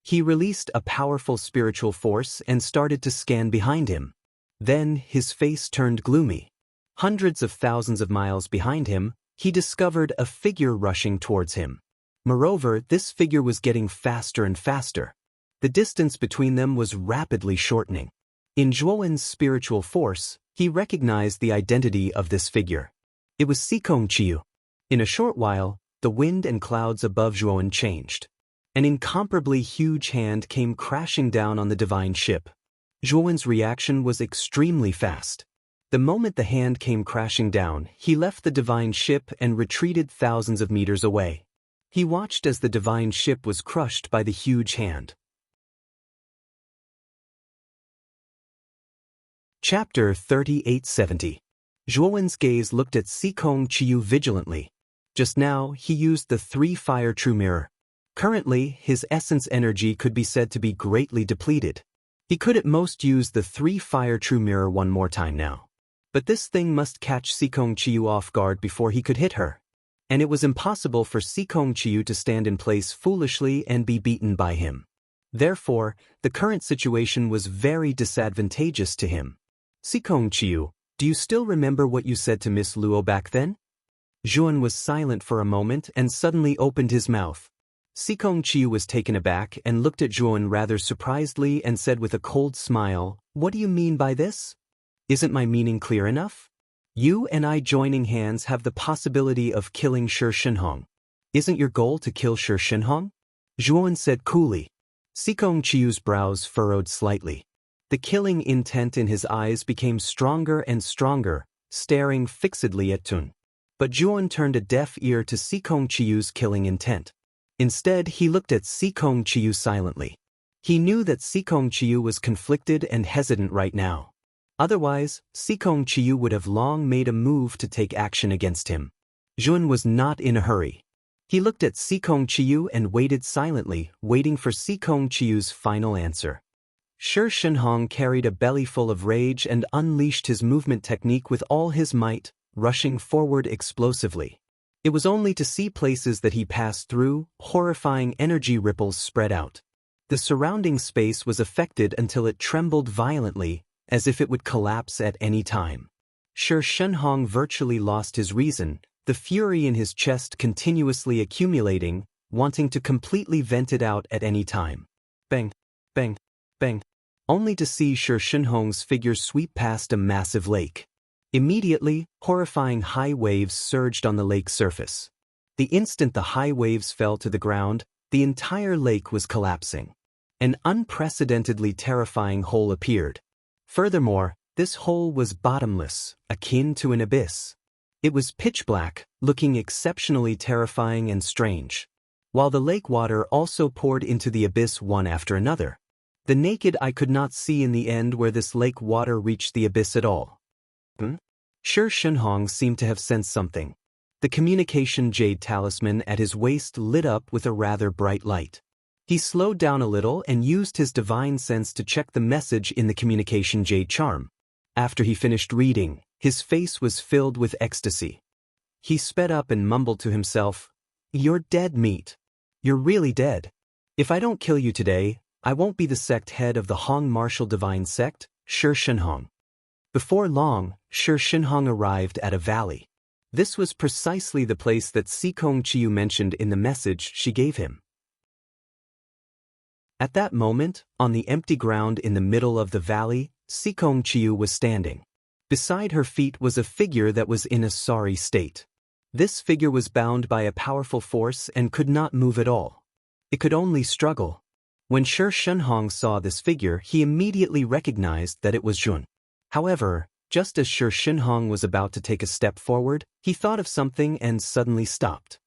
[SPEAKER 1] He released a powerful spiritual force and started to scan behind him. Then his face turned gloomy. Hundreds of thousands of miles behind him, he discovered a figure rushing towards him. Moreover, this figure was getting faster and faster. The distance between them was rapidly shortening. In Zhuowen's spiritual force, he recognized the identity of this figure. It was Sikong Chiyu. In a short while, the wind and clouds above Zhuowen changed. An incomparably huge hand came crashing down on the divine ship. Zhuowen's reaction was extremely fast. The moment the hand came crashing down, he left the divine ship and retreated thousands of meters away. He watched as the divine ship was crushed by the huge hand. Chapter 3870. Zhuowen's gaze looked at Sikong Chiyu vigilantly. Just now, he used the 3-fire true mirror. Currently, his essence energy could be said to be greatly depleted. He could at most use the 3-fire true mirror one more time now. But this thing must catch Sikong Chiyu off guard before he could hit her. And it was impossible for Sikong Chiyu to stand in place foolishly and be beaten by him. Therefore, the current situation was very disadvantageous to him. Sikong Chiyu, do you still remember what you said to Miss Luo back then? Zhuan was silent for a moment and suddenly opened his mouth. Sikong Chiyu was taken aback and looked at Zhuan rather surprisedly and said with a cold smile, "What do you mean by this? Isn't my meaning clear enough? You and I joining hands have the possibility of killing Shi Shenhong. Isn't your goal to kill Shi Shenhong?" Zhuan said coolly. Sikong Chiyu's brows furrowed slightly. The killing intent in his eyes became stronger and stronger, staring fixedly at Tun. But Zhuan turned a deaf ear to Sikong Chiyu's killing intent. Instead, he looked at Sikong Chiyu silently. He knew that Sikong Chiyu was conflicted and hesitant right now. Otherwise, Sikong Chiyu would have long made a move to take action against him. Zhuan was not in a hurry. He looked at Sikong Chiyu and waited silently, waiting for Sikong Chiyu's final answer. Shi Shenhong carried a belly full of rage and unleashed his movement technique with all his might, rushing forward explosively. It was only to see places that he passed through, horrifying energy ripples spread out. The surrounding space was affected until it trembled violently, as if it would collapse at any time. Shi Shenhong virtually lost his reason, the fury in his chest continuously accumulating, wanting to completely vent it out at any time. Bang, bang, bang, only to see Shi Shenhong's figure sweep past a massive lake. Immediately, horrifying high waves surged on the lake's surface. The instant the high waves fell to the ground, the entire lake was collapsing. An unprecedentedly terrifying hole appeared. Furthermore, this hole was bottomless, akin to an abyss. It was pitch black, looking exceptionally terrifying and strange. While the lake water also poured into the abyss one after another. The naked eye could not see in the end where this lake water reached the abyss at all. Shi Shenhong seemed to have sensed something. The communication jade talisman at his waist lit up with a rather bright light. He slowed down a little and used his divine sense to check the message in the communication jade charm. After he finished reading, his face was filled with ecstasy. He sped up and mumbled to himself, "You're dead meat. You're really dead. If I don't kill you today, I won't be the sect head of the Hong Martial Divine Sect, Shi Shenhong." Before long, Shi Shenhong arrived at a valley. This was precisely the place that Sikong Chiyu mentioned in the message she gave him. At that moment, on the empty ground in the middle of the valley, Sikong Chiyu was standing. Beside her feet was a figure that was in a sorry state. This figure was bound by a powerful force and could not move at all. It could only struggle. When Shi Shenhong saw this figure, he immediately recognized that it was Jun. However, just as Shi Shenhong was about to take a step forward, he thought of something and suddenly stopped.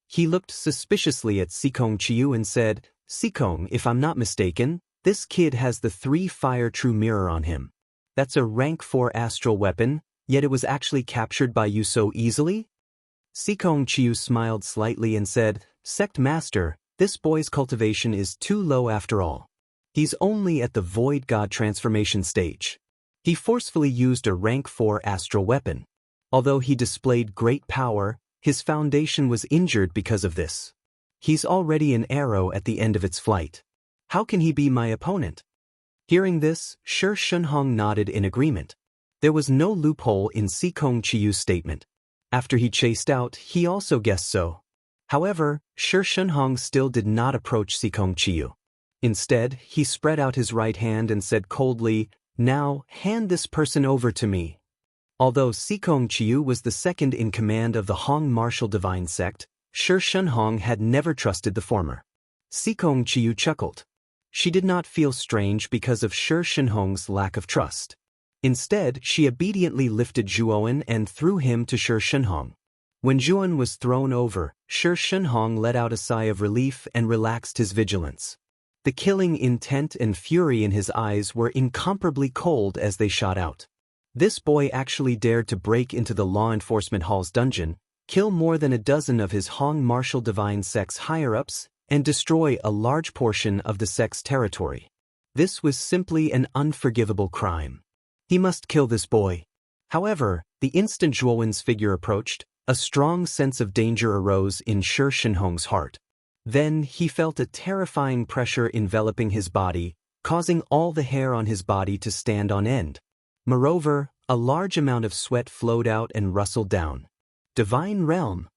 [SPEAKER 1] He looked suspiciously at Sikong Chiyu and said, "Sikong, if I'm not mistaken, this kid has the 3-fire true mirror on him. That's a rank 4 astral weapon, yet it was actually captured by you so easily?" Sikong Chiyu smiled slightly and said, "Sect Master, this boy's cultivation is too low after all. He's only at the Void God transformation stage." He forcefully used a rank 4 astral weapon. Although he displayed great power, his foundation was injured because of this. He's already an arrow at the end of its flight. How can he be my opponent? Hearing this, Shi Shenhong nodded in agreement. There was no loophole in Sikong Chiyu's statement. After he chased out, he also guessed so. However, Shi Shenhong still did not approach Sikong Chiyu. Instead, he spread out his right hand and said coldly, "Now, hand this person over to me." Although Sikong Chiyu was the second in command of the Hong Martial Divine Sect, Shi Shenhong had never trusted the former. Sikong Chiyu chuckled. She did not feel strange because of Shi Shenhong's lack of trust. Instead, she obediently lifted Zhuowen and threw him to Shi Shenhong. When Zhuowen was thrown over, Shi Shenhong let out a sigh of relief and relaxed his vigilance. The killing intent and fury in his eyes were incomparably cold as they shot out. This boy actually dared to break into the law enforcement hall's dungeon, kill more than a dozen of his Hong Martial Divine Sect's higher-ups, and destroy a large portion of the sect's territory. This was simply an unforgivable crime. He must kill this boy. However, the instant Zhuowen's figure approached, a strong sense of danger arose in Shi Shenhong's heart. Then he felt a terrifying pressure enveloping his body, causing all the hair on his body to stand on end. Moreover, a large amount of sweat flowed out and rustled down. Divine Realm.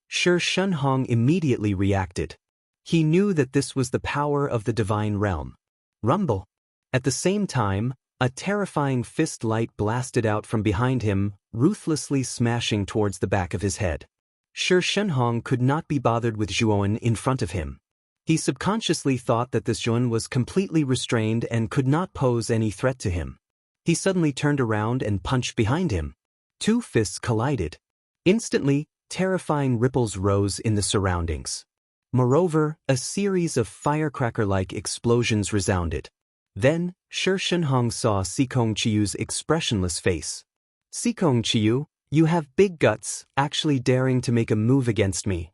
[SPEAKER 1] Shi Shenhong immediately reacted. He knew that this was the power of the Divine Realm. Rumble. At the same time, a terrifying fist light blasted out from behind him, ruthlessly smashing towards the back of his head. Shi Shenhong could not be bothered with Zhuowen in front of him. He subconsciously thought that this Zhuowen was completely restrained and could not pose any threat to him. He suddenly turned around and punched behind him. Two fists collided. Instantly, terrifying ripples rose in the surroundings. Moreover, a series of firecracker-like explosions resounded. Then, Shi Shenhong saw Sikong Chiyu's expressionless face. "Sikong Chiyu, you have big guts, actually daring to make a move against me."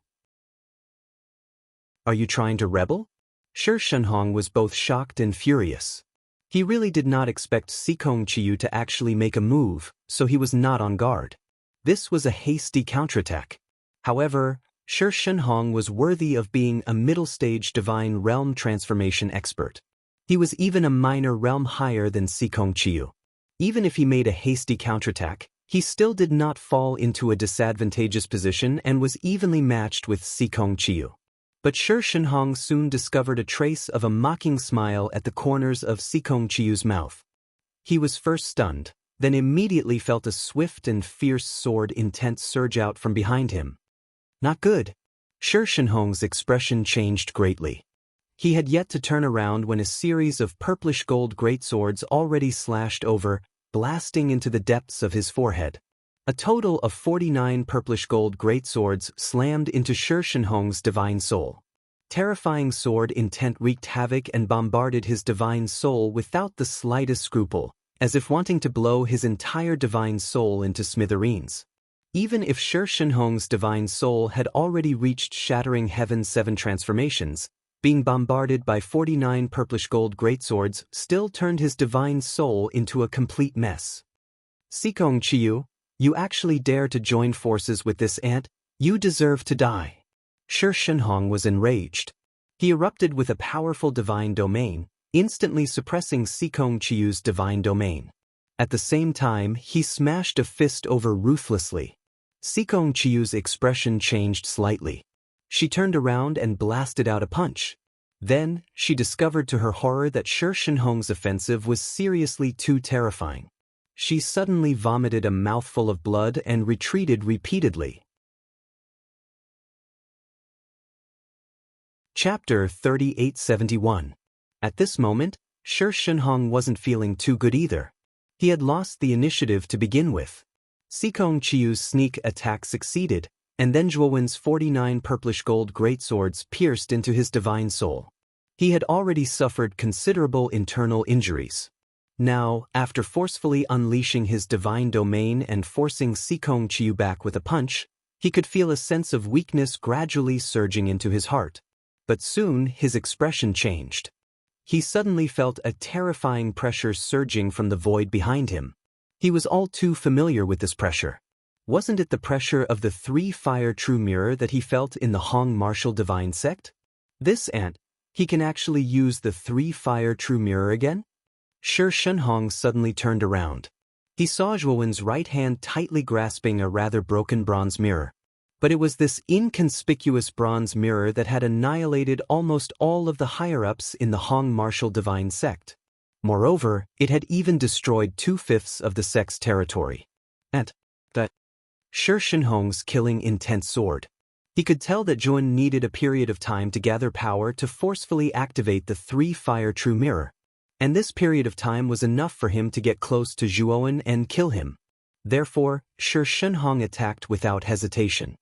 [SPEAKER 1] Are you trying to rebel? Shi Shenhong was both shocked and furious. He really did not expect Sikong Chiyu to actually make a move, so he was not on guard. This was a hasty counterattack. However, Shi Shenhong was worthy of being a middle-stage divine realm transformation expert. He was even a minor realm higher than Sikong Chiyu. Even if he made a hasty counterattack, he still did not fall into a disadvantageous position and was evenly matched with Sikong Chiyu. But Shi Shenhong soon discovered a trace of a mocking smile at the corners of Sikong Chiyu's mouth. He was first stunned, then immediately felt a swift and fierce sword intent surge out from behind him. Not good. Shi Shenhong's expression changed greatly. He had yet to turn around when a series of purplish gold greatswords already slashed over, blasting into the depths of his forehead. A total of 49 purplish gold greatswords slammed into Shi Shenhong's divine soul. Terrifying sword intent wreaked havoc and bombarded his divine soul without the slightest scruple, as if wanting to blow his entire divine soul into smithereens. Even if Shi Shenhong's divine soul had already reached shattering heaven's 7 transformations, being bombarded by 49 purplish gold greatswords still turned his divine soul into a complete mess. Sikong Chiyu, you actually dare to join forces with this ant? You deserve to die. Shi Shenhong was enraged. He erupted with a powerful divine domain, instantly suppressing Sikong Chiyu's divine domain. At the same time, he smashed a fist over ruthlessly. Sikong Chiyu's expression changed slightly. She turned around and blasted out a punch. Then, she discovered to her horror that Shi Shenhong's offensive was seriously too terrifying. She suddenly vomited a mouthful of blood and retreated repeatedly. Chapter 3871. At this moment, Shi Shenhong wasn't feeling too good either. He had lost the initiative to begin with. Sikong Chiyu's sneak attack succeeded, and then Zhuowen's 49 purplish gold greatswords pierced into his divine soul. He had already suffered considerable internal injuries. Now, after forcefully unleashing his divine domain and forcing Sikong Chiyu back with a punch, he could feel a sense of weakness gradually surging into his heart. But soon his expression changed. He suddenly felt a terrifying pressure surging from the void behind him. He was all too familiar with this pressure. Wasn't it the pressure of the 3-fire true mirror that he felt in the Hong martial divine sect? This ant, he can actually use the 3-fire true mirror again? Shi Shenhong suddenly turned around. He saw Zhuowen's right hand tightly grasping a rather broken bronze mirror. But it was this inconspicuous bronze mirror that had annihilated almost all of the higher-ups in the Hong martial divine sect. Moreover, it had even destroyed 2/5 of the sect's territory. And that Shi Shenhong's killing intense sword. He could tell that Zhuowen needed a period of time to gather power to forcefully activate the 3-fire true mirror. And this period of time was enough for him to get close to Zhuowen and kill him. Therefore, Shi Shenhong attacked without hesitation.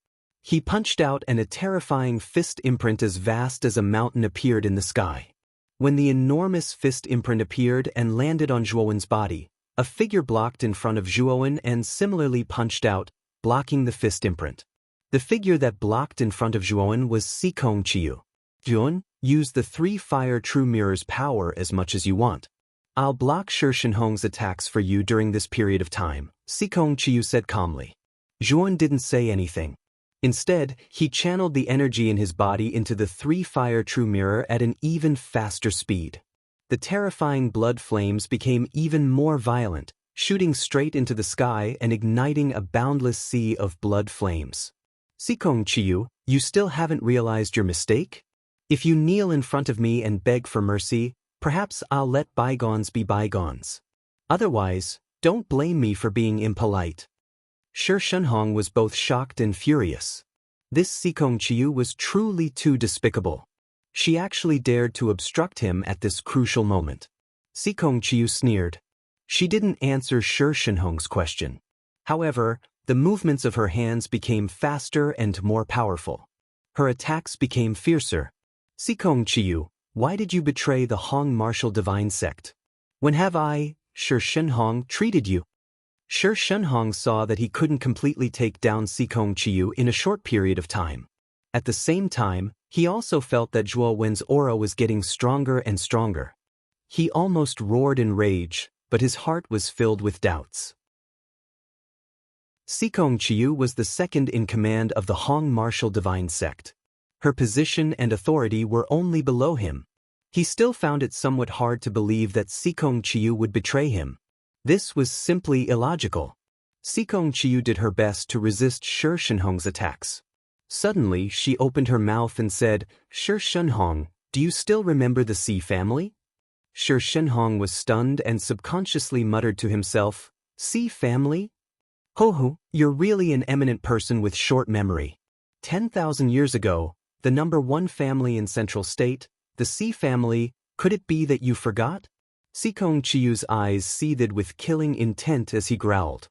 [SPEAKER 1] He punched out and a terrifying fist imprint as vast as a mountain appeared in the sky. When the enormous fist imprint appeared and landed on Zhuowen's body, a figure blocked in front of Zhuowen and similarly punched out, blocking the fist imprint. The figure that blocked in front of Zhuowen was Sikong Chiyu. Zhuowen, use the 3-fire true mirror's power as much as you want. I'll block Shi Shenhong's attacks for you during this period of time, Sikong Chiyu said calmly. Zhuowen didn't say anything. Instead, he channeled the energy in his body into the 3-fire true mirror at an even faster speed. The terrifying blood flames became even more violent, shooting straight into the sky and igniting a boundless sea of blood flames. Sikong Chiyu, you still haven't realized your mistake? If you kneel in front of me and beg for mercy, perhaps I'll let bygones be bygones. Otherwise, don't blame me for being impolite. Shi Shenhong was both shocked and furious. This Sikong Chiyu was truly too despicable. She actually dared to obstruct him at this crucial moment. Sikong Chiyu sneered. She didn't answer Shi Shenhong's question. However, the movements of her hands became faster and more powerful. Her attacks became fiercer. Sikong Chiyu, why did you betray the Hong martial divine sect? When have I, Shi Shenhong, treated you? Shi Shenhong saw that he couldn't completely take down Sikong Chiyu in a short period of time. At the same time, He also felt that Zhuo Wen's aura was getting stronger and stronger. He almost roared in rage, but his heart was filled with doubts. Sikong Qiu was the second in command of the Hong martial divine sect. Her position and authority were only below him. He still found it somewhat hard to believe that Sikong Qiu would betray him. This was simply illogical. Sikong Qiu did her best to resist Shi Shenhong's attacks. Suddenly, she opened her mouth and said, "Shi Shenhong, do you still remember the Si family?" Shi Shenhong was stunned and subconsciously muttered to himself, "Si family? Ho, you're really an eminent person with short memory. 10,000 years ago, the number one family in Central State, the Si family, could it be that you forgot?" Sikong Qiu's eyes seethed with killing intent as he growled.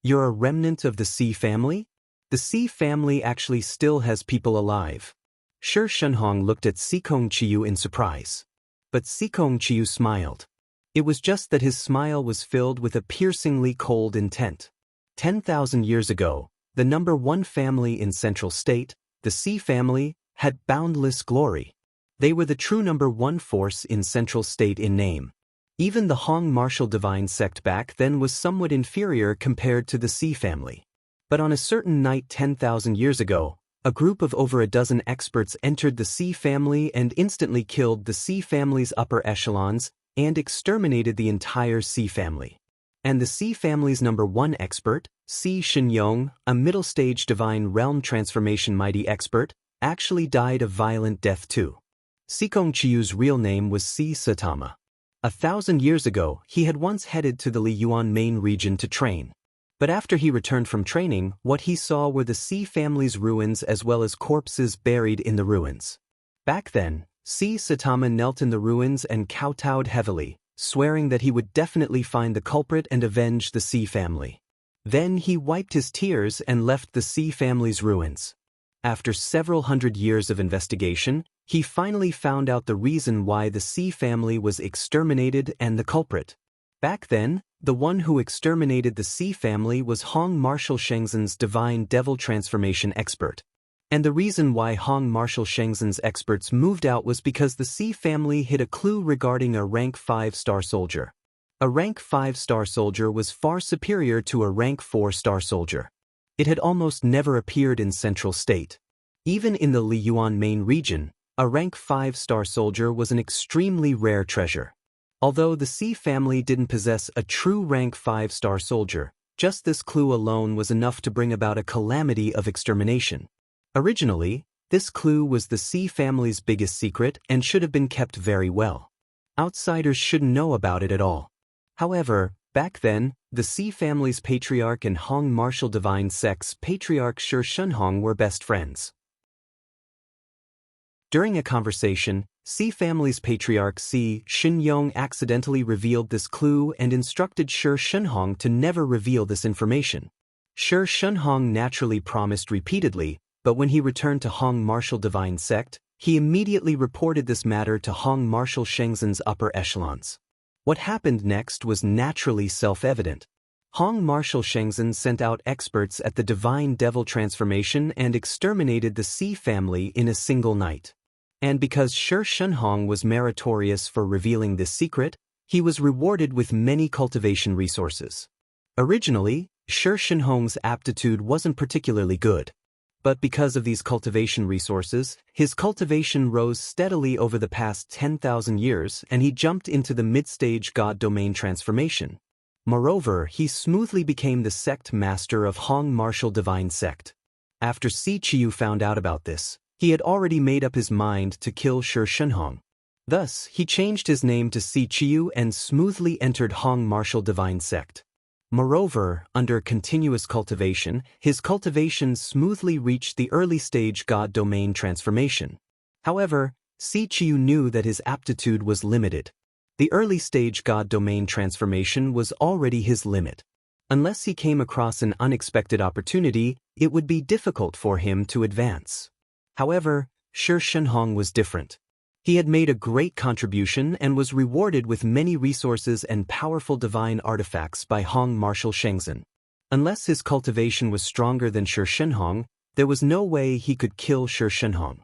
[SPEAKER 1] You're a remnant of the Si family? The Si family actually still has people alive. Shi Shenhong looked at Sikong Qiu in surprise. But Sikong Qiu smiled. It was just that his smile was filled with a piercingly cold intent. 10,000 years ago, the number one family in Central State, the Si family, had boundless glory. They were the true number one force in Central State in name. Even the Hong martial divine sect back then was somewhat inferior compared to the Si family. But on a certain night 10,000 years ago, a group of over a dozen experts entered the Si family and instantly killed the Si family's upper echelons and exterminated the entire Si family. And the Si family's number one expert, Si Shenyong, a middle-stage divine realm transformation mighty expert, actually died a violent death too. Sikong Qiu's real name was Si Satama. 1,000 years ago, he had once headed to the Liyuan main region to train. But after he returned from training, what he saw were the Si family's ruins as well as corpses buried in the ruins. Back then, Si Satama knelt in the ruins and kowtowed heavily, swearing that he would definitely find the culprit and avenge the Si family. Then he wiped his tears and left the Si family's ruins. After several hundred years of investigation, he finally found out the reason why the Si family was exterminated and the culprit. Back then, the one who exterminated the Si family was Hong Marshal Shengzhen's divine devil transformation expert. And the reason why Hong Marshal Shengzhen's experts moved out was because the Si family hid a clue regarding a rank 5-star soldier. A rank 5-star soldier was far superior to a rank 4-star soldier. It had almost never appeared in Central State. Even in the Liyuan main region, a rank 5-star soldier was an extremely rare treasure. Although the Si family didn't possess a true rank 5-star soldier, just this clue alone was enough to bring about a calamity of extermination. Originally, this clue was the Si family's biggest secret and should have been kept very well. Outsiders shouldn't know about it at all. However, back then, the Si family's patriarch and Hong martial divine sect's patriarch Shi Shenhong were best friends. During a conversation, Si family's patriarch Si Shenyong accidentally revealed this clue and instructed Shi Shenhong to never reveal this information. Shi Shenhong naturally promised repeatedly, but when he returned to Hong martial divine sect, he immediately reported this matter to Hong Marshal Shengzhen's upper echelons. What happened next was naturally self-evident. Hong Marshal Shengzhen sent out experts at the divine devil transformation and exterminated the Si family in a single night. And because Shi Shenhong was meritorious for revealing this secret, he was rewarded with many cultivation resources. Originally, Shi Shenhong's aptitude wasn't particularly good. But because of these cultivation resources, his cultivation rose steadily over the past 10,000 years and he jumped into the mid-stage god domain transformation. Moreover, he smoothly became the sect master of Hong martial divine sect. After Si Qiu found out about this, he had already made up his mind to kill Shi Shenhong. Thus, he changed his name to Si Qiu and smoothly entered Hong martial divine sect. Moreover, under continuous cultivation, his cultivation smoothly reached the early stage god domain transformation. However, Si Qiu knew that his aptitude was limited. The early stage god domain transformation was already his limit. Unless he came across an unexpected opportunity, it would be difficult for him to advance. However, Shi Shenhong was different. He had made a great contribution and was rewarded with many resources and powerful divine artifacts by Hong Marshal Shengzhen. Unless his cultivation was stronger than Shi Shenhong, there was no way he could kill Shi Shenhong.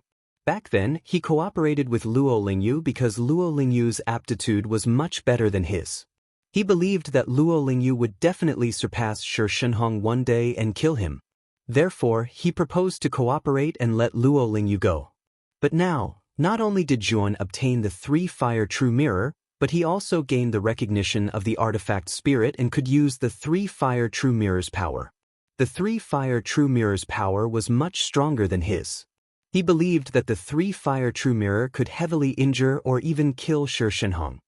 [SPEAKER 1] Back then, he cooperated with Luo Lingyu because Luo Lingyu's aptitude was much better than his. He believed that Luo Lingyu would definitely surpass Shi Shenhong one day and kill him. Therefore, he proposed to cooperate and let Luo Lingyu go. But now, not only did Zhuan obtain the three-fire true mirror, but he also gained the recognition of the artifact spirit and could use the three-fire true mirror's power. The three-fire true mirror's power was much stronger than his. He believed that the three-fire true mirror could heavily injure or even kill Shi Shenhong.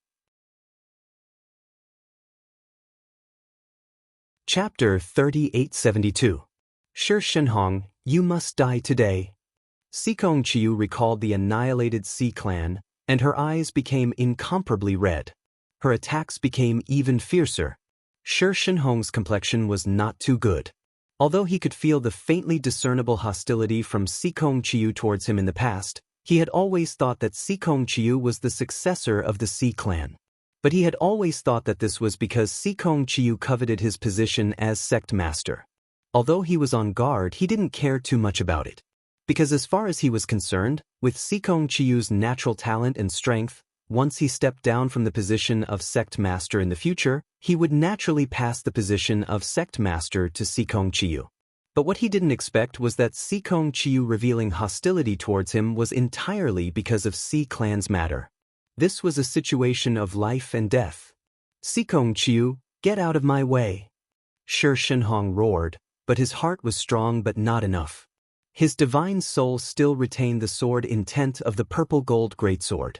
[SPEAKER 1] Chapter 3872. Shi Shenhong, you must die today. Sikong Qiu recalled the annihilated Sea clan, and her eyes became incomparably red. Her attacks became even fiercer. Shi Shenhong's complexion was not too good. Although he could feel the faintly discernible hostility from Sikong Qiu towards him in the past, he had always thought that Sikong Qiu was the successor of the Sea clan. But he had always thought that this was because Sikong Qiu coveted his position as sect master. Although he was on guard, he didn't care too much about it. Because as far as he was concerned, with Sikong Qiu's natural talent and strength, once he stepped down from the position of sect master in the future, he would naturally pass the position of sect master to Sikong Qiu. But what he didn't expect was that Sikong Qiu revealing hostility towards him was entirely because of Sea clan's matter. This was a situation of life and death. Sikong Qiu, get out of my way. Shi Shenhong roared, but his heart was strong but not enough. His divine soul still retained the sword intent of the purple gold greatsword.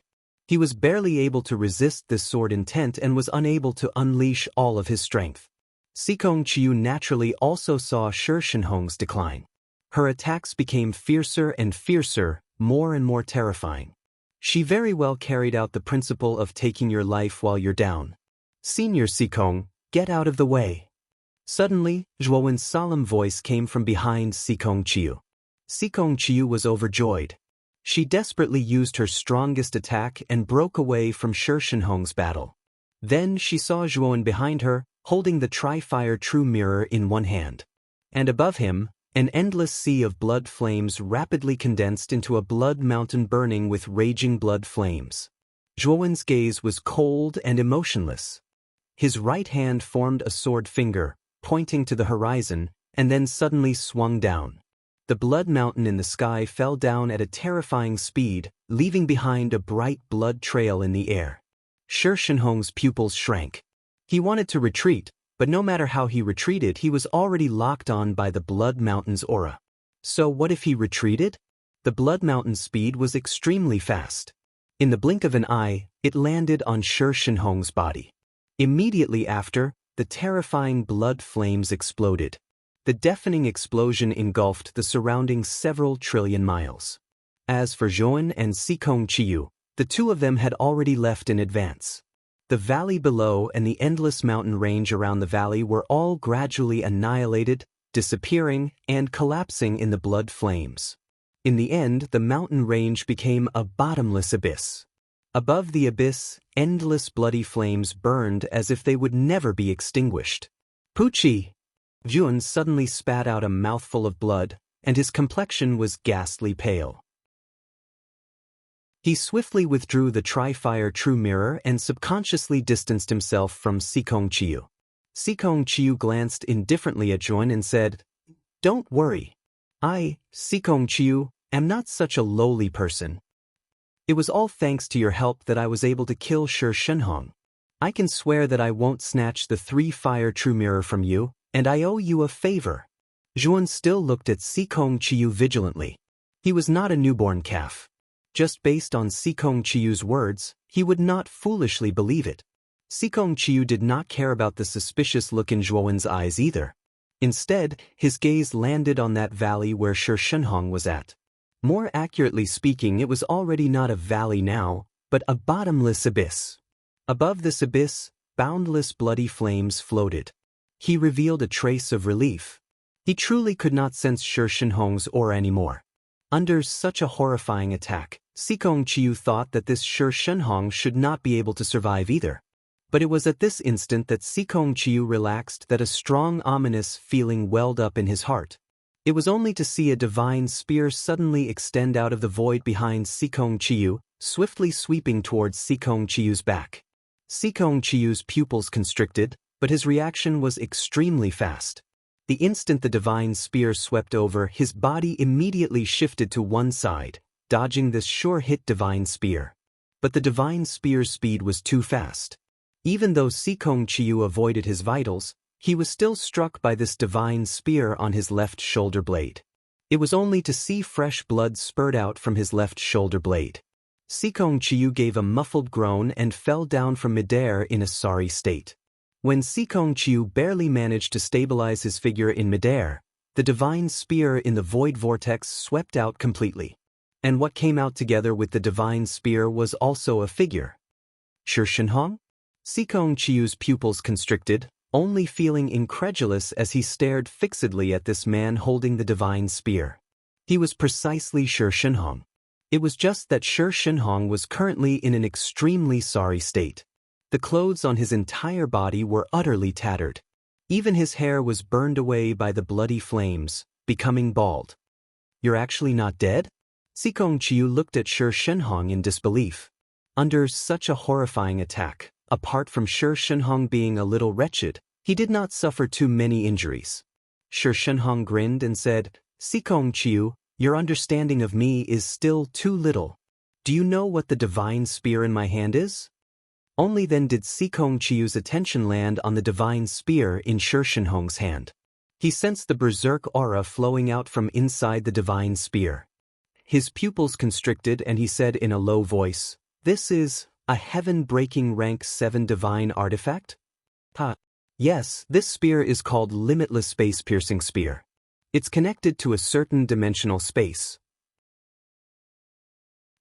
[SPEAKER 1] He was barely able to resist this sword intent and was unable to unleash all of his strength. Sikong Qiu naturally also saw Shi Shenhong's decline. Her attacks became fiercer and fiercer, more and more terrifying. She very well carried out the principle of taking your life while you're down. Senior Sikong, get out of the way. Suddenly, Zhuowen's solemn voice came from behind Sikong Qiu. Sikong Qiu was overjoyed. She desperately used her strongest attack and broke away from Shi Shenhong's battle. Then she saw Zhuowen behind her, holding the Tri-Fire True Mirror in one hand. And above him, an endless sea of blood flames rapidly condensed into a blood mountain burning with raging blood flames. Zhuowen's gaze was cold and emotionless. His right hand formed a sword finger, pointing to the horizon, and then suddenly swung down. The blood mountain in the sky fell down at a terrifying speed, leaving behind a bright blood trail in the air. Shi Shenhong's pupils shrank. He wanted to retreat, but no matter how he retreated, he was already locked on by the blood mountain's aura. So what if he retreated? The blood mountain's speed was extremely fast. In the blink of an eye, it landed on Shi Shenhong's body. Immediately after, the terrifying blood flames exploded. The deafening explosion engulfed the surrounding several trillion miles. As for Zhuowen and Sikong Qiu, the two of them had already left in advance. The valley below and the endless mountain range around the valley were all gradually annihilated, disappearing, and collapsing in the blood flames. In the end, the mountain range became a bottomless abyss. Above the abyss, endless bloody flames burned as if they would never be extinguished. Puchi! Zhuowen suddenly spat out a mouthful of blood, and his complexion was ghastly pale. He swiftly withdrew the Tri-Fire True Mirror and subconsciously distanced himself from Sikong Qiu. Sikong Qiu glanced indifferently at Zhuowen and said, "Don't worry. I, Sikong Qiu, am not such a lowly person. It was all thanks to your help that I was able to kill Shi Shenhong. I can swear that I won't snatch the Three-Fire True Mirror from you, and I owe you a favor." Zhuowen still looked at Sikong Qiu vigilantly. He was not a newborn calf. Just based on Sikong Qiu's words, he would not foolishly believe it. Sikong Qiu did not care about the suspicious look in Zhuowen's eyes either. Instead, his gaze landed on that valley where Shi Shenhong was at. More accurately speaking, it was already not a valley now, but a bottomless abyss. Above this abyss, boundless bloody flames floated. He revealed a trace of relief. He truly could not sense Shi Shenhong's aura anymore. Under such a horrifying attack, Sikong Qiu thought that this Shi Shenhong should not be able to survive either. But it was at this instant that Sikong Qiu relaxed that a strong ominous feeling welled up in his heart. It was only to see a divine spear suddenly extend out of the void behind Sikong Chiyu, swiftly sweeping towards Sikong Chiyu's back. Sikong Chiyu's pupils constricted, but his reaction was extremely fast. The instant the divine spear swept over, his body immediately shifted to one side, dodging this sure-hit divine spear. But the divine spear's speed was too fast. Even though Sikong Chiyu avoided his vitals, he was still struck by this divine spear on his left shoulder blade. It was only to see fresh blood spurt out from his left shoulder blade. Sikong Chiyu gave a muffled groan and fell down from midair in a sorry state. When Sikong Chiyu barely managed to stabilize his figure in midair, the divine spear in the void vortex swept out completely. And what came out together with the divine spear was also a figure. Shishinhong? Sikong Chiyu's pupils constricted, only feeling incredulous as he stared fixedly at this man holding the divine spear. He was precisely Shishinhong. It was just that Shishinhong was currently in an extremely sorry state. The clothes on his entire body were utterly tattered. Even his hair was burned away by the bloody flames, becoming bald. "You're actually not dead?" Sikong Chiyu looked at Shishinhong in disbelief. Under such a horrifying attack, apart from Shishinhong being a little wretched, he did not suffer too many injuries. Shishinhong grinned and said, "Sikong Chiyu, your understanding of me is still too little. Do you know what the divine spear in my hand is?" Only then did Sikong Chiyu's attention land on the divine spear in Shishinhong's hand. He sensed the berserk aura flowing out from inside the divine spear. His pupils constricted and he said in a low voice, "This is a heaven-breaking rank 7 divine artifact?" Yes, this spear is called Limitless Space-Piercing Spear. It's connected to a certain dimensional space.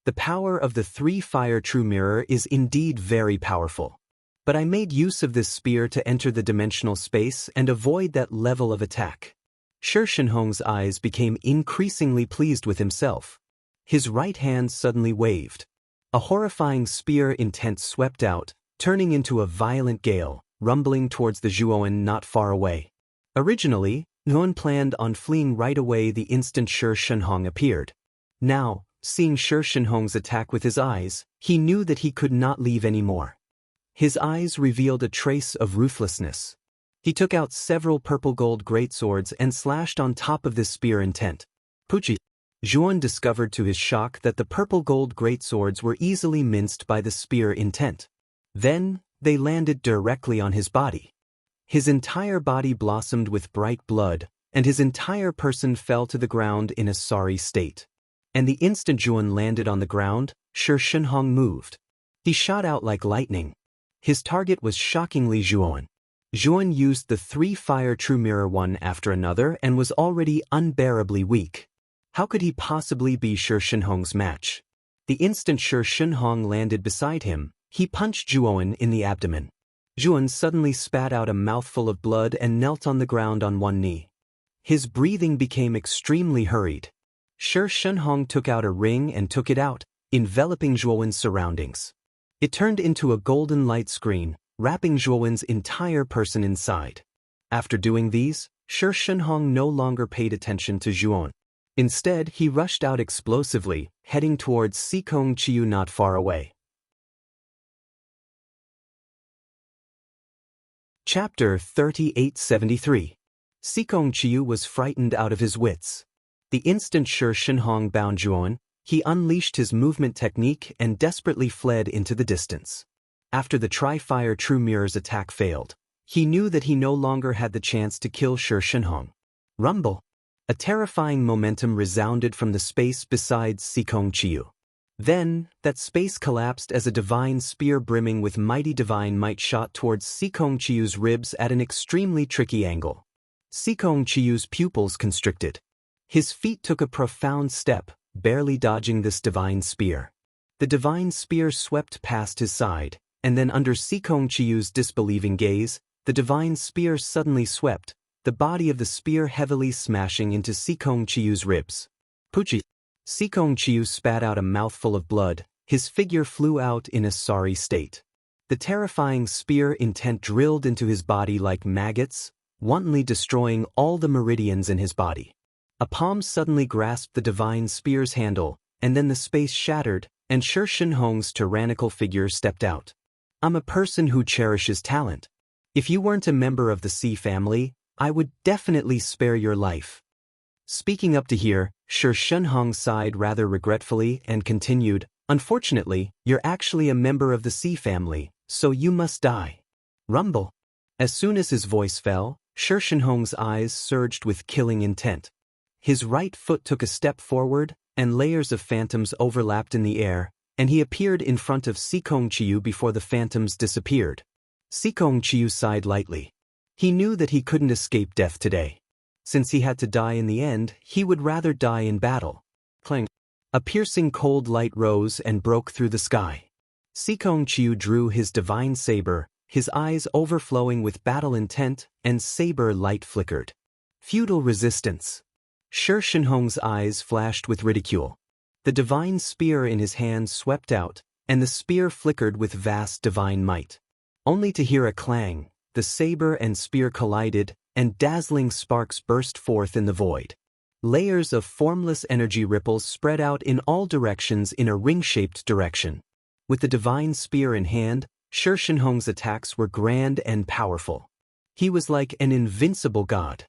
[SPEAKER 1] The power of the 3-fire true mirror is indeed very powerful. But I made use of this spear to enter the dimensional space and avoid that level of attack. Shishinhong's eyes became increasingly pleased with himself. His right hand suddenly waved. A horrifying spear intent swept out, turning into a violent gale, rumbling towards the Zhuoan not far away. Originally, Nguyen planned on fleeing right away the instant Shishinhong appeared. Now, seeing Shishinhong's attack with his eyes, he knew that he could not leave any more. His eyes revealed a trace of ruthlessness. He took out several purple-gold greatswords and slashed on top of this spear intent. Puchi. Zhuan discovered to his shock that the purple-gold greatswords were easily minced by the spear intent. Then, they landed directly on his body. His entire body blossomed with bright blood, and his entire person fell to the ground in a sorry state. And the instant Zhuan landed on the ground, Shishinhong moved. He shot out like lightning. His target was shockingly Zhuan. Zhuan used the 3-fire true mirror one after another and was already unbearably weak. How could he possibly be Shishinhong's match? The instant Shishinhong landed beside him, he punched Zhuan in the abdomen. Zhuan suddenly spat out a mouthful of blood and knelt on the ground on one knee. His breathing became extremely hurried. Shishinhong took out a ring and took it out, enveloping Zhuowen's surroundings. It turned into a golden light screen, wrapping Zhuowen's entire person inside. After doing these, Shishinhong no longer paid attention to Zhuowen. Instead, he rushed out explosively, heading towards Sikong Chiyu not far away. Chapter 3873. Sikong Chiyu was frightened out of his wits. The instant Shishinhong bound Zhuowen, he unleashed his movement technique and desperately fled into the distance. After the Tri-Fire True Mirror's attack failed, he knew that he no longer had the chance to kill Shishinhong. Rumble! A terrifying momentum resounded from the space beside Sikong Chiyu. Then, that space collapsed as a divine spear brimming with mighty divine might shot towards Sikong Chiyu's ribs at an extremely tricky angle. Sikong Chiyu's pupils constricted. His feet took a profound step, barely dodging this divine spear. The divine spear swept past his side, and then under Sikong Chiyu's disbelieving gaze, the divine spear suddenly swept, the body of the spear heavily smashing into Sikong Chiyu's ribs. Puchi! Sikong Chiyu spat out a mouthful of blood, his figure flew out in a sorry state. The terrifying spear intent drilled into his body like maggots, wantonly destroying all the meridians in his body. A palm suddenly grasped the divine spear's handle, and then the space shattered, and Shi Shenhong's tyrannical figure stepped out. I'm a person who cherishes talent. If you weren't a member of the Sea family, I would definitely spare your life. Speaking up to here, Shi Shenhong sighed rather regretfully and continued, unfortunately, you're actually a member of the Sea family, so you must die. Rumble. As soon as his voice fell, Shi Shenhong's eyes surged with killing intent. His right foot took a step forward, and layers of phantoms overlapped in the air, and he appeared in front of Sikong Chiyu before the phantoms disappeared. Sikong Chiyu sighed lightly. He knew that he couldn't escape death today. Since he had to die in the end, he would rather die in battle. Clang. A piercing cold light rose and broke through the sky. Sikong Chiyu drew his divine saber, his eyes overflowing with battle intent, and saber light flickered. Feudal resistance. Shi Shenhong's eyes flashed with ridicule. The divine spear in his hand swept out, and the spear flickered with vast divine might. Only to hear a clang, the saber and spear collided, and dazzling sparks burst forth in the void. Layers of formless energy ripples spread out in all directions in a ring-shaped direction. With the divine spear in hand, Shi Shenhong's attacks were grand and powerful. He was like an invincible god.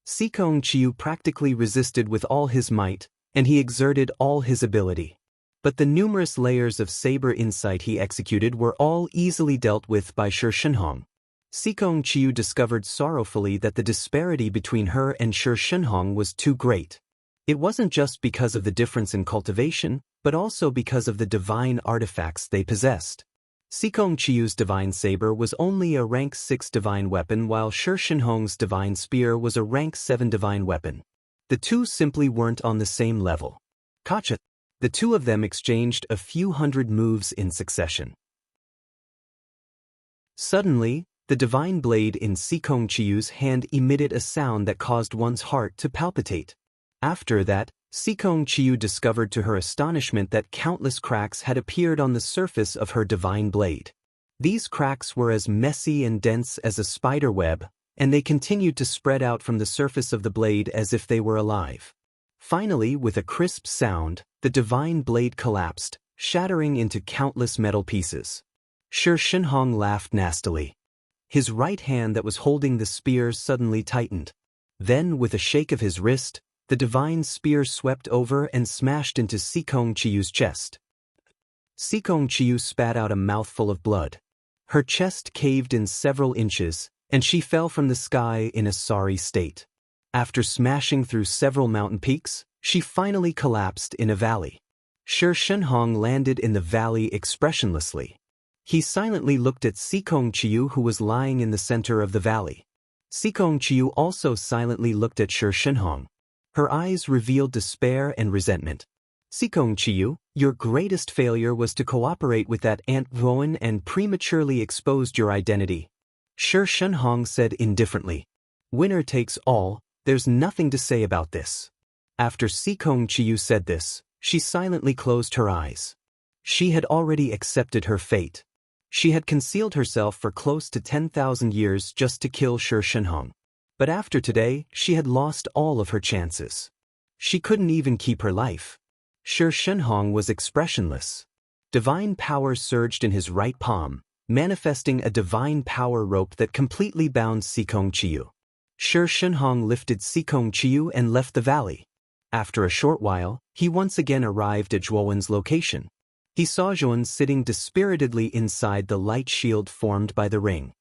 [SPEAKER 1] Sikong Chiyu practically resisted with all his might, and he exerted all his ability. But the numerous layers of saber insight he executed were all easily dealt with by Shi Shenhong. Sikong Chiyu discovered sorrowfully that the disparity between her and Shi Shenhong was too great. It wasn't just because of the difference in cultivation, but also because of the divine artifacts they possessed. Sikong Chiyu's divine saber was only a rank 6 divine weapon, while Shi Shenhong's divine spear was a rank 7 divine weapon. The two simply weren't on the same level. Gotcha. The two of them exchanged a few hundred moves in succession. Suddenly, the divine blade in Sikong Chiyu's hand emitted a sound that caused one's heart to palpitate. After that, Sikong Chiyu discovered to her astonishment that countless cracks had appeared on the surface of her divine blade. These cracks were as messy and dense as a spider web, and they continued to spread out from the surface of the blade as if they were alive. Finally, with a crisp sound, the divine blade collapsed, shattering into countless metal pieces. Shi Shenhong laughed nastily. His right hand that was holding the spear suddenly tightened. Then, with a shake of his wrist, the divine spear swept over and smashed into Sikong Chiyu's chest. Sikong Chiyu spat out a mouthful of blood. Her chest caved in several inches, and she fell from the sky in a sorry state. After smashing through several mountain peaks, she finally collapsed in a valley. Shi Shenhong landed in the valley expressionlessly. He silently looked at Sikong Chiyu, who was lying in the center of the valley. Sikong Chiyu also silently looked at Shi Shenhong. Her eyes revealed despair and resentment. Sikong Chiyu, your greatest failure was to cooperate with that Ant Rowan and prematurely exposed your identity. Shi Shenhong said indifferently. Winner takes all, there's nothing to say about this. After Sikong Chiyu said this, she silently closed her eyes. She had already accepted her fate. She had concealed herself for close to 10,000 years just to kill Shi Shenhong. But after today, she had lost all of her chances. She couldn't even keep her life. Shi Shenhong was expressionless. Divine power surged in his right palm, manifesting a divine power rope that completely bound Sikong Chiyu. Shi Shenhong lifted Sikong Chiyu and left the valley. After a short while, he once again arrived at Zhuowen's location. He saw Zhuowen sitting dispiritedly inside the light shield formed by the ring.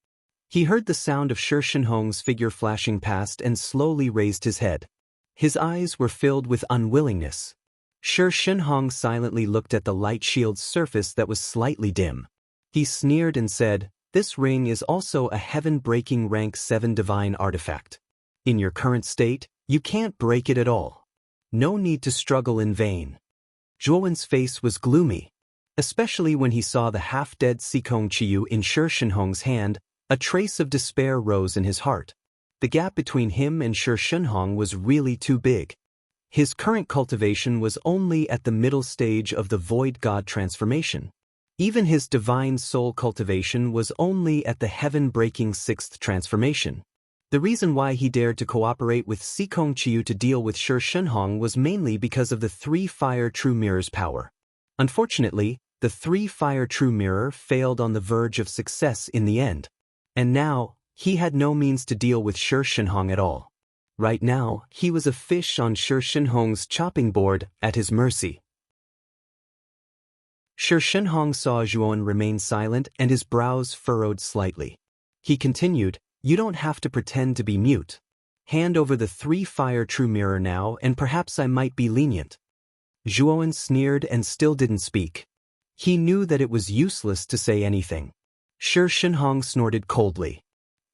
[SPEAKER 1] He heard the sound of Shi Shenhong's figure flashing past and slowly raised his head. His eyes were filled with unwillingness. Shi Shenhong silently looked at the light shield's surface that was slightly dim. He sneered and said, "This ring is also a heaven-breaking rank 7 divine artifact. In your current state, you can't break it at all. No need to struggle in vain." Zhuowen's face was gloomy. Especially when he saw the half-dead Sikong Chiyu in Shi Shenhong's hand, a trace of despair rose in his heart. The gap between him and Shi Shenhong was really too big. His current cultivation was only at the middle stage of the Void God transformation. Even his divine soul cultivation was only at the heaven-breaking 6th transformation. The reason why he dared to cooperate with Sikong Chiu to deal with Shi Shenhong was mainly because of the three fire true mirror's power. Unfortunately, the three fire true mirror failed on the verge of success in the end. And now, he had no means to deal with Shi Shenhong at all. Right now, he was a fish on Shi Shenhong's chopping board, at his mercy. Shi Shenhong saw Zhuowen remain silent and his brows furrowed slightly. He continued, "You don't have to pretend to be mute. Hand over the three fire true mirror now and perhaps I might be lenient." Zhuowen sneered and still didn't speak. He knew that it was useless to say anything. Shi Shenhong snorted coldly.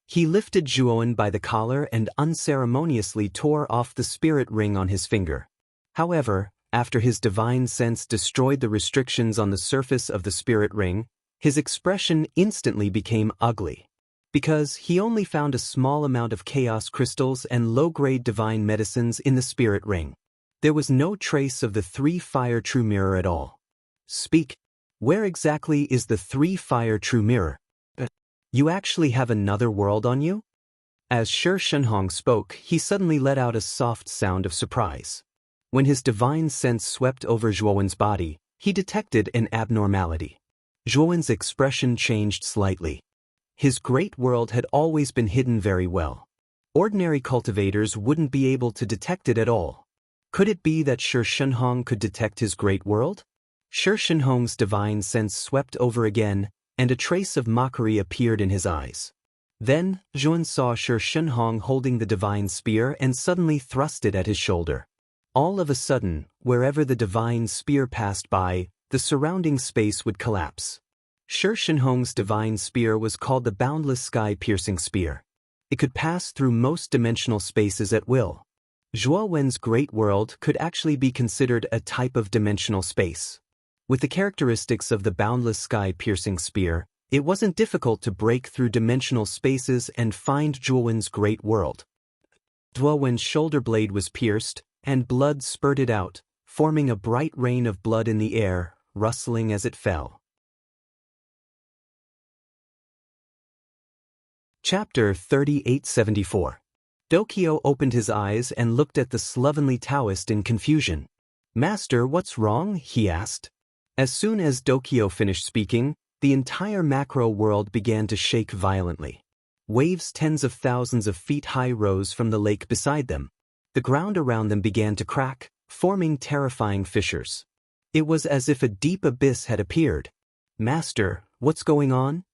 [SPEAKER 1] He lifted Zhuowen by the collar and unceremoniously tore off the spirit ring on his finger. However, after his divine sense destroyed the restrictions on the surface of the spirit ring, his expression instantly became ugly. Because he only found a small amount of chaos crystals and low-grade divine medicines in the spirit ring. There was no trace of the three fire true mirror at all. "Speak. Where exactly is the three fire true mirror? You actually have another world on you?" As Shi Shenhong spoke, he suddenly let out a soft sound of surprise. When his divine sense swept over Zhuowen's body, he detected an abnormality. Zhuowen's expression changed slightly. His great world had always been hidden very well. Ordinary cultivators wouldn't be able to detect it at all. Could it be that Shi Shenhong could detect his great world? Shi Shenhong's divine sense swept over again, and a trace of mockery appeared in his eyes. Then, Zhuowen saw Shi Shenhong holding the divine spear and suddenly thrust it at his shoulder. All of a sudden, wherever the divine spear passed by, the surrounding space would collapse. Shi Shenhong's divine spear was called the Boundless Sky-Piercing Spear. It could pass through most dimensional spaces at will. Zhuowen's great world could actually be considered a type of dimensional space. With the characteristics of the Boundless Sky-Piercing Spear, it wasn't difficult to break through dimensional spaces and find Zhuowen's great world. Zhuowen's shoulder blade was pierced, and blood spurted out, forming a bright rain of blood in the air, rustling as it fell. Chapter 3874. Dokyo opened his eyes and looked at the slovenly Taoist in confusion. "Master, what's wrong?" he asked. As soon as Dokyo finished speaking, the entire macro world began to shake violently. Waves tens of thousands of feet high rose from the lake beside them. The ground around them began to crack, forming terrifying fissures. It was as if a deep abyss had appeared. "Master, what's going on?"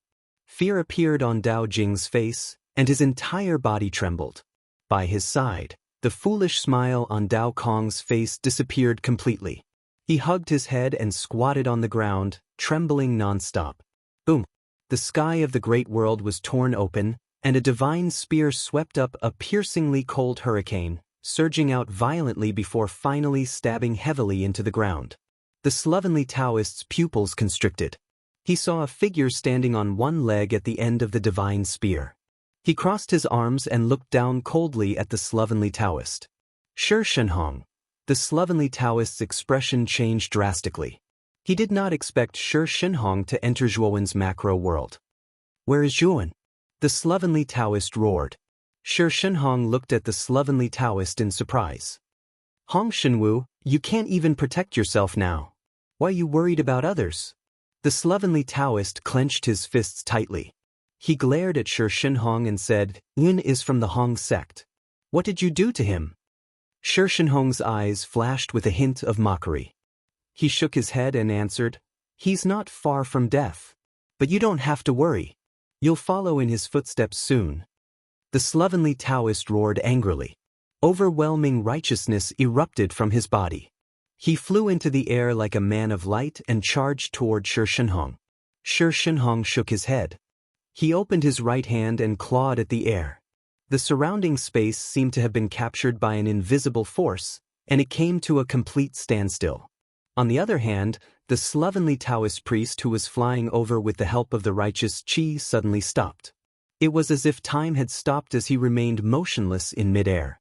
[SPEAKER 1] Fear appeared on Dao Jing's face, and his entire body trembled. By his side, the foolish smile on Dao Kong's face disappeared completely. He hugged his head and squatted on the ground, trembling non-stop. Boom! The sky of the great world was torn open, and a divine spear swept up a piercingly cold hurricane, surging out violently before finally stabbing heavily into the ground. The slovenly Taoist's pupils constricted. He saw a figure standing on one leg at the end of the divine spear. He crossed his arms and looked down coldly at the slovenly Taoist. Shi Shenhong. The slovenly Taoist's expression changed drastically. He did not expect Shi Shenhong to enter Zhuowen's macro world. "Where is Zhuowen?" the slovenly Taoist roared. Shi Shenhong looked at the slovenly Taoist in surprise. "Hong Shenwu, you can't even protect yourself now. Why are you worried about others?" The slovenly Taoist clenched his fists tightly. He glared at Shi Shenhong and said, "Yun is from the Hong sect. What did you do to him?" Shi Shenhong's eyes flashed with a hint of mockery. He shook his head and answered, "He's not far from death. But you don't have to worry. You'll follow in his footsteps soon." The slovenly Taoist roared angrily. Overwhelming righteousness erupted from his body. He flew into the air like a man of light and charged toward Shi Shenhong. Shi Shenhong shook his head. He opened his right hand and clawed at the air. The surrounding space seemed to have been captured by an invisible force, and it came to a complete standstill. On the other hand, the slovenly Taoist priest who was flying over with the help of the righteous Qi suddenly stopped. It was as if time had stopped as he remained motionless in midair.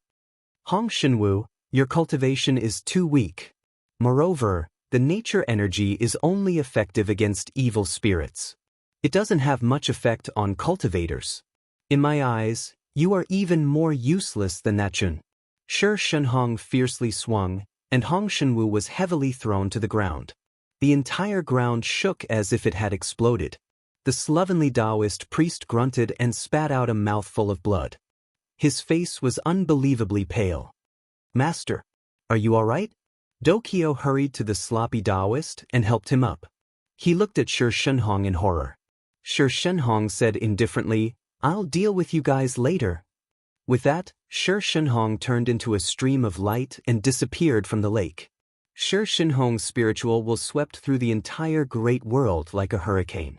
[SPEAKER 1] "Hong Shenwu, your cultivation is too weak. Moreover, the nature energy is only effective against evil spirits. It doesn't have much effect on cultivators. In my eyes, You are even more useless than that Chun. Shi Shenhong fiercely swung, and Hong Shenwu was heavily thrown to the ground. The entire ground shook as if it had exploded. The slovenly Taoist priest grunted and spat out a mouthful of blood. His face was unbelievably pale. Master, are you all right? Dokyo hurried to the sloppy Taoist and helped him up. He looked at Shi Shenhong in horror. Shi Shenhong said indifferently, I'll deal with you guys later. With that, Shi Shenhong turned into a stream of light and disappeared from the lake. Shi Shenhong's spiritual will swept through the entire great world like a hurricane.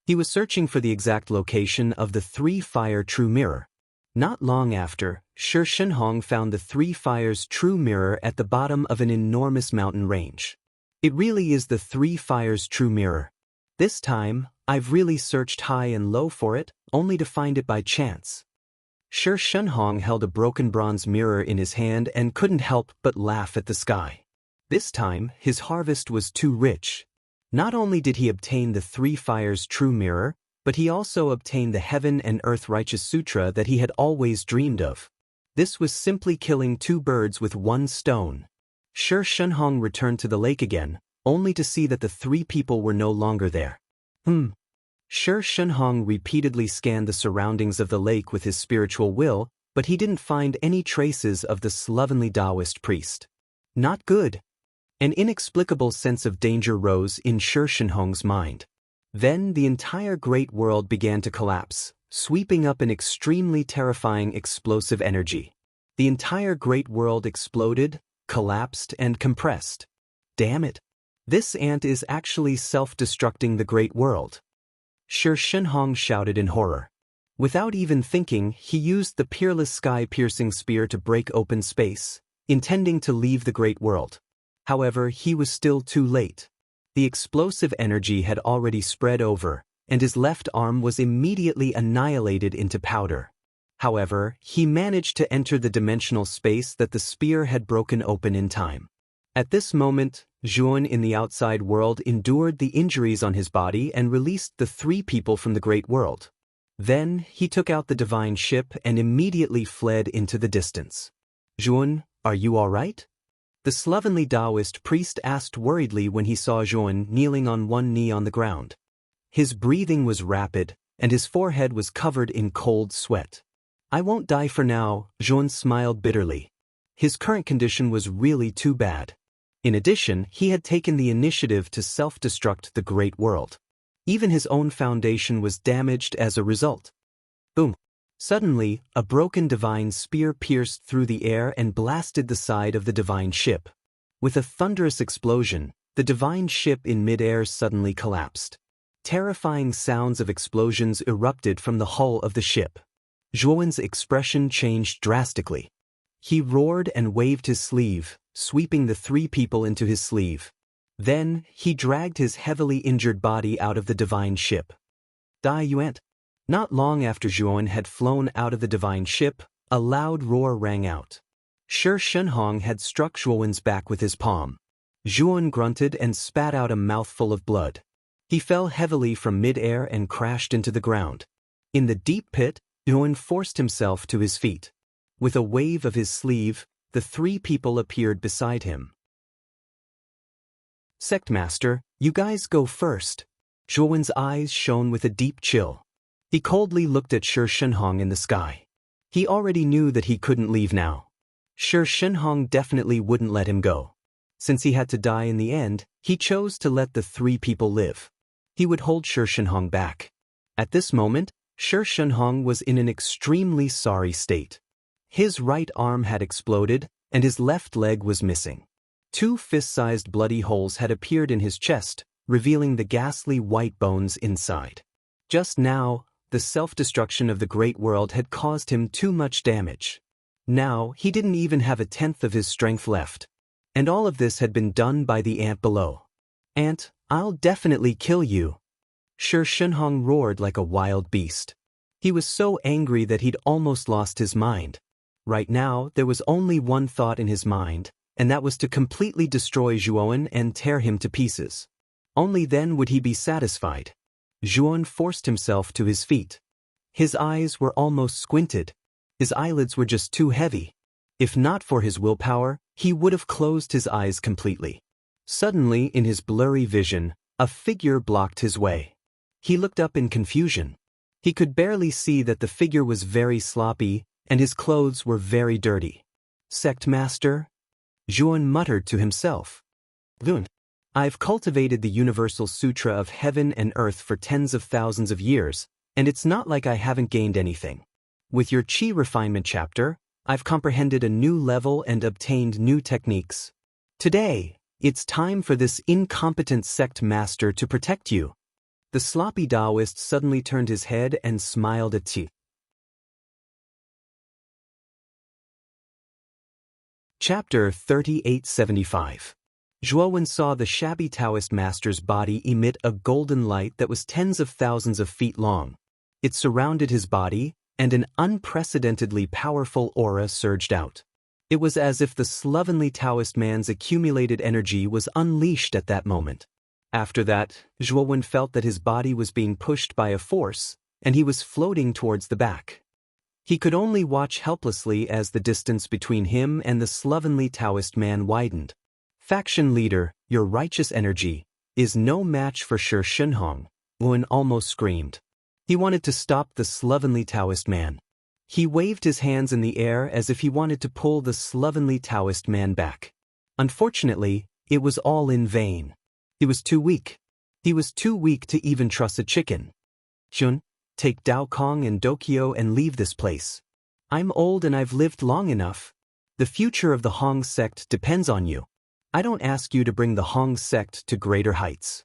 [SPEAKER 1] He was searching for the exact location of the three-fire true mirror. Not long after, Shi Shenhong found the three fires true mirror at the bottom of an enormous mountain range. It really is the three fires true mirror. This time, I've really searched high and low for it, only to find it by chance. Shi Shenhong held a broken bronze mirror in his hand and couldn't help but laugh at the sky. This time, his harvest was too rich. Not only did he obtain the three fires true mirror, but he also obtained the Heaven and Earth Righteous Sutra that he had always dreamed of. This was simply killing two birds with one stone. Shi Shenhong returned to the lake again, only to see that the three people were no longer there. Shi Shenhong repeatedly scanned the surroundings of the lake with his spiritual will, but he didn't find any traces of the slovenly Taoist priest. Not good. An inexplicable sense of danger rose in Shi Shenhong's mind. Then the entire great world began to collapse, sweeping up an extremely terrifying explosive energy. The entire great world exploded, collapsed, and compressed. Damn it! This ant is actually self-destructing the great world. Shi Shenhong shouted in horror. Without even thinking, he used the peerless sky-piercing spear to break open space, intending to leave the great world. However, he was still too late. The explosive energy had already spread over, and his left arm was immediately annihilated into powder. However, he managed to enter the dimensional space that the spear had broken open in time. At this moment, Zhuan in the outside world endured the injuries on his body and released the three people from the great world. Then, he took out the divine ship and immediately fled into the distance. Zhuan, are you all right? The slovenly Taoist priest asked worriedly when he saw Zhuan kneeling on one knee on the ground. His breathing was rapid, and his forehead was covered in cold sweat. I won't die for now, Zhuan smiled bitterly. His current condition was really too bad. In addition, he had taken the initiative to self-destruct the great world. Even his own foundation was damaged as a result. Boom! Suddenly, a broken divine spear pierced through the air and blasted the side of the divine ship. With a thunderous explosion, the divine ship in mid-air suddenly collapsed. Terrifying sounds of explosions erupted from the hull of the ship. Zhuan's expression changed drastically. He roared and waved his sleeve, sweeping the three people into his sleeve. Then, he dragged his heavily injured body out of the divine ship. Die Yuan. Not long after Zhuan had flown out of the divine ship, a loud roar rang out. Shi Shenhong had struck Zhuan's back with his palm. Zhuan grunted and spat out a mouthful of blood. He fell heavily from mid-air and crashed into the ground. In the deep pit, Zhuan forced himself to his feet. With a wave of his sleeve, the three people appeared beside him. Sectmaster, you guys go first. Zhuan's eyes shone with a deep chill. He coldly looked at Shi Shenhong in the sky. He already knew that he couldn't leave now. Shi Shenhong definitely wouldn't let him go. Since he had to die in the end, he chose to let the three people live. He would hold Shi Shenhong back. At this moment, Shi Shenhong was in an extremely sorry state. His right arm had exploded, and his left leg was missing. Two fist-sized bloody holes had appeared in his chest, revealing the ghastly white bones inside. Just now, the self-destruction of the great world had caused him too much damage. Now, he didn't even have a tenth of his strength left. And all of this had been done by the ant below. Ant, I'll definitely kill you. Shi Shenhong roared like a wild beast. He was so angry that he'd almost lost his mind. Right now, there was only one thought in his mind, and that was to completely destroy Zhuan and tear him to pieces. Only then would he be satisfied. Zhuan forced himself to his feet. His eyes were almost squinted. His eyelids were just too heavy. If not for his willpower, he would have closed his eyes completely. Suddenly, in his blurry vision, a figure blocked his way. He looked up in confusion. He could barely see that the figure was very sloppy, and his clothes were very dirty. Sect Master? Zhuan muttered to himself. Zhuan, I've cultivated the Universal Sutra of Heaven and Earth for tens of thousands of years, and it's not like I haven't gained anything. With your Qi refinement chapter, I've comprehended a new level and obtained new techniques. Today, it's time for this incompetent sect master to protect you. The sloppy Taoist suddenly turned his head and smiled at Qi. Chapter 3875. Zhuowen saw the shabby Taoist master's body emit a golden light that was tens of thousands of feet long. It surrounded his body, and an unprecedentedly powerful aura surged out. It was as if the slovenly Taoist man's accumulated energy was unleashed at that moment. After that, Zhuowen felt that his body was being pushed by a force, and he was floating towards the back. He could only watch helplessly as the distance between him and the slovenly Taoist man widened. Faction leader, your righteous energy is no match for Shi Shenhong, Zhuowen almost screamed. He wanted to stop the slovenly Taoist man. He waved his hands in the air as if he wanted to pull the slovenly Taoist man back. Unfortunately, it was all in vain. He was too weak. He was too weak to even trust a chicken. Zhuan, take Dao Kong and Dokyo and leave this place. I'm old and I've lived long enough. The future of the Hong sect depends on you. I don't ask you to bring the Hong sect to greater heights.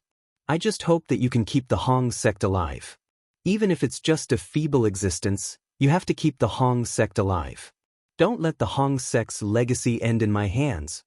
[SPEAKER 1] I just hope that you can keep the Hong sect alive. Even if it's just a feeble existence, you have to keep the Hong sect alive. Don't let the Hong sect's legacy end in my hands.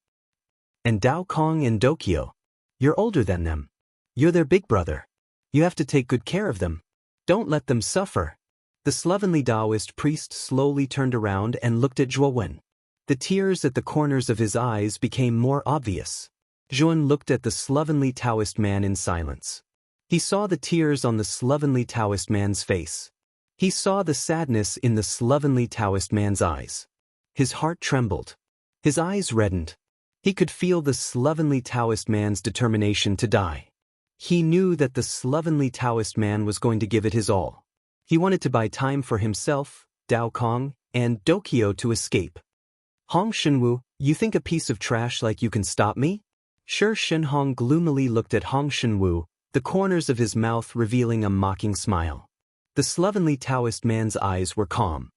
[SPEAKER 1] And Dao Kong and Dokyo, you're older than them. You're their big brother. You have to take good care of them. Don't let them suffer. The slovenly Taoist priest slowly turned around and looked at Zhuowen. The tears at the corners of his eyes became more obvious. Zhuowen looked at the slovenly Taoist man in silence. He saw the tears on the slovenly Taoist man's face. He saw the sadness in the slovenly Taoist man's eyes. His heart trembled. His eyes reddened. He could feel the slovenly Taoist man's determination to die. He knew that the slovenly Taoist man was going to give it his all. He wanted to buy time for himself, Dao Kong, and Dokyo to escape. Hong Shenwu, you think a piece of trash like you can stop me? Shi Shenhong gloomily looked at Hong Shenwu, the corners of his mouth revealing a mocking smile. The slovenly Taoist man's eyes were calm.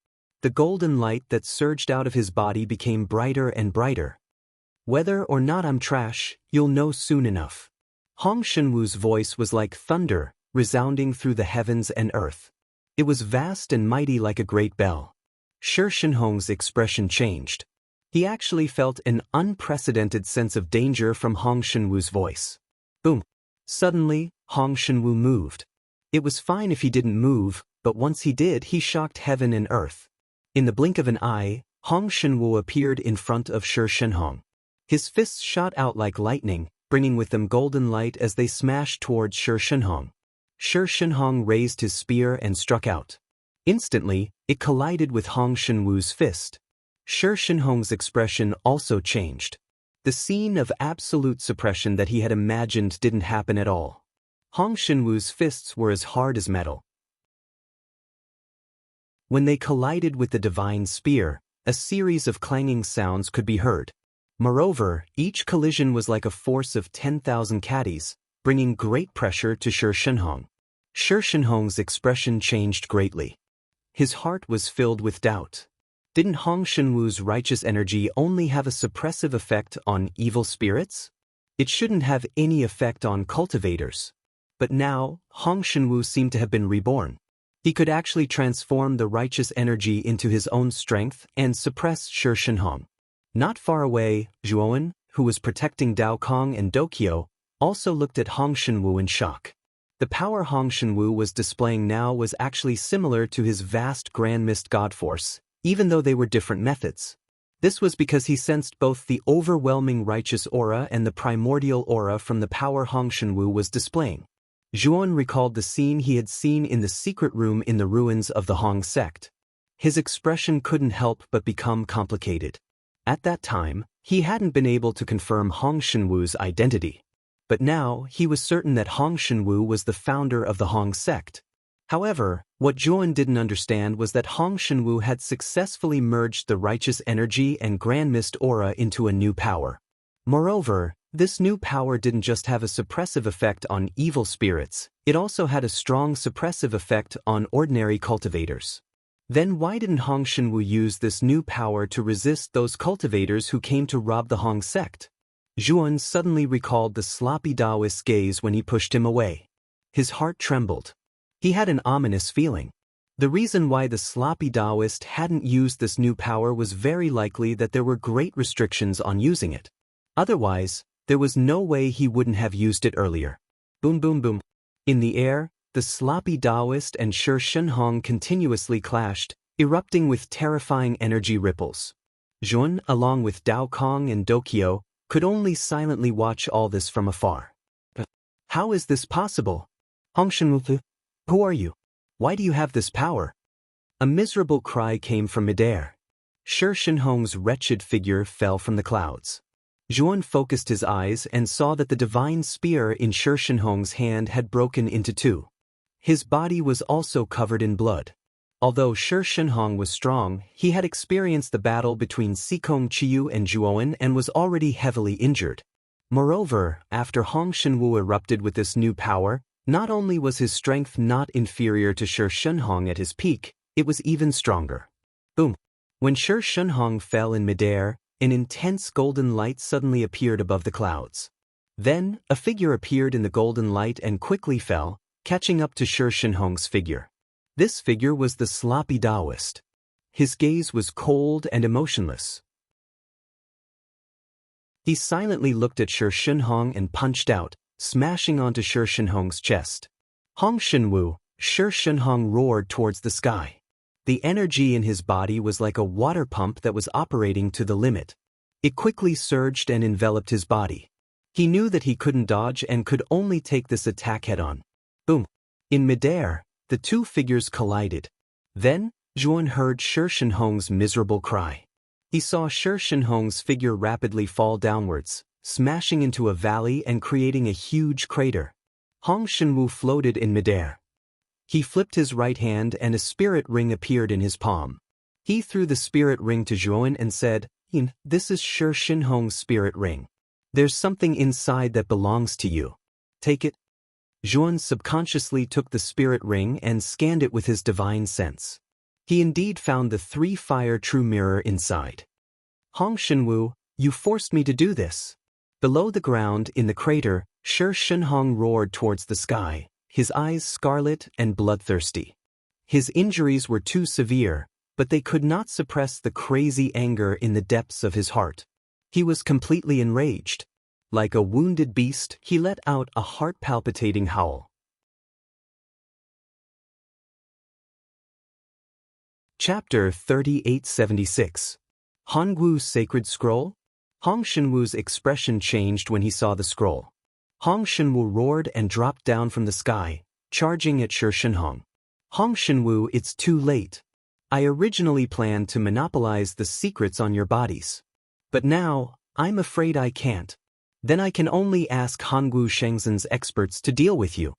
[SPEAKER 1] The golden light that surged out of his body became brighter and brighter. Whether or not I'm trash, you'll know soon enough. Hong Shenwu's voice was like thunder, resounding through the heavens and earth. It was vast and mighty like a great bell. Shi Shenhong's expression changed. He actually felt an unprecedented sense of danger from Hong Shenwu's voice. Boom! Suddenly, Hong Shenwu moved. It was fine if he didn't move, but once he did, he shocked heaven and earth. In the blink of an eye, Hong Shenwu appeared in front of Shi Shenhong. His fists shot out like lightning, bringing with them golden light as they smashed towards Shi Shenhong. Shi Shenhong raised his spear and struck out. Instantly, it collided with Hong Shenwu's fist. Shi Shenhong's expression also changed. The scene of absolute suppression that he had imagined didn't happen at all. Hong Shenwu's fists were as hard as metal. When they collided with the divine spear, a series of clanging sounds could be heard. Moreover, each collision was like a force of 10,000 caddies, bringing great pressure to Shi Shenhong. Shi Shenhong's expression changed greatly. His heart was filled with doubt. Didn't Hong Shenwu's righteous energy only have a suppressive effect on evil spirits? It shouldn't have any effect on cultivators. But now, Hong Shenwu seemed to have been reborn. He could actually transform the righteous energy into his own strength and suppress Shi Shenhong. Not far away, Zhuowen, who was protecting Dao Kong and Dokyo, also looked at Hong Shenwu in shock. The power Hong Shenwu was displaying now was actually similar to his vast Grand Mist God Force, even though they were different methods. This was because he sensed both the overwhelming righteous aura and the primordial aura from the power Hong Shenwu was displaying. Zhuan recalled the scene he had seen in the secret room in the ruins of the Hong sect. His expression couldn't help but become complicated. At that time, he hadn't been able to confirm Hong Shenwu's identity. But now, he was certain that Hong Shenwu was the founder of the Hong sect. However, what Zhuan didn't understand was that Hong Shenwu had successfully merged the righteous energy and grand mist aura into a new power. Moreover, this new power didn't just have a suppressive effect on evil spirits, it also had a strong suppressive effect on ordinary cultivators. Then why didn't Hong Shenwu use this new power to resist those cultivators who came to rob the Hong sect? Zhuan suddenly recalled the sloppy Taoist's gaze when he pushed him away. His heart trembled. He had an ominous feeling. The reason why the sloppy Taoist hadn't used this new power was very likely that there were great restrictions on using it. Otherwise, there was no way he wouldn't have used it earlier. Boom boom boom. In the air, the sloppy Taoist and Shi Shenhong continuously clashed, erupting with terrifying energy ripples. Zhuan, along with Dao Kong and Dokyo, could only silently watch all this from afar. How is this possible? Hong Shenwu, who are you? Why do you have this power? A miserable cry came from midair. Shi Shenhong's wretched figure fell from the clouds. Zhuan focused his eyes and saw that the divine spear in Shi Shenhong's hand had broken into two. His body was also covered in blood. Although Shi Shenhong was strong, he had experienced the battle between Sikong Chiyu and Zhuowen and was already heavily injured. Moreover, after Hong Shenwu erupted with this new power, not only was his strength not inferior to Shi Shenhong at his peak, it was even stronger. Boom! When Shi Shenhong fell in midair, an intense golden light suddenly appeared above the clouds. Then, a figure appeared in the golden light and quickly fell, catching up to Shi Shenhong's figure. This figure was the sloppy Taoist. His gaze was cold and emotionless. He silently looked at Shi Shenhong and punched out, smashing onto Shi Shenhong's chest. Hong Shenwu, Shi Shenhong roared towards the sky. The energy in his body was like a water pump that was operating to the limit. It quickly surged and enveloped his body. He knew that he couldn't dodge and could only take this attack head-on. Boom! In midair, the two figures collided. Then, Zhuan heard Shi Shenhong's miserable cry. He saw Shi Shenhong's figure rapidly fall downwards, smashing into a valley and creating a huge crater. Hong Shenwu floated in midair. He flipped his right hand and a spirit ring appeared in his palm. He threw the spirit ring to Zhuowen and said, "This is Shi Shenhong's spirit ring. There's something inside that belongs to you. Take it." Zhuowen subconsciously took the spirit ring and scanned it with his divine sense. He indeed found the three-fire true mirror inside. "Hong Shenwu, you forced me to do this." Below the ground, in the crater, Shi Shenhong roared towards the sky, his eyes scarlet and bloodthirsty. His injuries were too severe, but they could not suppress the crazy anger in the depths of his heart. He was completely enraged. Like a wounded beast, he let out a heart-palpitating howl. Chapter 3876. Hongwu's Sacred Scroll? Hong Shenwu's expression changed when he saw the scroll. Hong Shenwu roared and dropped down from the sky, charging at Shi Shenhong. "Hong Shenwu, it's too late. I originally planned to monopolize the secrets on your bodies. But now, I'm afraid I can't. Then I can only ask Hongwu Shengzhen's experts to deal with you."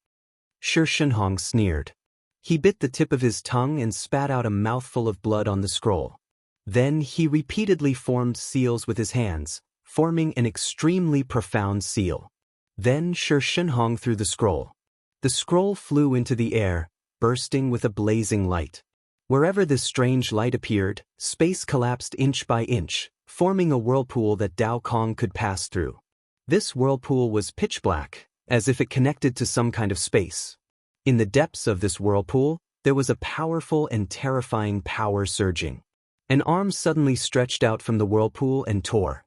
[SPEAKER 1] Shi Shenhong sneered. He bit the tip of his tongue and spat out a mouthful of blood on the scroll. Then he repeatedly formed seals with his hands, forming an extremely profound seal. Then Shi Shenhong threw the scroll. The scroll flew into the air, bursting with a blazing light. Wherever this strange light appeared, space collapsed inch by inch, forming a whirlpool that Dao Kong could pass through. This whirlpool was pitch black, as if it connected to some kind of space. In the depths of this whirlpool, there was a powerful and terrifying power surging. An arm suddenly stretched out from the whirlpool and tore.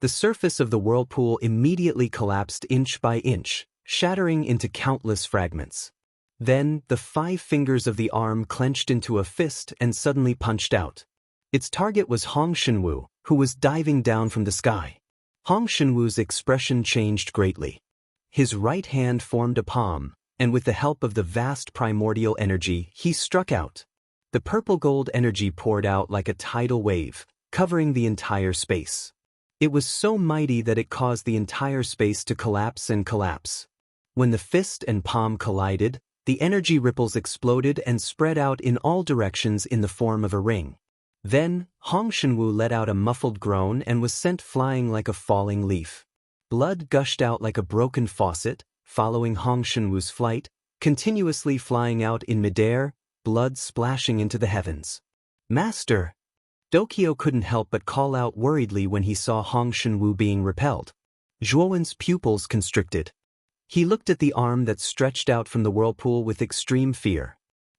[SPEAKER 1] The surface of the whirlpool immediately collapsed inch by inch, shattering into countless fragments. Then, the 5 fingers of the arm clenched into a fist and suddenly punched out. Its target was Hong Shenwu, who was diving down from the sky. Hong Shenwu's expression changed greatly. His right hand formed a palm, and with the help of the vast primordial energy, he struck out. The purple gold energy poured out like a tidal wave, covering the entire space. It was so mighty that it caused the entire space to collapse and collapse. When the fist and palm collided, the energy ripples exploded and spread out in all directions in the form of a ring. Then, Hong Shenwu let out a muffled groan and was sent flying like a falling leaf. Blood gushed out like a broken faucet, following Hong Shenwu's flight, continuously flying out in midair, blood splashing into the heavens. "Master!" Dokyo couldn't help but call out worriedly when he saw Hong Shenwu being repelled. Zhuowen's pupils constricted. He looked at the arm that stretched out from the whirlpool with extreme fear.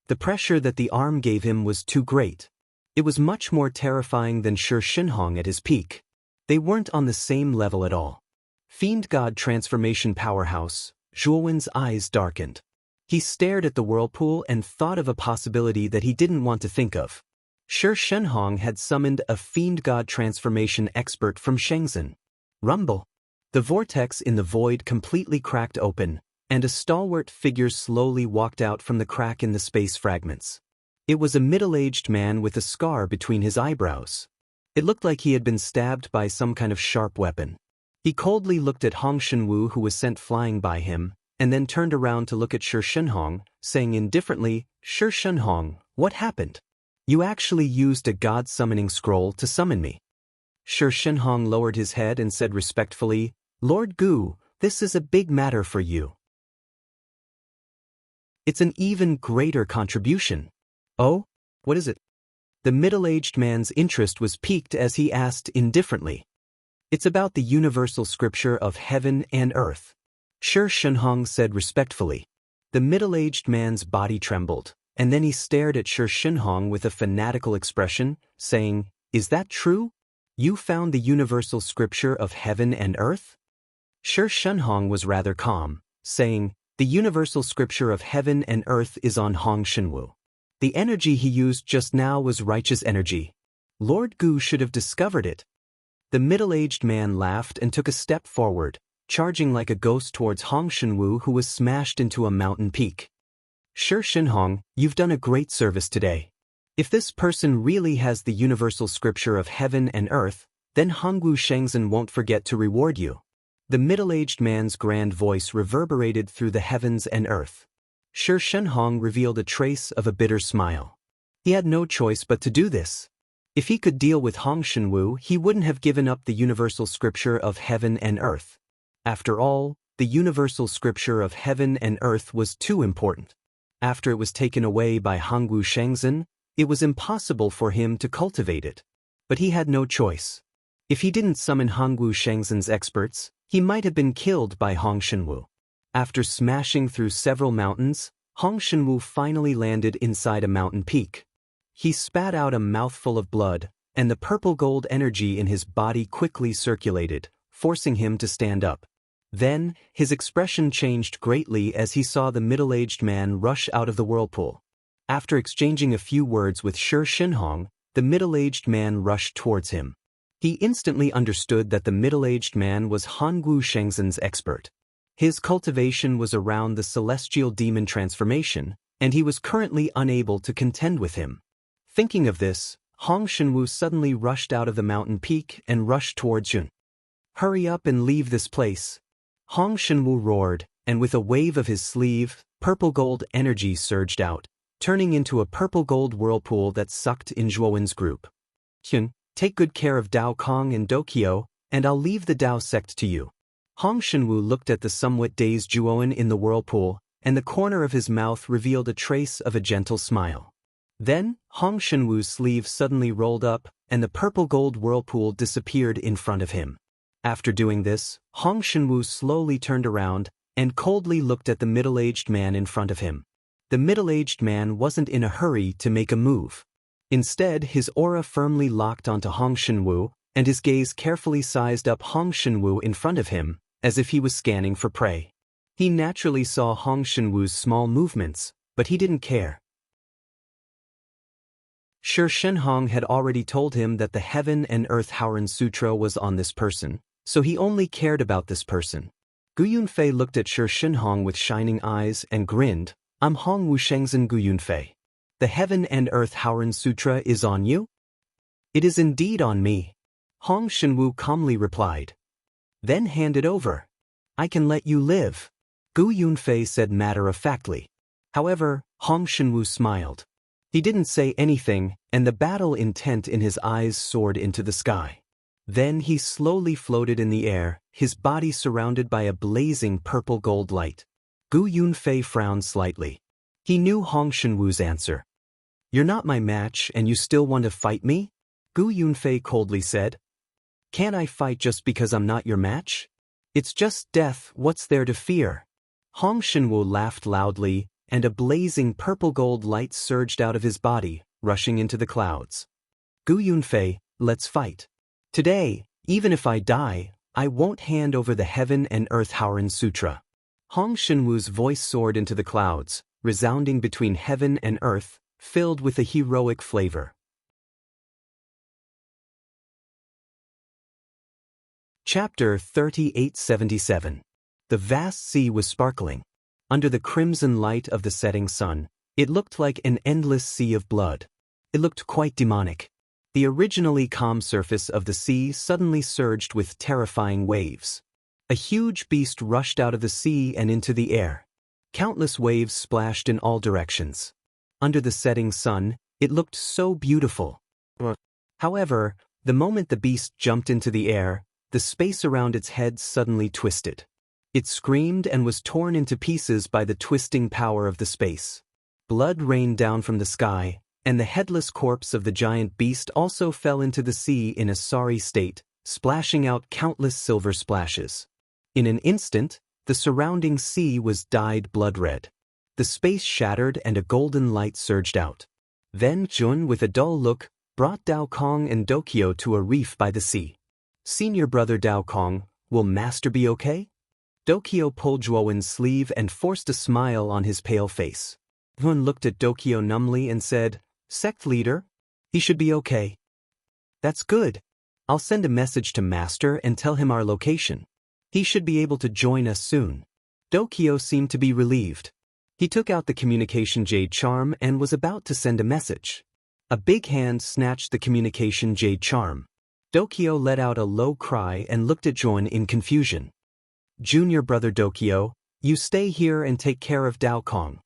[SPEAKER 1] The pressure that the arm gave him was too great. It was much more terrifying than Shi Shinhong at his peak. They weren't on the same level at all. Fiend God transformation powerhouse, Zhuowen's eyes darkened. He stared at the whirlpool and thought of a possibility that he didn't want to think of. Shi Shinhong had summoned a Fiend God transformation expert from Shenzhen. Rumble. The vortex in the void completely cracked open, and a stalwart figure slowly walked out from the crack in the space fragments. It was a middle-aged man with a scar between his eyebrows. It looked like he had been stabbed by some kind of sharp weapon. He coldly looked at Hong Shenwu, who was sent flying by him, and then turned around to look at Shi Shinhong, saying indifferently, "Shi Shinhong, what happened? You actually used a god-summoning scroll to summon me." Shi Shinhong lowered his head and said respectfully, "Lord Gu, this is a big matter for you. It's an even greater contribution." "Oh? What is it?" The middle-aged man's interest was piqued as he asked indifferently. "It's about the universal scripture of heaven and earth," Shi Shinhong said respectfully. The middle-aged man's body trembled, and then he stared at Shi Shinhong with a fanatical expression, saying, "Is that true? You found the universal scripture of heaven and earth?" Shi Shinhong was rather calm, saying, "The universal scripture of heaven and earth is on Hong Shenwu. The energy he used just now was righteous energy. Lord Gu should have discovered it." The middle-aged man laughed and took a step forward, charging like a ghost towards Hong Shenwu, who was smashed into a mountain peak. "Shi Shinhong, you've done a great service today. If this person really has the universal scripture of heaven and earth, then Hongwu Shenzhen won't forget to reward you." The middle-aged man's grand voice reverberated through the heavens and earth. Shi Shinhong revealed a trace of a bitter smile. He had no choice but to do this. If he could deal with Hong Shenwu, he wouldn't have given up the universal scripture of heaven and earth. After all, the universal scripture of heaven and earth was too important. After it was taken away by Hongwu Shenzhen, it was impossible for him to cultivate it. But he had no choice. If he didn't summon Hongwu Shenzhen's experts, he might have been killed by Hong Shenwu. After smashing through several mountains, Hong Shenwu finally landed inside a mountain peak. He spat out a mouthful of blood, and the purple gold energy in his body quickly circulated, forcing him to stand up. Then, his expression changed greatly as he saw the middle-aged man rush out of the whirlpool. After exchanging a few words with Shi Shinhong, the middle-aged man rushed towards him. He instantly understood that the middle-aged man was Hongwu Shenzhen's expert. His cultivation was around the celestial demon transformation, and he was currently unable to contend with him. Thinking of this, Hong Shenwu suddenly rushed out of the mountain peak and rushed towards Jun. "Hurry up and leave this place!" Hong Shenwu roared, and with a wave of his sleeve, purple gold energy surged out, turning into a purple gold whirlpool that sucked in Zhuowen's group. "Hyun, take good care of Dao Kong and Dokyo, and I'll leave the Dao sect to you." Hong Shenwu looked at the somewhat dazed Zhuowen in the whirlpool, and the corner of his mouth revealed a trace of a gentle smile. Then, Hong Shenwu's sleeve suddenly rolled up, and the purple gold whirlpool disappeared in front of him. After doing this, Hong Shenwu slowly turned around and coldly looked at the middle-aged man in front of him. The middle-aged man wasn't in a hurry to make a move. Instead, his aura firmly locked onto Hong Shenwu, and his gaze carefully sized up Hong Shenwu in front of him, as if he was scanning for prey. He naturally saw Hong Shenwu's small movements, but he didn't care. Shi Shinhong had already told him that the Heaven and Earth Howren Sutra was on this person, so he only cared about this person. Gu Yunfei looked at Shi Shenhong with shining eyes and grinned. I'm Hong Wushengzhen Gu Yunfei. The Heaven and Earth Howren Sutra is on you? It is indeed on me. Hong Shenwu calmly replied. Then hand it over. I can let you live. Gu Yunfei said matter-of-factly. However, Hong Shenwu smiled. He didn't say anything, and the battle intent in his eyes soared into the sky. Then he slowly floated in the air, his body surrounded by a blazing purple gold light. Gu Yunfei frowned slightly. He knew Hong Shenwu's answer. You're not my match and you still want to fight me? Gu Yunfei coldly said. Can't I fight just because I'm not your match? It's just death, what's there to fear? Hong Shenwu laughed loudly, and a blazing purple gold light surged out of his body, rushing into the clouds. Gu Yunfei, let's fight. Today, even if I die, I won't hand over the Heaven and Earth Howren Sutra. Hong Shenwu's voice soared into the clouds, resounding between heaven and earth, filled with a heroic flavor. Chapter 3877. The vast sea was sparkling. Under the crimson light of the setting sun, it looked like an endless sea of blood. It looked quite demonic. The originally calm surface of the sea suddenly surged with terrifying waves. A huge beast rushed out of the sea and into the air. Countless waves splashed in all directions. Under the setting sun, it looked so beautiful. However, the moment the beast jumped into the air, the space around its head suddenly twisted. It screamed and was torn into pieces by the twisting power of the space. Blood rained down from the sky, and the headless corpse of the giant beast also fell into the sea in a sorry state, splashing out countless silver splashes. In an instant, the surrounding sea was dyed blood red. The space shattered and a golden light surged out. Then Jun, with a dull look, brought Dao Kong and Dokyo to a reef by the sea. Senior brother Dao Kong, will Master be okay? Dokyo pulled Zhuowen's sleeve and forced a smile on his pale face. Jun looked at Dokyo numbly and said, Sect leader? He should be okay. That's good. I'll send a message to Master and tell him our location. He should be able to join us soon. Dokyo seemed to be relieved. He took out the communication jade charm and was about to send a message. A big hand snatched the communication jade charm. Dokyo let out a low cry and looked at Jun in confusion. Junior brother Dokyo, you stay here and take care of Dao Kong.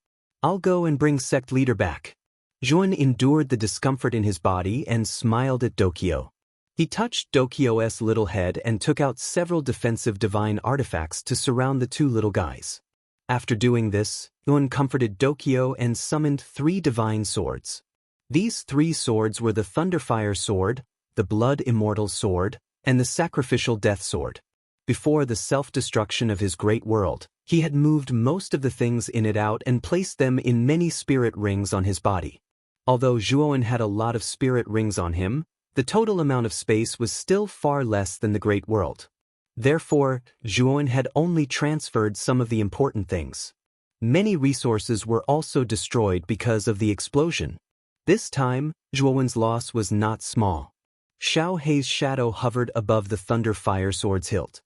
[SPEAKER 1] I'll go and bring sect leader back. Jun endured the discomfort in his body and smiled at Dokyo. He touched Dokyo's little head and took out several defensive divine artifacts to surround the two little guys. After doing this, Jun comforted Dokyo and summoned 3 divine swords. These 3 swords were the Thunderfire Sword, the Blood Immortal Sword, and the Sacrificial Death Sword. Before the self-destruction of his great world, he had moved most of the things in it out and placed them in many spirit rings on his body. Although Zhuowen had a lot of spirit rings on him, the total amount of space was still far less than the great world. Therefore, Zhuowen had only transferred some of the important things. Many resources were also destroyed because of the explosion. This time, Zhuowen's loss was not small. Xiao Hei's shadow hovered above the Thunder Fire Sword's hilt.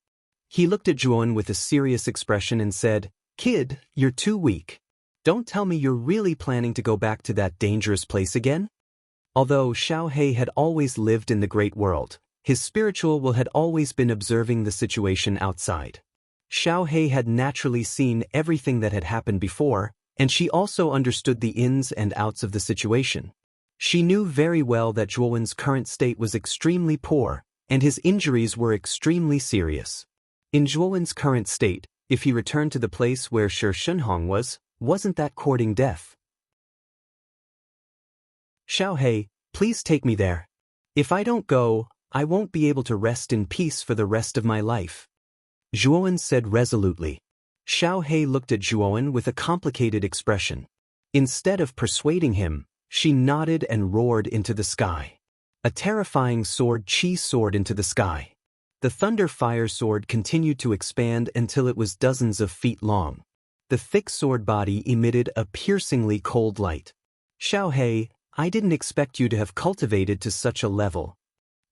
[SPEAKER 1] He looked at Zhuowen with a serious expression and said, Kid, you're too weak. Don't tell me you're really planning to go back to that dangerous place again? Although Xiao Hei had always lived in the great world, his spiritual will had always been observing the situation outside. Xiao Hei had naturally seen everything that had happened before, and she also understood the ins and outs of the situation. She knew very well that Zhuowen's current state was extremely poor, and his injuries were extremely serious. In Zhuowen's current state, if he returned to the place where Shi Shenhong wasn't that courting death? Xiao Hei, please take me there. If I don't go, I won't be able to rest in peace for the rest of my life. Zhuowen said resolutely. Xiao Hei looked at Zhuowen with a complicated expression. Instead of persuading him, she nodded and roared into the sky. A terrifying sword chi soared into the sky. The Thunder Fire Sword continued to expand until it was dozens of feet long. The thick sword body emitted a piercingly cold light. Xiao Hei, I didn't expect you to have cultivated to such a level.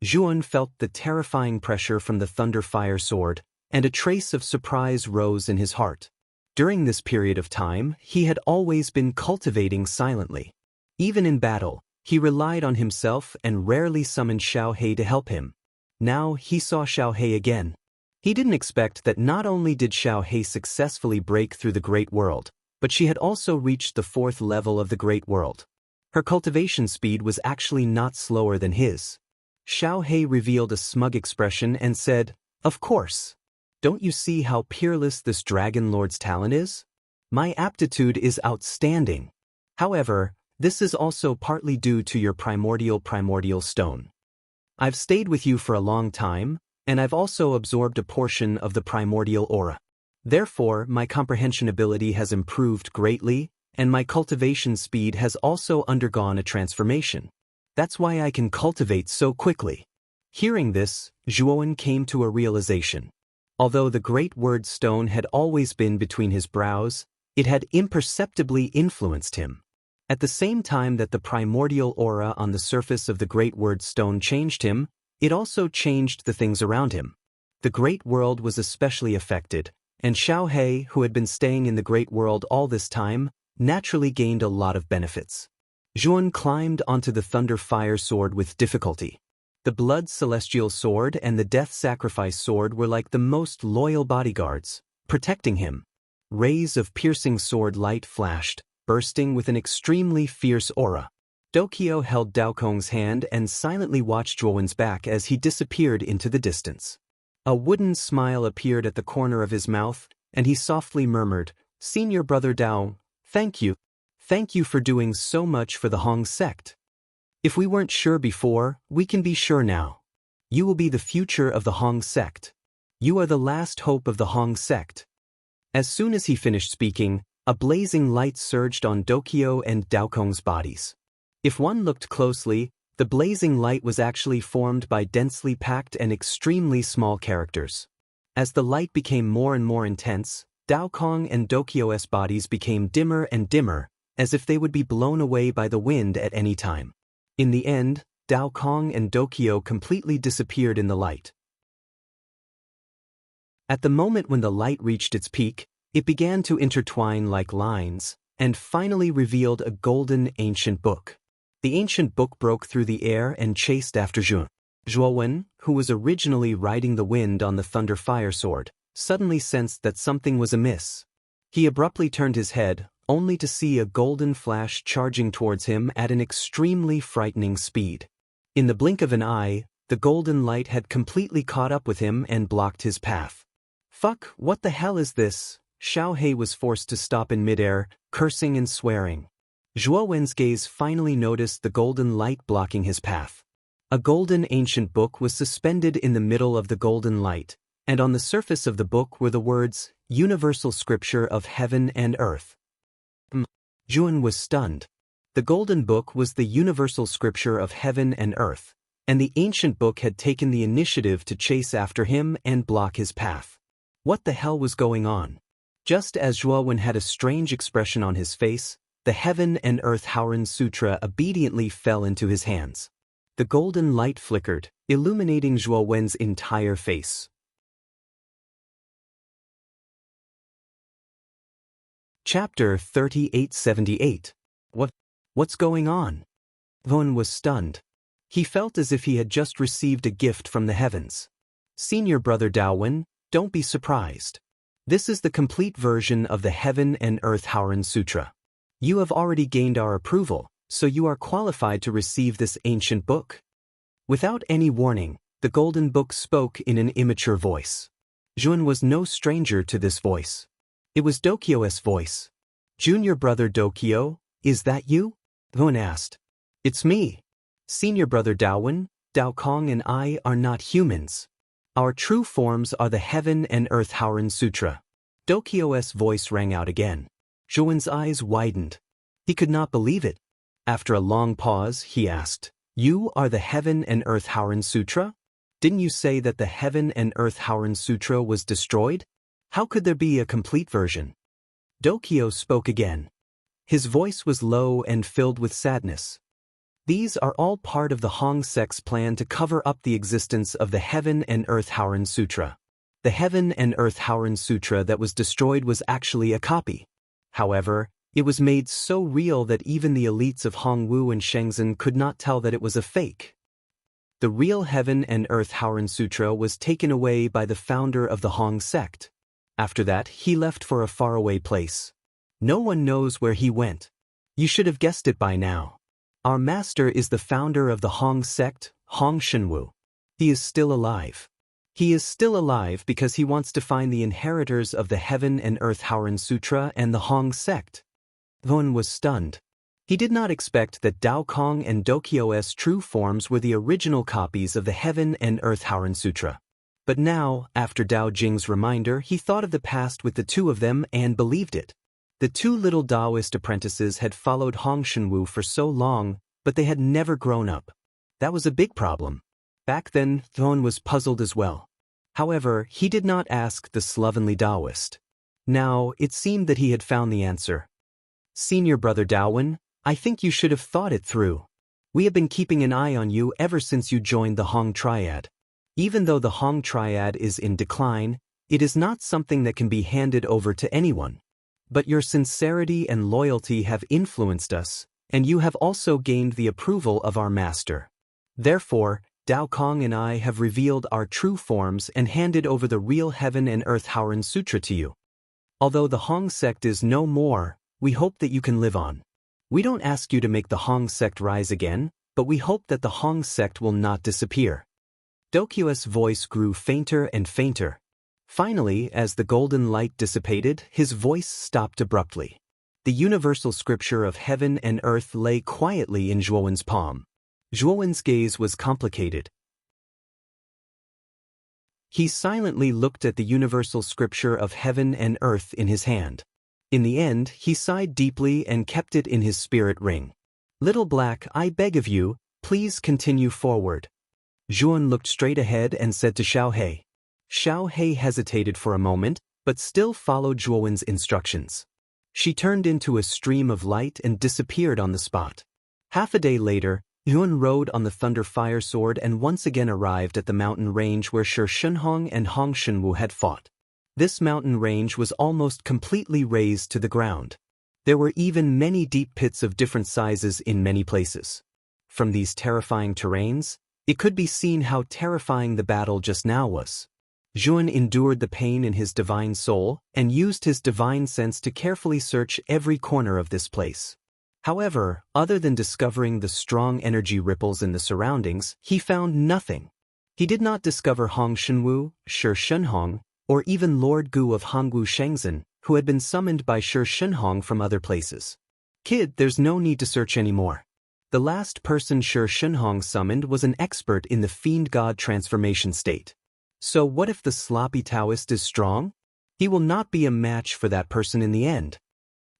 [SPEAKER 1] Zhuowen felt the terrifying pressure from the Thunder Fire Sword, and a trace of surprise rose in his heart. During this period of time, he had always been cultivating silently. Even in battle, he relied on himself and rarely summoned Xiao He to help him. Now he saw Xiao He again. He didn't expect that not only did Xiao He successfully break through the Great World, but she had also reached the 4th level of the Great World. Her cultivation speed was actually not slower than his. Xiao He revealed a smug expression and said, "Of course. Don't you see how peerless this Dragon Lord's talent is? My aptitude is outstanding. However, this is also partly due to your primordial stone. I've stayed with you for a long time, and I've also absorbed a portion of the primordial aura. Therefore, my comprehension ability has improved greatly, and my cultivation speed has also undergone a transformation. That's why I can cultivate so quickly." Hearing this, Zhuowen came to a realization. Although the great word stone had always been between his brows, it had imperceptibly influenced him. At the same time that the primordial aura on the surface of the great word stone changed him, it also changed the things around him. The great world was especially affected, and Xiao He, who had been staying in the great world all this time, naturally gained a lot of benefits. Zhuan climbed onto the thunder fire sword with difficulty. The blood celestial sword and the death sacrifice sword were like the most loyal bodyguards, protecting him. Rays of piercing sword light flashed, bursting with an extremely fierce aura. Dokyo held Dao Kong's hand and silently watched Zhuowen's back as he disappeared into the distance. A wooden smile appeared at the corner of his mouth, and he softly murmured, "Senior brother Dao, thank you. Thank you for doing so much for the Hong sect. If we weren't sure before, we can be sure now. You will be the future of the Hong sect. You are the last hope of the Hong sect." As soon as he finished speaking, a blazing light surged on Dokyo and Dao Kong's bodies. If one looked closely, the blazing light was actually formed by densely packed and extremely small characters. As the light became more and more intense, Dao Kong and Dokyo's bodies became dimmer and dimmer, as if they would be blown away by the wind at any time. In the end, Dao Kong and Dokyo completely disappeared in the light. At the moment when the light reached its peak, it began to intertwine like lines, and finally revealed a golden ancient book. The ancient book broke through the air and chased after Zhuan. Zhuowen, who was originally riding the wind on the thunder fire sword, suddenly sensed that something was amiss. He abruptly turned his head, only to see a golden flash charging towards him at an extremely frightening speed. In the blink of an eye, the golden light had completely caught up with him and blocked his path. "Fuck, what the hell is this?" Xiao He was forced to stop in midair, cursing and swearing. Zhuowen's gaze finally noticed the golden light blocking his path. A golden ancient book was suspended in the middle of the golden light, and on the surface of the book were the words, "Universal Scripture of Heaven and Earth." Zhuan was stunned. The golden book was the universal scripture of heaven and earth, and the ancient book had taken the initiative to chase after him and block his path. What the hell was going on? Just as Zhuowen had a strange expression on his face, the Heaven and Earth Howren Sutra obediently fell into his hands. The golden light flickered, illuminating Zhuowen's entire face. Chapter 3878. What's going on? Zhuowen was stunned. He felt as if he had just received a gift from the heavens. "Senior brother Daowen, don't be surprised. This is the complete version of the Heaven and Earth Howren Sutra. You have already gained our approval, so you are qualified to receive this ancient book." Without any warning, the golden book spoke in an immature voice. Zhuowen was no stranger to this voice. It was Dokyo's voice. "Junior brother Dokyo, is that you?" Zhuowen asked. "It's me. Senior brother Daowen, Dao Kong and I are not humans. Our true forms are the Heaven and Earth Howren Sutra." Dokyo's voice rang out again. Zhuowen's eyes widened. He could not believe it. After a long pause, he asked, "You are the Heaven and Earth Howren Sutra? Didn't you say that the Heaven and Earth Howren Sutra was destroyed? How could there be a complete version?" Dokyo spoke again. His voice was low and filled with sadness. "These are all part of the Hong sect's plan to cover up the existence of the Heaven and Earth Howren Sutra. The Heaven and Earth Howren Sutra that was destroyed was actually a copy. However, it was made so real that even the elites of Hongwu and Shenzhen could not tell that it was a fake. The real Heaven and Earth Howren Sutra was taken away by the founder of the Hong sect. After that, he left for a faraway place. No one knows where he went. You should have guessed it by now. Our master is the founder of the Hong sect, Hong Shenwu. He is still alive. He is still alive because he wants to find the inheritors of the Heaven and Earth Howren Sutra and the Hong sect. Hun was stunned. He did not expect that Dao Kong and Dokyo's true forms were the original copies of the Heaven and Earth Howren Sutra. But now, after Dao Jing's reminder, he thought of the past with the two of them and believed it. The two little Taoist apprentices had followed Hong Shenwu for so long, but they had never grown up. That was a big problem. Back then, Thon was puzzled as well. However, he did not ask the slovenly Taoist. Now, it seemed that he had found the answer. Senior brother Daowen, I think you should have thought it through. We have been keeping an eye on you ever since you joined the Hong Triad. Even though the Hong Triad is in decline, it is not something that can be handed over to anyone. But your sincerity and loyalty have influenced us, and you have also gained the approval of our master. Therefore, Dao Kong and I have revealed our true forms and handed over the real Heaven and Earth Howren Sutra to you. Although the Hong sect is no more, we hope that you can live on. We don't ask you to make the Hong sect rise again, but we hope that the Hong sect will not disappear. Dokyo's voice grew fainter and fainter. Finally, as the golden light dissipated, his voice stopped abruptly. The universal scripture of heaven and earth lay quietly in Zhuowen's palm. Zhuowen's gaze was complicated. He silently looked at the universal scripture of heaven and earth in his hand. In the end, he sighed deeply and kept it in his spirit ring. Little Black, I beg of you, please continue forward. Zhuowen looked straight ahead and said to Xiao He. Xiao He hesitated for a moment, but still followed Zhuowen's instructions. She turned into a stream of light and disappeared on the spot. Half a day later, Yuan rode on the Thunder Fire Sword and once again arrived at the mountain range where Shi Shunhong and Hong Shenwu had fought. This mountain range was almost completely razed to the ground. There were even many deep pits of different sizes in many places. From these terrifying terrains, it could be seen how terrifying the battle just now was. Zhuan endured the pain in his divine soul and used his divine sense to carefully search every corner of this place. However, other than discovering the strong energy ripples in the surroundings, he found nothing. He did not discover Hong Shenwu, Shi Shunhong, or even Lord Gu of Hongwu Shenzhen, who had been summoned by Shi Shunhong from other places. Kid, there's no need to search anymore. The last person Shi Shunhong summoned was an expert in the fiend god transformation state. So what if the sloppy Taoist is strong? He will not be a match for that person in the end.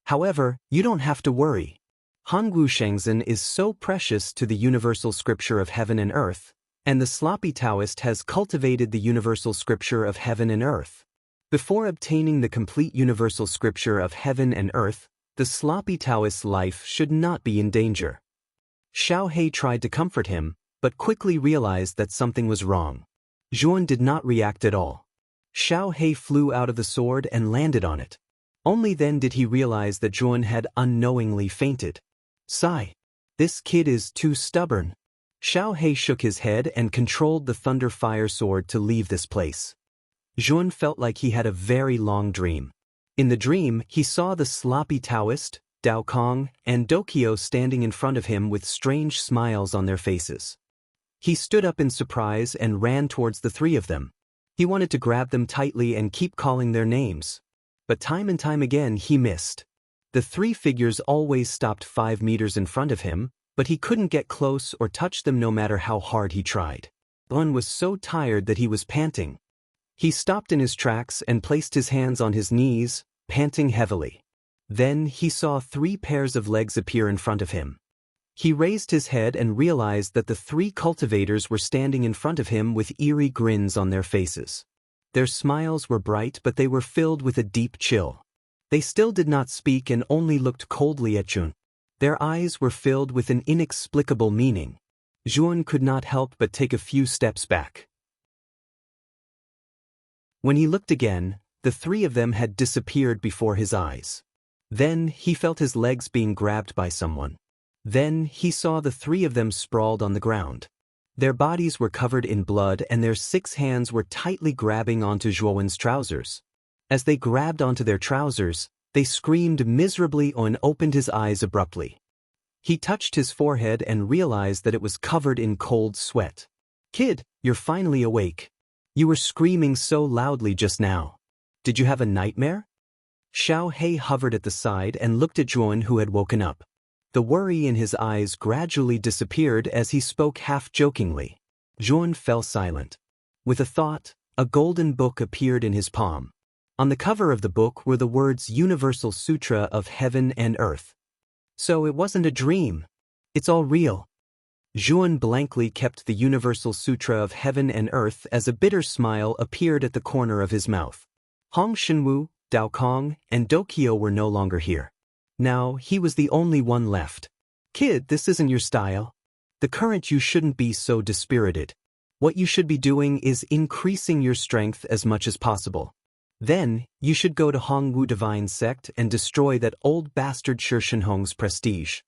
[SPEAKER 1] However, you don't have to worry. Hongwu Shenzhen is so precious to the universal scripture of heaven and earth, and the sloppy Taoist has cultivated the universal scripture of heaven and earth. Before obtaining the complete universal scripture of heaven and earth, the sloppy Taoist's life should not be in danger. Xiao He tried to comfort him, but quickly realized that something was wrong. Zhuan did not react at all. Xiao He flew out of the sword and landed on it. Only then did he realize that Zhuan had unknowingly fainted. Sigh. This kid is too stubborn. Xiao He shook his head and controlled the Thunder Fire Sword to leave this place. Zhuan felt like he had a very long dream. In the dream, he saw the sloppy Taoist, Dao Kong, and Dokyo standing in front of him with strange smiles on their faces. He stood up in surprise and ran towards the three of them. He wanted to grab them tightly and keep calling their names. But time and time again he missed. The three figures always stopped 5 meters in front of him, but he couldn't get close or touch them no matter how hard he tried. Bun was so tired that he was panting. He stopped in his tracks and placed his hands on his knees, panting heavily. Then he saw 3 pairs of legs appear in front of him. He raised his head and realized that the 3 cultivators were standing in front of him with eerie grins on their faces. Their smiles were bright, but they were filled with a deep chill. They still did not speak and only looked coldly at Zhuan. Their eyes were filled with an inexplicable meaning. Zhuan could not help but take a few steps back. When he looked again, the three of them had disappeared before his eyes. Then he felt his legs being grabbed by someone. Then he saw the three of them sprawled on the ground. Their bodies were covered in blood and their 6 hands were tightly grabbing onto Zhuowen's trousers. As they grabbed onto their trousers, they screamed miserably and opened his eyes abruptly. He touched his forehead and realized that it was covered in cold sweat. "Kid, you're finally awake. You were screaming so loudly just now. Did you have a nightmare?" Xiao Hei hovered at the side and looked at Zhuowen, who had woken up. The worry in his eyes gradually disappeared as he spoke half-jokingly. Zhuowen fell silent. With a thought, a golden book appeared in his palm. On the cover of the book were the words Universal Sutra of Heaven and Earth. So it wasn't a dream. It's all real. Zhuowen blankly kept the Universal Sutra of Heaven and Earth as a bitter smile appeared at the corner of his mouth. Hong Shenwu, Dao Kong, and Dokyo were no longer here. Now he was the only one left. "Kid, this isn't your style. The current you shouldn't be so dispirited. What you should be doing is increasing your strength as much as possible. Then, you should go to Hongwu Divine Sect and destroy that old bastard Shi Shenhong's prestige.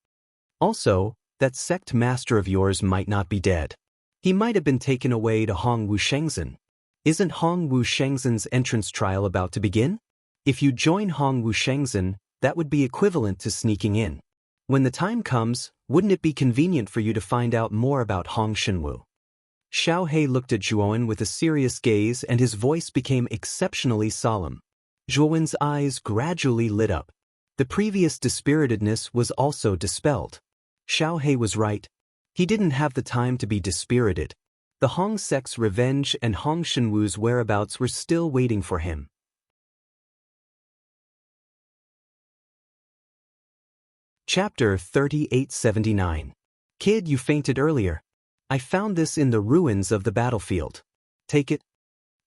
[SPEAKER 1] Also, that sect master of yours might not be dead. He might have been taken away to Hongwu Shengzhen. Isn't Hongwu Shengzhen's entrance trial about to begin? If you join Hongwu Shengzhen, that would be equivalent to sneaking in. When the time comes, wouldn't it be convenient for you to find out more about Hong Shenwu?" Xiao Hei looked at Zhuowen with a serious gaze and his voice became exceptionally solemn. Zhuowen's eyes gradually lit up. The previous dispiritedness was also dispelled. Xiao Hei was right. He didn't have the time to be dispirited. The Hong sect's revenge and Hong Shenwu's whereabouts were still waiting for him. Chapter 3879. "Kid, you fainted earlier. I found this in the ruins of the battlefield. Take it."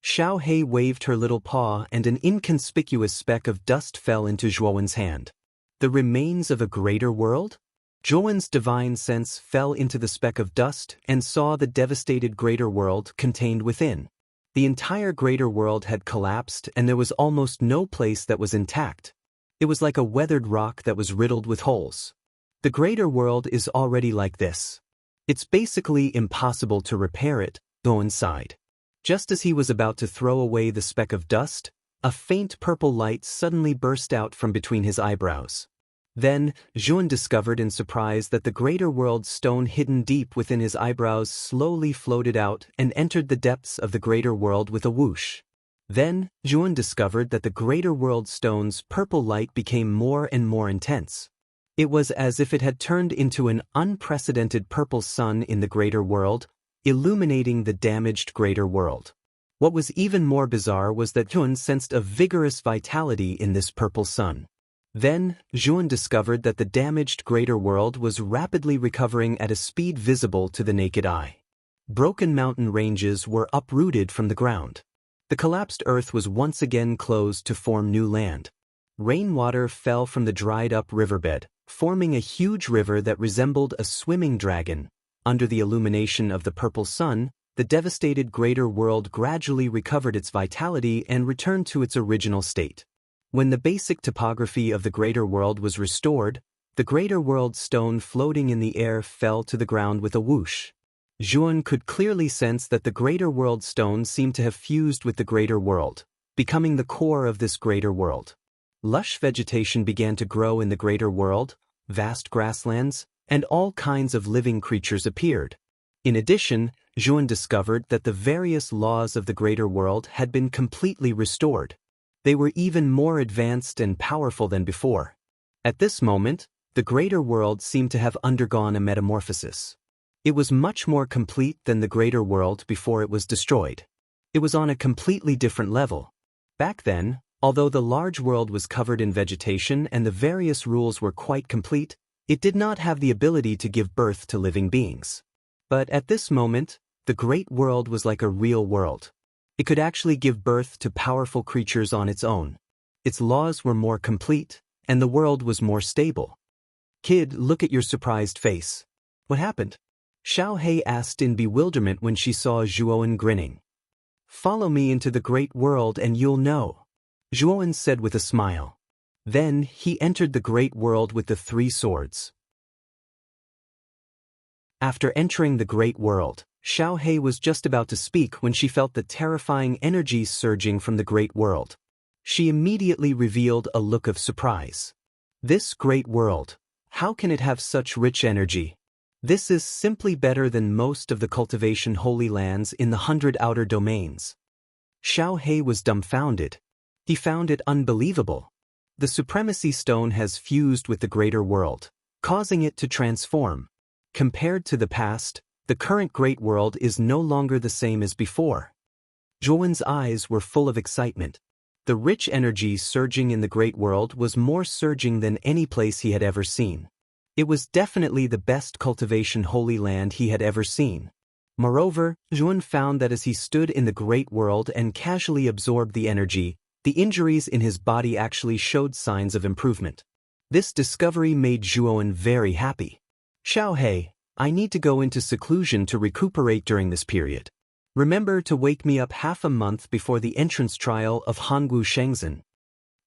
[SPEAKER 1] Xiao Hei waved her little paw and an inconspicuous speck of dust fell into Zhuowen's hand. The remains of a greater world? Zhuowen's divine sense fell into the speck of dust and saw the devastated greater world contained within. The entire greater world had collapsed and there was almost no place that was intact. It was like a weathered rock that was riddled with holes. The greater world is already like this. It's basically impossible to repair it, Zhuowen sighed. Just as he was about to throw away the speck of dust, a faint purple light suddenly burst out from between his eyebrows. Then, Zhuowen discovered in surprise that the greater world stone hidden deep within his eyebrows slowly floated out and entered the depths of the greater world with a whoosh. Then, Zhuowen discovered that the greater world stone's purple light became more and more intense. It was as if it had turned into an unprecedented purple sun in the greater world, illuminating the damaged greater world. What was even more bizarre was that Zhuowen sensed a vigorous vitality in this purple sun. Then, Zhuowen discovered that the damaged greater world was rapidly recovering at a speed visible to the naked eye. Broken mountain ranges were uprooted from the ground. The collapsed earth was once again closed to form new land. Rainwater fell from the dried-up riverbed, forming a huge river that resembled a swimming dragon. Under the illumination of the purple sun, the devastated greater world gradually recovered its vitality and returned to its original state. When the basic topography of the greater world was restored, the greater world stone floating in the air fell to the ground with a whoosh. Zhuowen could clearly sense that the greater world stone seemed to have fused with the greater world, becoming the core of this greater world. Lush vegetation began to grow in the greater world, vast grasslands, and all kinds of living creatures appeared. In addition, Zhuowen discovered that the various laws of the greater world had been completely restored. They were even more advanced and powerful than before. At this moment, the greater world seemed to have undergone a metamorphosis. It was much more complete than the greater world before it was destroyed. It was on a completely different level. Back then, although the large world was covered in vegetation and the various rules were quite complete, it did not have the ability to give birth to living beings. But at this moment, the great world was like a real world. It could actually give birth to powerful creatures on its own. Its laws were more complete, and the world was more stable. "Kid, look at your surprised face. What happened?" Xiao Hei asked in bewilderment when she saw Zhuowen grinning. Follow me into the great world and you'll know, Zhuan said with a smile. Then he entered the great world with the 3 swords. After entering the great world, Xiao He was just about to speak when she felt the terrifying energies surging from the great world. She immediately revealed a look of surprise. This great world, how can it have such rich energy? This is simply better than most of the cultivation holy lands in the 100 outer domains. Xiao He was dumbfounded. He found it unbelievable. The supremacy stone has fused with the greater world, causing it to transform. Compared to the past, the current great world is no longer the same as before. Zhuan's eyes were full of excitement. The rich energy surging in the great world was more surging than any place he had ever seen. It was definitely the best cultivation holy land he had ever seen. Moreover, Zhuan found that as he stood in the great world and casually absorbed the energy, the injuries in his body actually showed signs of improvement. This discovery made Zhuan very happy. Xiao He, I need to go into seclusion to recuperate during this period. Remember to wake me up half a month before the entrance trial of Hangu Shengzhen.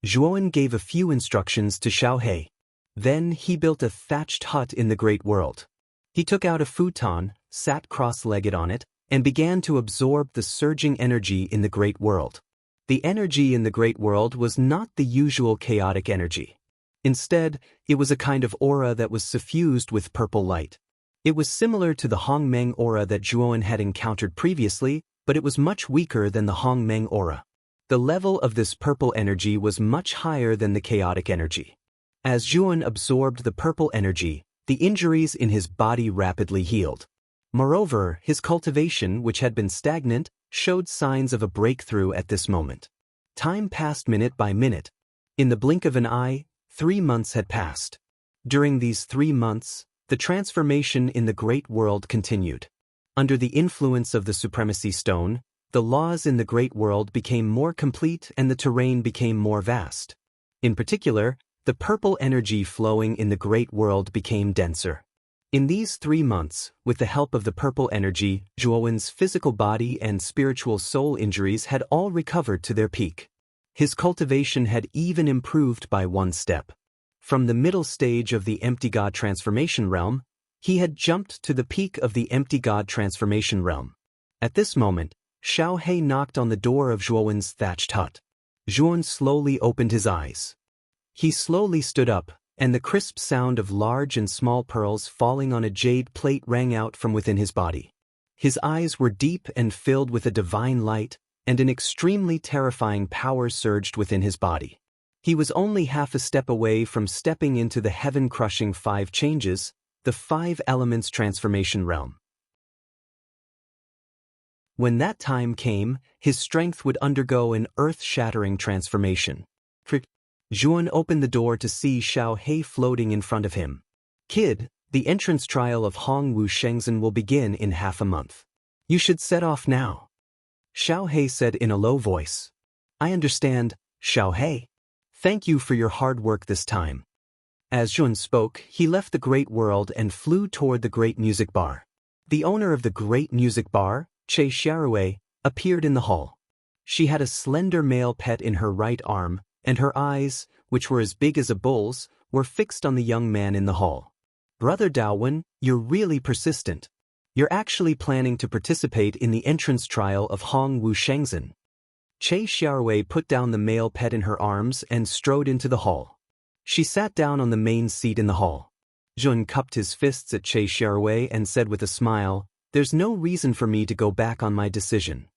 [SPEAKER 1] Zhuan gave a few instructions to Xiao He. Then he built a thatched hut in the great world. He took out a futon, sat cross-legged on it, and began to absorb the surging energy in the great world. The energy in the great world was not the usual chaotic energy. Instead, it was a kind of aura that was suffused with purple light. It was similar to the Hongmeng aura that Zhuan had encountered previously, but it was much weaker than the Hongmeng aura. The level of this purple energy was much higher than the chaotic energy. As Zhuan absorbed the purple energy, the injuries in his body rapidly healed. Moreover, his cultivation, which had been stagnant, showed signs of a breakthrough at this moment. Time passed minute by minute. In the blink of an eye, 3 months had passed. During these 3 months, the transformation in the great world continued. Under the influence of the supremacy stone, the laws in the great world became more complete and the terrain became more vast. In particular, the purple energy flowing in the great world became denser. In these 3 months, with the help of the purple energy, Zhuan's physical body and spiritual soul injuries had all recovered to their peak. His cultivation had even improved by 1 step. From the middle stage of the empty god transformation realm, he had jumped to the peak of the empty god transformation realm. At this moment, Xiao He knocked on the door of Zhuan's thatched hut. Zhuan slowly opened his eyes. He slowly stood up, and the crisp sound of large and small pearls falling on a jade plate rang out from within his body. His eyes were deep and filled with a divine light, and an extremely terrifying power surged within his body. He was only half a step away from stepping into the heaven-crushing 5 changes, the 5 elements transformation realm. When that time came, his strength would undergo an earth-shattering transformation. Zhuan opened the door to see Xiao He floating in front of him. Kid, the entrance trial of Hangu Shengzhen will begin in half a month. You should set off now. Xiao He said in a low voice. I understand, Xiao He. Thank you for your hard work this time. As Zhuan spoke, he left the great world and flew toward the great music bar. The owner of the great music bar, Che Xiarui, appeared in the hall. She had a slender male pet in her right arm, and her eyes, which were as big as a bull's, were fixed on the young man in the hall. Brother Daowen, you're really persistent. You're actually planning to participate in the entrance trial of Hangu Shengzhen. Che Xiarui put down the male pet in her arms and strode into the hall. She sat down on the main seat in the hall. Zhuan cupped his fists at Che Xiarui and said with a smile, There's no reason for me to go back on my decision.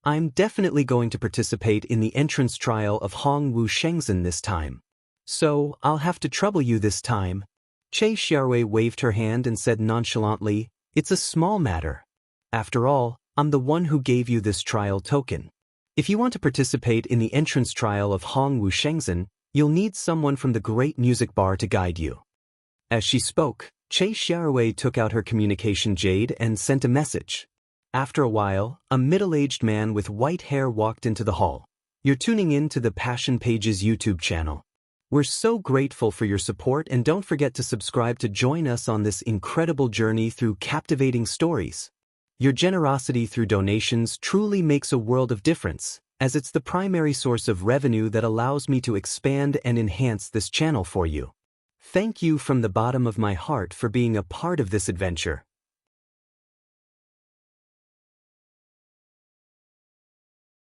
[SPEAKER 1] I'm definitely going to participate in the entrance trial of Hangu Shengzhen this time. So, I'll have to trouble you this time. Che Xiarui waved her hand and said nonchalantly, It's a small matter. After all, I'm the one who gave you this trial token. If you want to participate in the entrance trial of Hangu Shengzhen, you'll need someone from the great music bar to guide you. As she spoke, Che Xiarui took out her communication jade and sent a message. After a while, a middle-aged man with white hair walked into the hall. You're tuning in to the Passion Pages YouTube channel. We're so grateful for your support and don't forget to subscribe to join us on this incredible journey through captivating stories. Your generosity through donations truly makes a world of difference, as it's the primary source of revenue that allows me to expand and enhance this channel for you. Thank you from the bottom of my heart for being a part of this adventure.